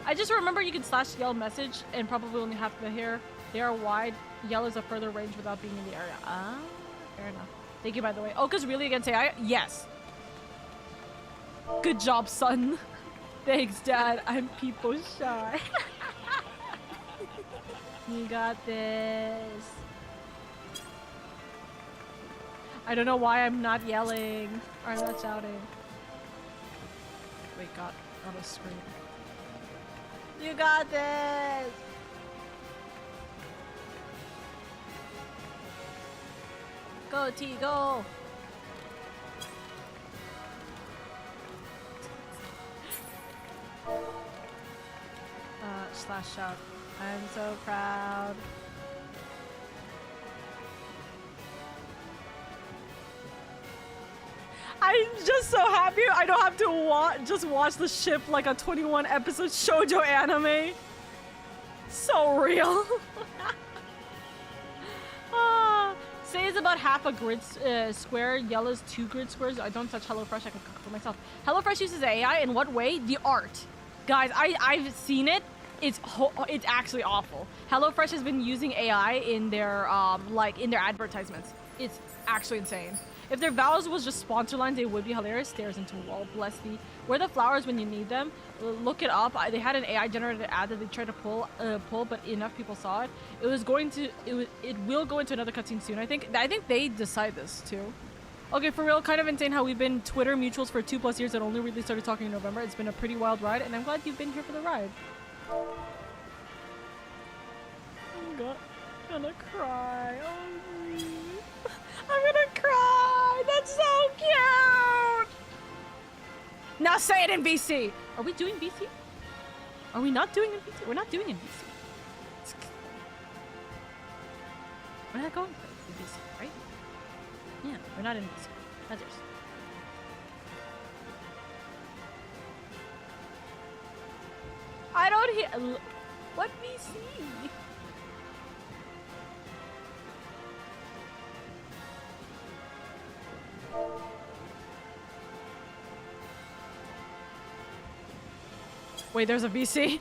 I just remember you can slash yell message and probably only half the hair. They are wide. Yell is a further range without being in the area. Ah, fair enough. Thank you, by the way. Oka's really against AI? Yes. Good job, son. Thanks, Dad. I'm people shy. You got this. I don't know why I'm not yelling or I'm not shouting. Wait, got a screen. You got this! Go, T, go! Slash shout. I'm so proud. I'm just so happy I don't have to just watch the ship like a 21 episode shoujo anime. So real. Say it's about half a grid square, yellow's 2 grid squares. I don't touch HelloFresh, I can cook for myself. HelloFresh uses AI in what way? The art. Guys, I've seen it. It's actually awful. HelloFresh has been using AI in their in their advertisements. It's actually insane. If their vowels was just sponsor lines, they would be hilarious. Stares into a wall. Bless thee. Where are the flowers when you need them? Look it up. They had an AI generated ad that they tried to pull, but enough people saw it. It will go into another cutscene soon. I think they decide this too. Okay, for real, kind of insane how we've been Twitter mutuals for 2+ years and only really started talking in November. It's been a pretty wild ride, and I'm glad you've been here for the ride. I'm gonna cry. Oh, I'm gonna cry. That's so cute. Now say it in BC. Are we doing BC? Are we not doing it in BC? We're not doing it in BC. We're not going to BC, right? Yeah, we're not in BC. Others. I don't hear. What BC? Wait, there's a VC?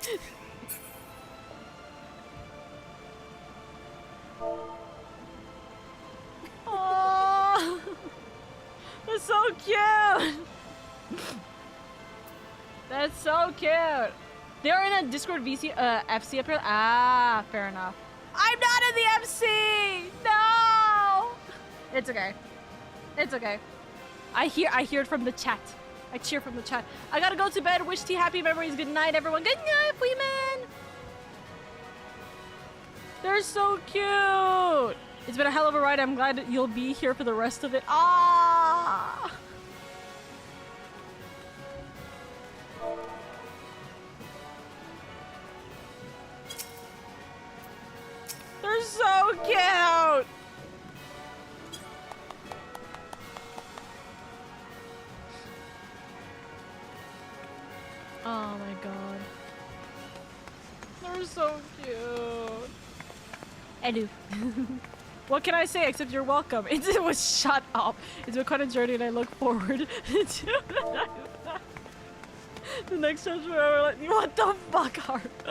Oh, that's so cute. That's so cute. They're in a Discord VC, FC apparently. Ah, fair enough. I'm not in the FC. No. It's okay. It's okay. I hear it from the chat. I cheer from the chat. I gotta go to bed. Wish T happy memories. Good night, everyone. Good night, women. They're so cute. It's been a hell of a ride. I'm glad you'll be here for the rest of it. Ah. They're so cute. Oh my god. They're so cute. Edu. What can I say except you're welcome? It was shut up. It's been quite a journey and I look forward to the next chapter. What the fuck, Harp?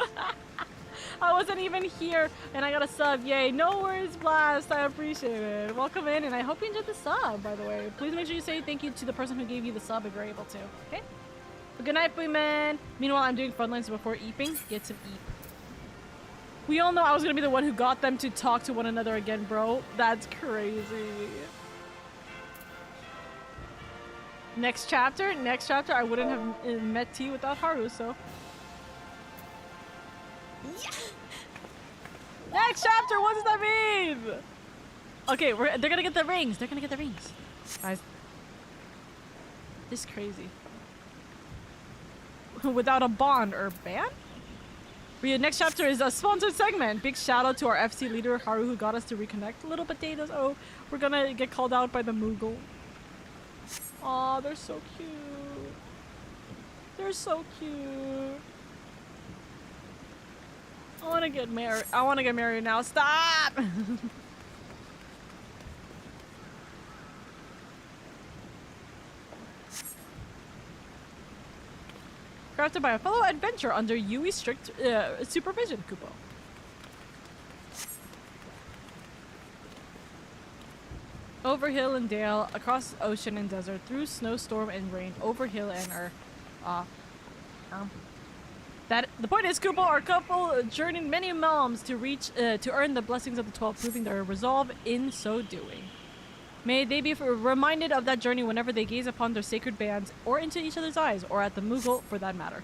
I wasn't even here and I got a sub. Yay. No worries, Blast. I appreciate it. Welcome in and I hope you enjoyed the sub, by the way. Please make sure you say thank you to the person who gave you the sub if you're able to. Okay? But good night, women. Meanwhile, I'm doing frontlines before eeping. Get some eep. We all know I was gonna be the one who got them to talk to one another again, bro. That's crazy. Next chapter? Next chapter, I wouldn't have met T without Haru, so. Yeah. Next chapter, what does that mean? Okay, they're gonna get the rings. They're gonna get the rings. Guys. This is crazy. Without a bond or ban? Next chapter is a sponsored segment. Big shout out to our FC leader Haru who got us to reconnect. Little potatoes. Oh, we're gonna get called out by the Moogle. Aw, they're so cute. They're so cute. I wanna get married. I wanna get married now. Stop! Crafted by a fellow adventurer under Yui's strict supervision, Kupo. Over hill and dale, across ocean and desert, through snowstorm and rain, over hill and earth. The point is, Kupo, our couple journeyed many realms to reach to earn the blessings of the 12, proving their resolve in so doing. May they be reminded of that journey whenever they gaze upon their sacred bands or into each other's eyes, or at the Moogle for that matter.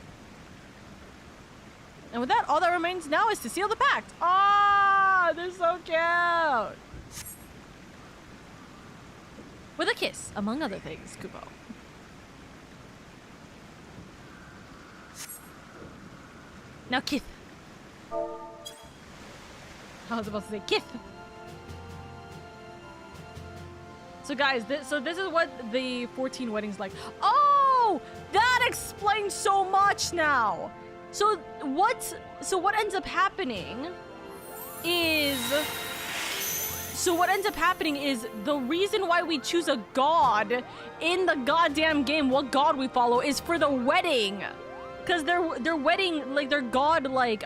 And with that, all that remains now is to seal the pact. Ah, they're so cute. With a kiss, among other things, Kupo. Now, Kith. I was about to say Kith. So guys, this is what the 14 weddings like. Oh, that explains so much now. So what ends up happening is the reason why we choose a god in the goddamn game, what god we follow, is for the wedding. Cause their wedding, like their god, like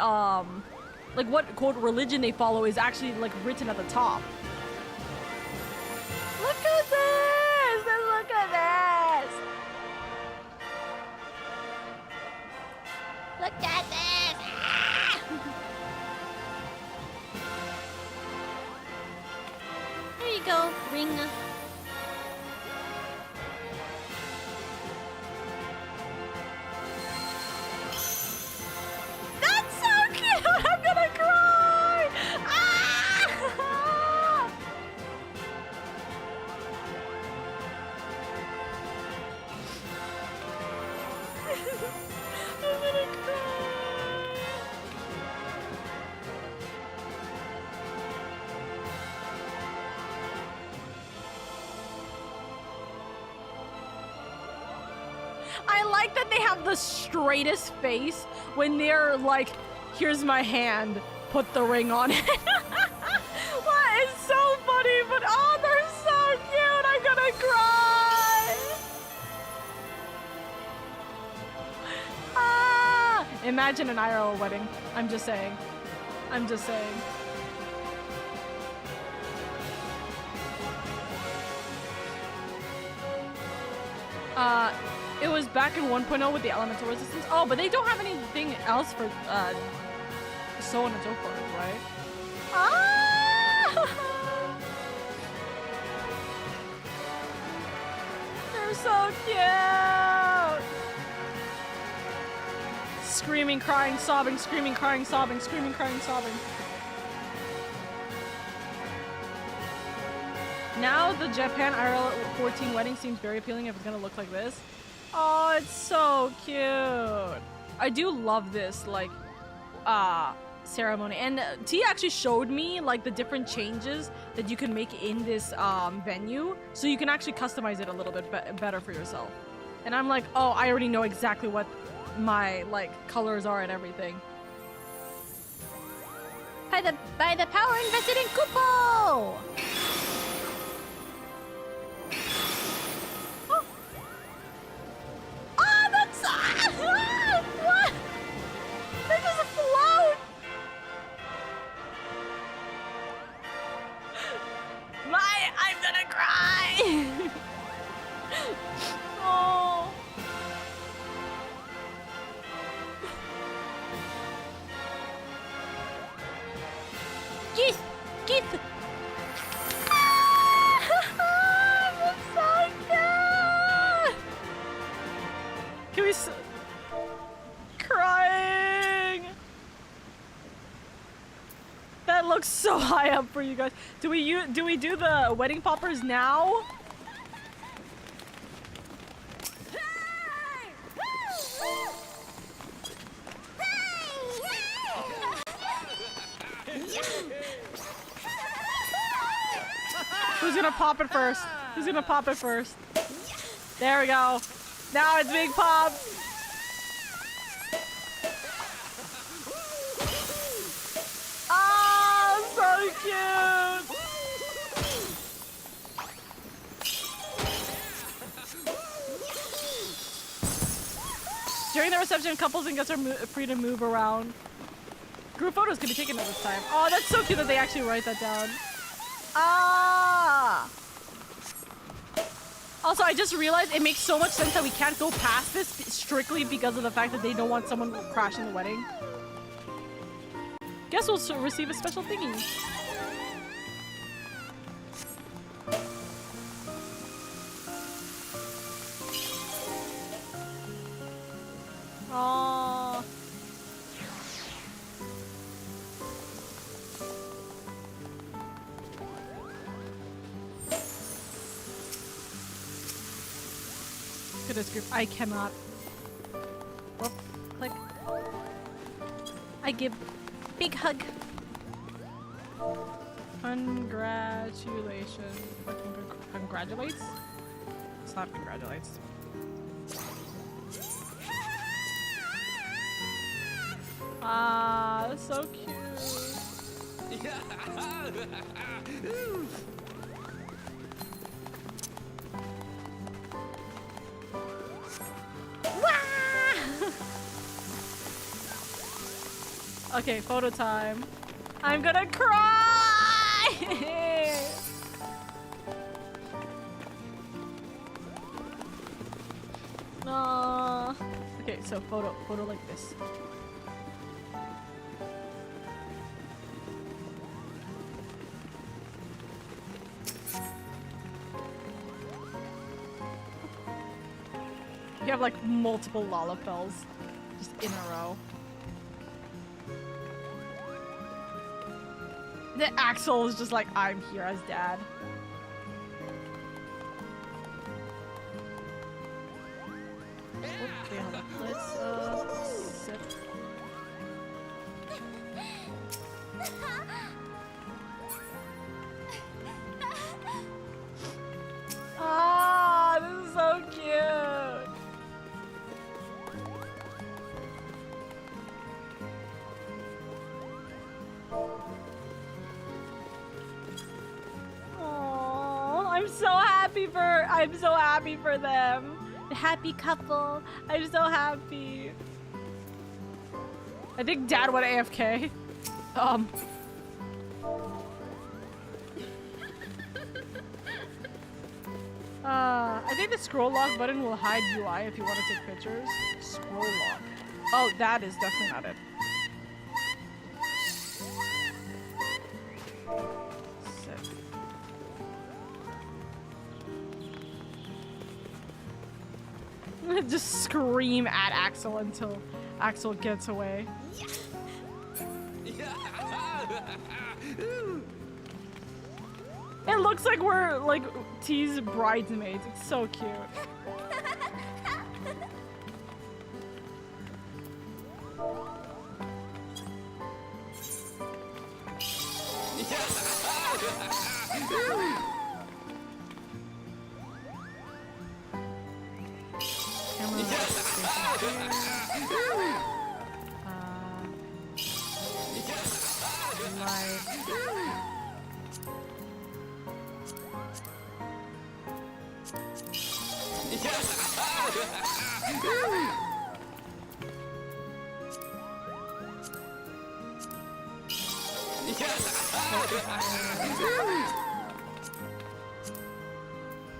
what quote religion they follow is actually like written at the top. Look at this! Look at this! Look at this! Ah! There you go, ring. That's so cute! I'm gonna cry! Ah! I'm gonna cry. I like that they have the straightest face when they're like, here's my hand, put the ring on it. That is so funny, but oh, they're so cute. I'm gonna cry. Ah! Imagine an IRL wedding. I'm just saying. I'm just saying. It was back in 1.0 with the elemental resistance. Oh, but they don't have anything else for so on and so forth, right? Ah! They're so cute! Screaming, crying, sobbing, screaming, crying, sobbing, screaming, crying, sobbing. Now the Japan IRL 14 wedding seems very appealing if it's gonna look like this. Oh, it's so cute. I do love this, like, ceremony. And T actually showed me, like, the different changes that you can make in this venue. So you can actually customize it a little bit better for yourself. And I'm like, oh, I already know exactly what my, like, colors are and everything. By the power invested in Kupo! What? They just float! I'm gonna cry! Oh. Keith! Keith! That's so cute! Can we crying? That looks so high up for you guys. Do we do the wedding poppers now? Who's gonna pop it first? Who's gonna pop it first? There we go. Now it's big pop. Oh, so cute. During the reception, couples and guests are free to move around. Group photos can be taken at this time. Oh, that's so cute that they actually write that down. Ah! Also, I just realized it makes so much sense that we can't go past this strictly because of the fact that they don't want someone crashing the wedding. Guess we'll receive a special thingy. at this group. I cannot. Whoop. Click. I give big hug. Congratulations. Congratulates? It's not congratulates. Ah, that's so cute. Okay, photo time. I'm gonna cry! Aww. Okay, so photo like this. You have like multiple Lollapels just in a row. The Axel is just like, I'm here as dad. Okay, hold on. Let's sip. Ah, this is so cute. I'm so happy for them. The happy couple. I'm so happy. I think dad went AFK. I think the scroll lock button will hide UI if you want to take pictures. Scroll lock. Oh, that is definitely not it. Just scream at Axel until Axel gets away. It looks like we're like T's bridesmaids. It's so cute.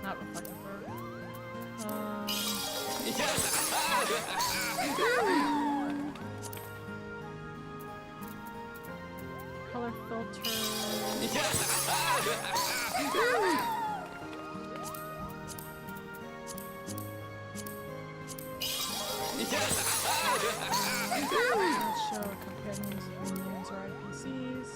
Not reflective. Color filter. Let's show companions, minions, or NPCs.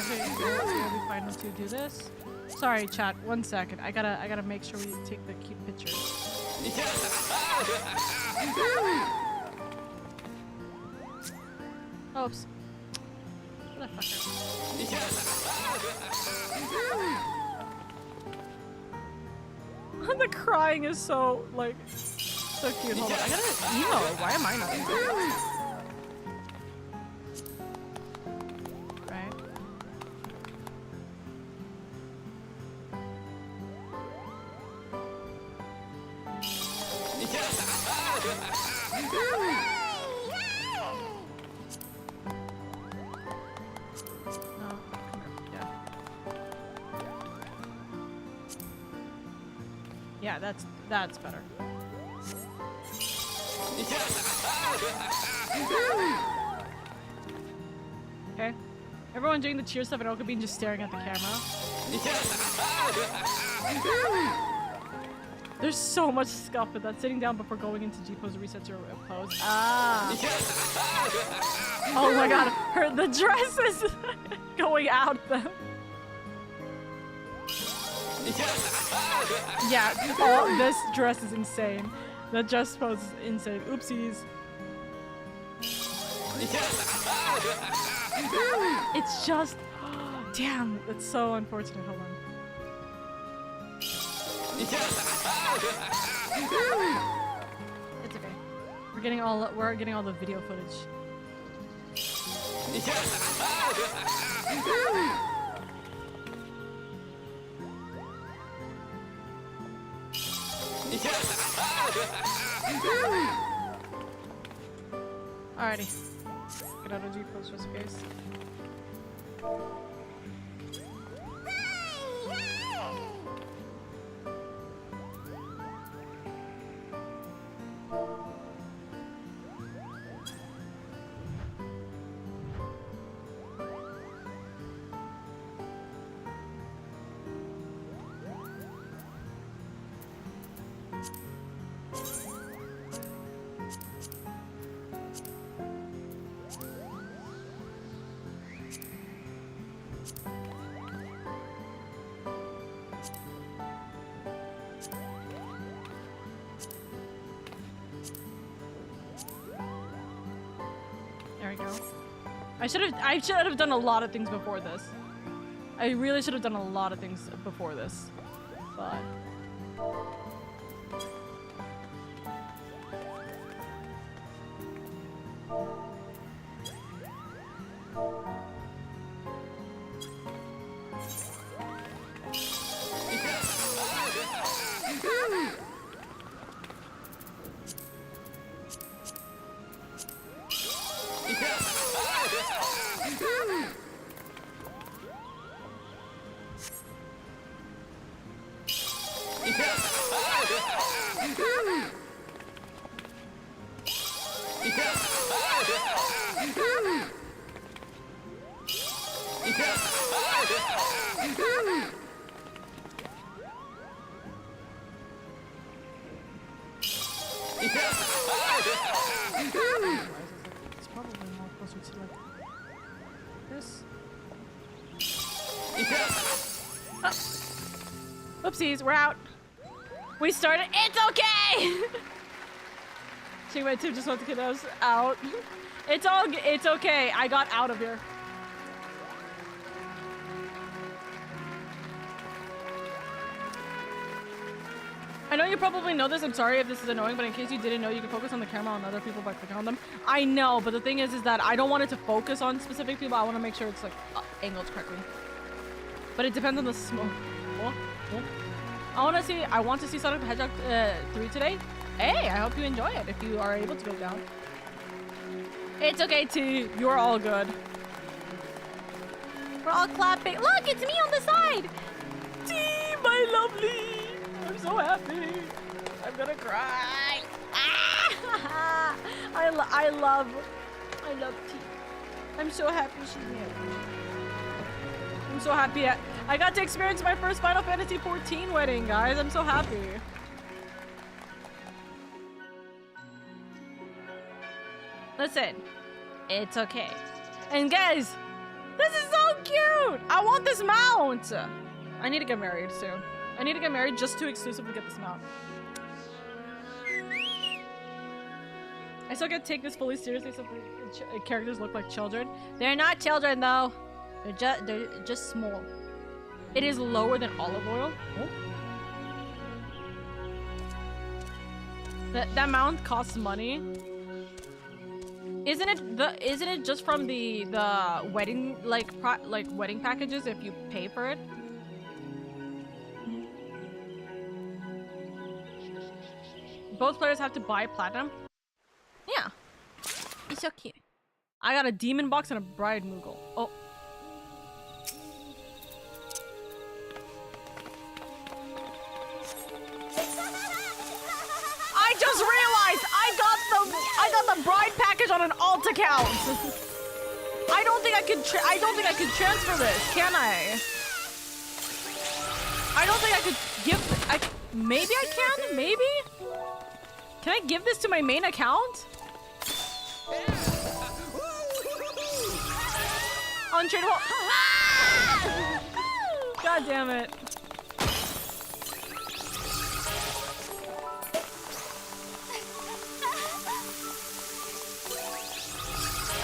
Okay, we'll be fine once we do this. Sorry, chat. 1 second. I gotta make sure we take the cute pictures. Oops. Motherfucker. The crying is so like so cute. Hold on. I gotta emo. Why am I not emo? Right. Yeah, that's better. Okay. Everyone doing the cheer stuff and Oka Bean just staring at the camera. There's so much scuff with that. Sitting down before going into G pose resets your pose. Ah. Oh my god, the dress is going out though. Yeah, this dress is insane. The dress pose is insane. Oopsies. It's just... Damn, that's so unfortunate. Hold on. It's okay. We're getting all the video footage. Alrighty. Get out of G-pose for space. I should have done a lot of things before this. I really should have done a lot of things before this. But it's probably more closer to like this. Oh. Oopsies, we're out. We started. It's okay. She went to just want to get us out. It's okay. I got out of here. I know you probably know this. I'm sorry if this is annoying, but in case you didn't know, you can focus on the camera on other people by clicking on them. I know, but the thing is that I don't want it to focus on specific people. I want to make sure it's like angled correctly. But it depends on the smoke. Oh. I want to see Sonic the Hedgehog 3 today. Hey, I hope you enjoy it if you are able to go down. It's okay too. You're all good. We're all clapping. Look, it's me on the side. Team, my lovely. I'm so happy. I'm gonna cry. Ah! I love T. I'm so happy she's here. I'm so happy. I got to experience my first Final Fantasy XIV wedding, guys. I'm so happy. Listen, it's okay. And guys, this is so cute. I want this mount. I need to get married soon. I need to get married just to exclusively get this mount. I still gotta take this fully seriously so the characters look like children. They're not children though. They're just small. It is lower than olive oil. Oh. That mount costs money. Isn't it just from the wedding like wedding packages if you pay for it? Both players have to buy platinum? Yeah. It's so cute. I got a demon box and a bride moogle. Oh. I just realized I got the bride package on an alt account. I don't think I could transfer this, can I? I don't think I could give Maybe I can? Maybe? Can I give this to my main account? Untradeable. God damn it.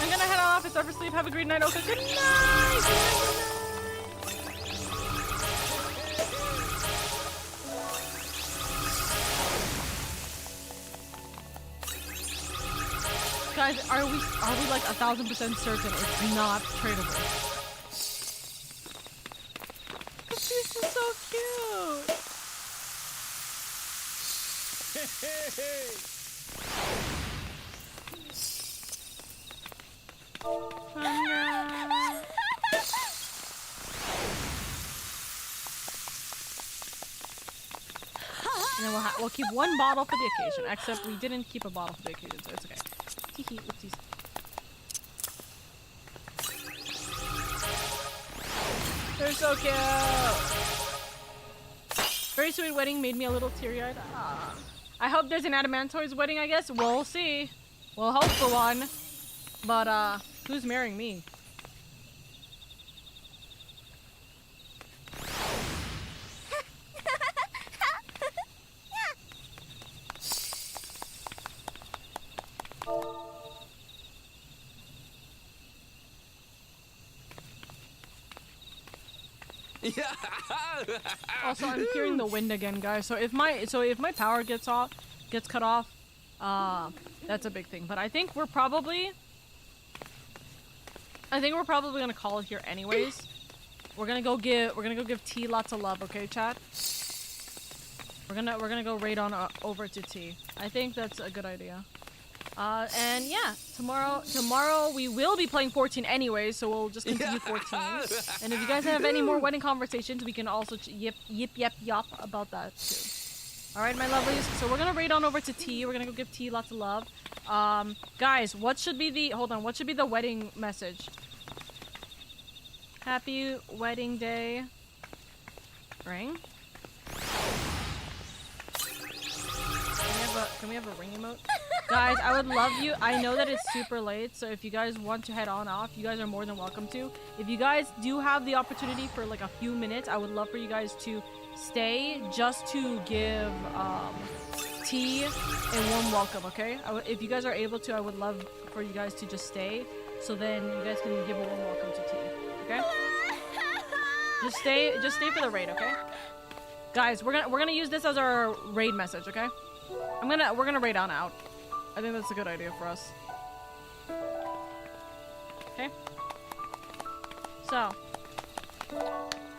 I'm gonna head off. It's time for sleep. Have a great night, Oka. Good night. Good night. Good night. Guys, are we like 1000% certain it's not tradable? This is so cute. And then we'll keep one bottle for the occasion, except we didn't keep a bottle for the occasion, so it's okay. Oopsies. They're so cute. Very sweet wedding, made me a little teary-eyed. I hope there's an Adamantoy's wedding, I guess. We'll see. We'll hope for one. But, who's marrying me? Also, I'm hearing the wind again, guys. So if my power gets cut off, that's a big thing. But I think we're probably gonna call it here anyways. We're gonna go give T lots of love, okay, chat? We're gonna go raid on over to T. I think that's a good idea. And yeah, tomorrow we will be playing 14 anyways, so we'll just continue 14. And if you guys have any more wedding conversations, we can also yip about that too. Alright, my lovelies, so we're gonna raid on over to T. We're gonna go give T lots of love. Guys, what should be the wedding message? Happy wedding day. Ring? Can we have a ring emote? Guys, I would love you. I know that it's super late, so if you guys want to head on off, you guys are more than welcome to. If you guys do have the opportunity for like a few minutes, I would love for you guys to stay just to give T a warm welcome, okay? If you guys are able to, I would love for you guys to just stay, so then you guys can give a warm welcome to T, okay? Just stay for the raid, okay? Guys, we're gonna use this as our raid message, okay? We're gonna raid on out. I think that's a good idea for us. Okay? So,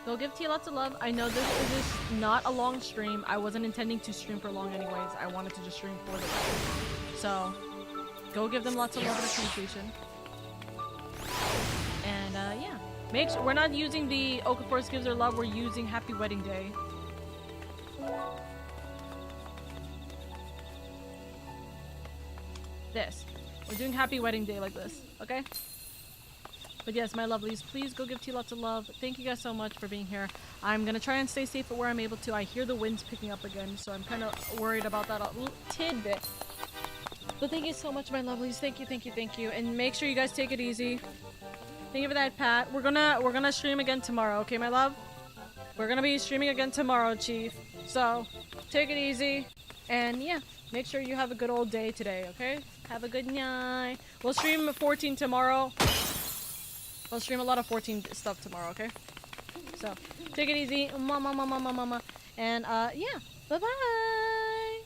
go give T lots of love. I know this is not a long stream. I wasn't intending to stream for long anyways. I wanted to just stream for the wedding. So, go give them lots of love and appreciation. And, yeah. Make sure we're not using the Okaforce gives her love. We're using Happy Wedding Day. This. We're doing Happy Wedding Day like this, okay? But yes, my lovelies, please go give T lots of love. Thank you guys so much for being here. I'm gonna try and stay safe where I'm able to. I hear the winds picking up again, so I'm kind of worried about that a little tidbit. But thank you so much, my lovelies. Thank you. And make sure you guys take it easy. Thank you for that, Pat. We're gonna stream again tomorrow, okay, my love? We're gonna be streaming again tomorrow, Chief. So, take it easy. And yeah, make sure you have a good old day today, okay? Have a good night. We'll stream 14 tomorrow. We'll stream a lot of 14 stuff tomorrow, okay? So, take it easy. Mama. And, yeah. Bye-bye.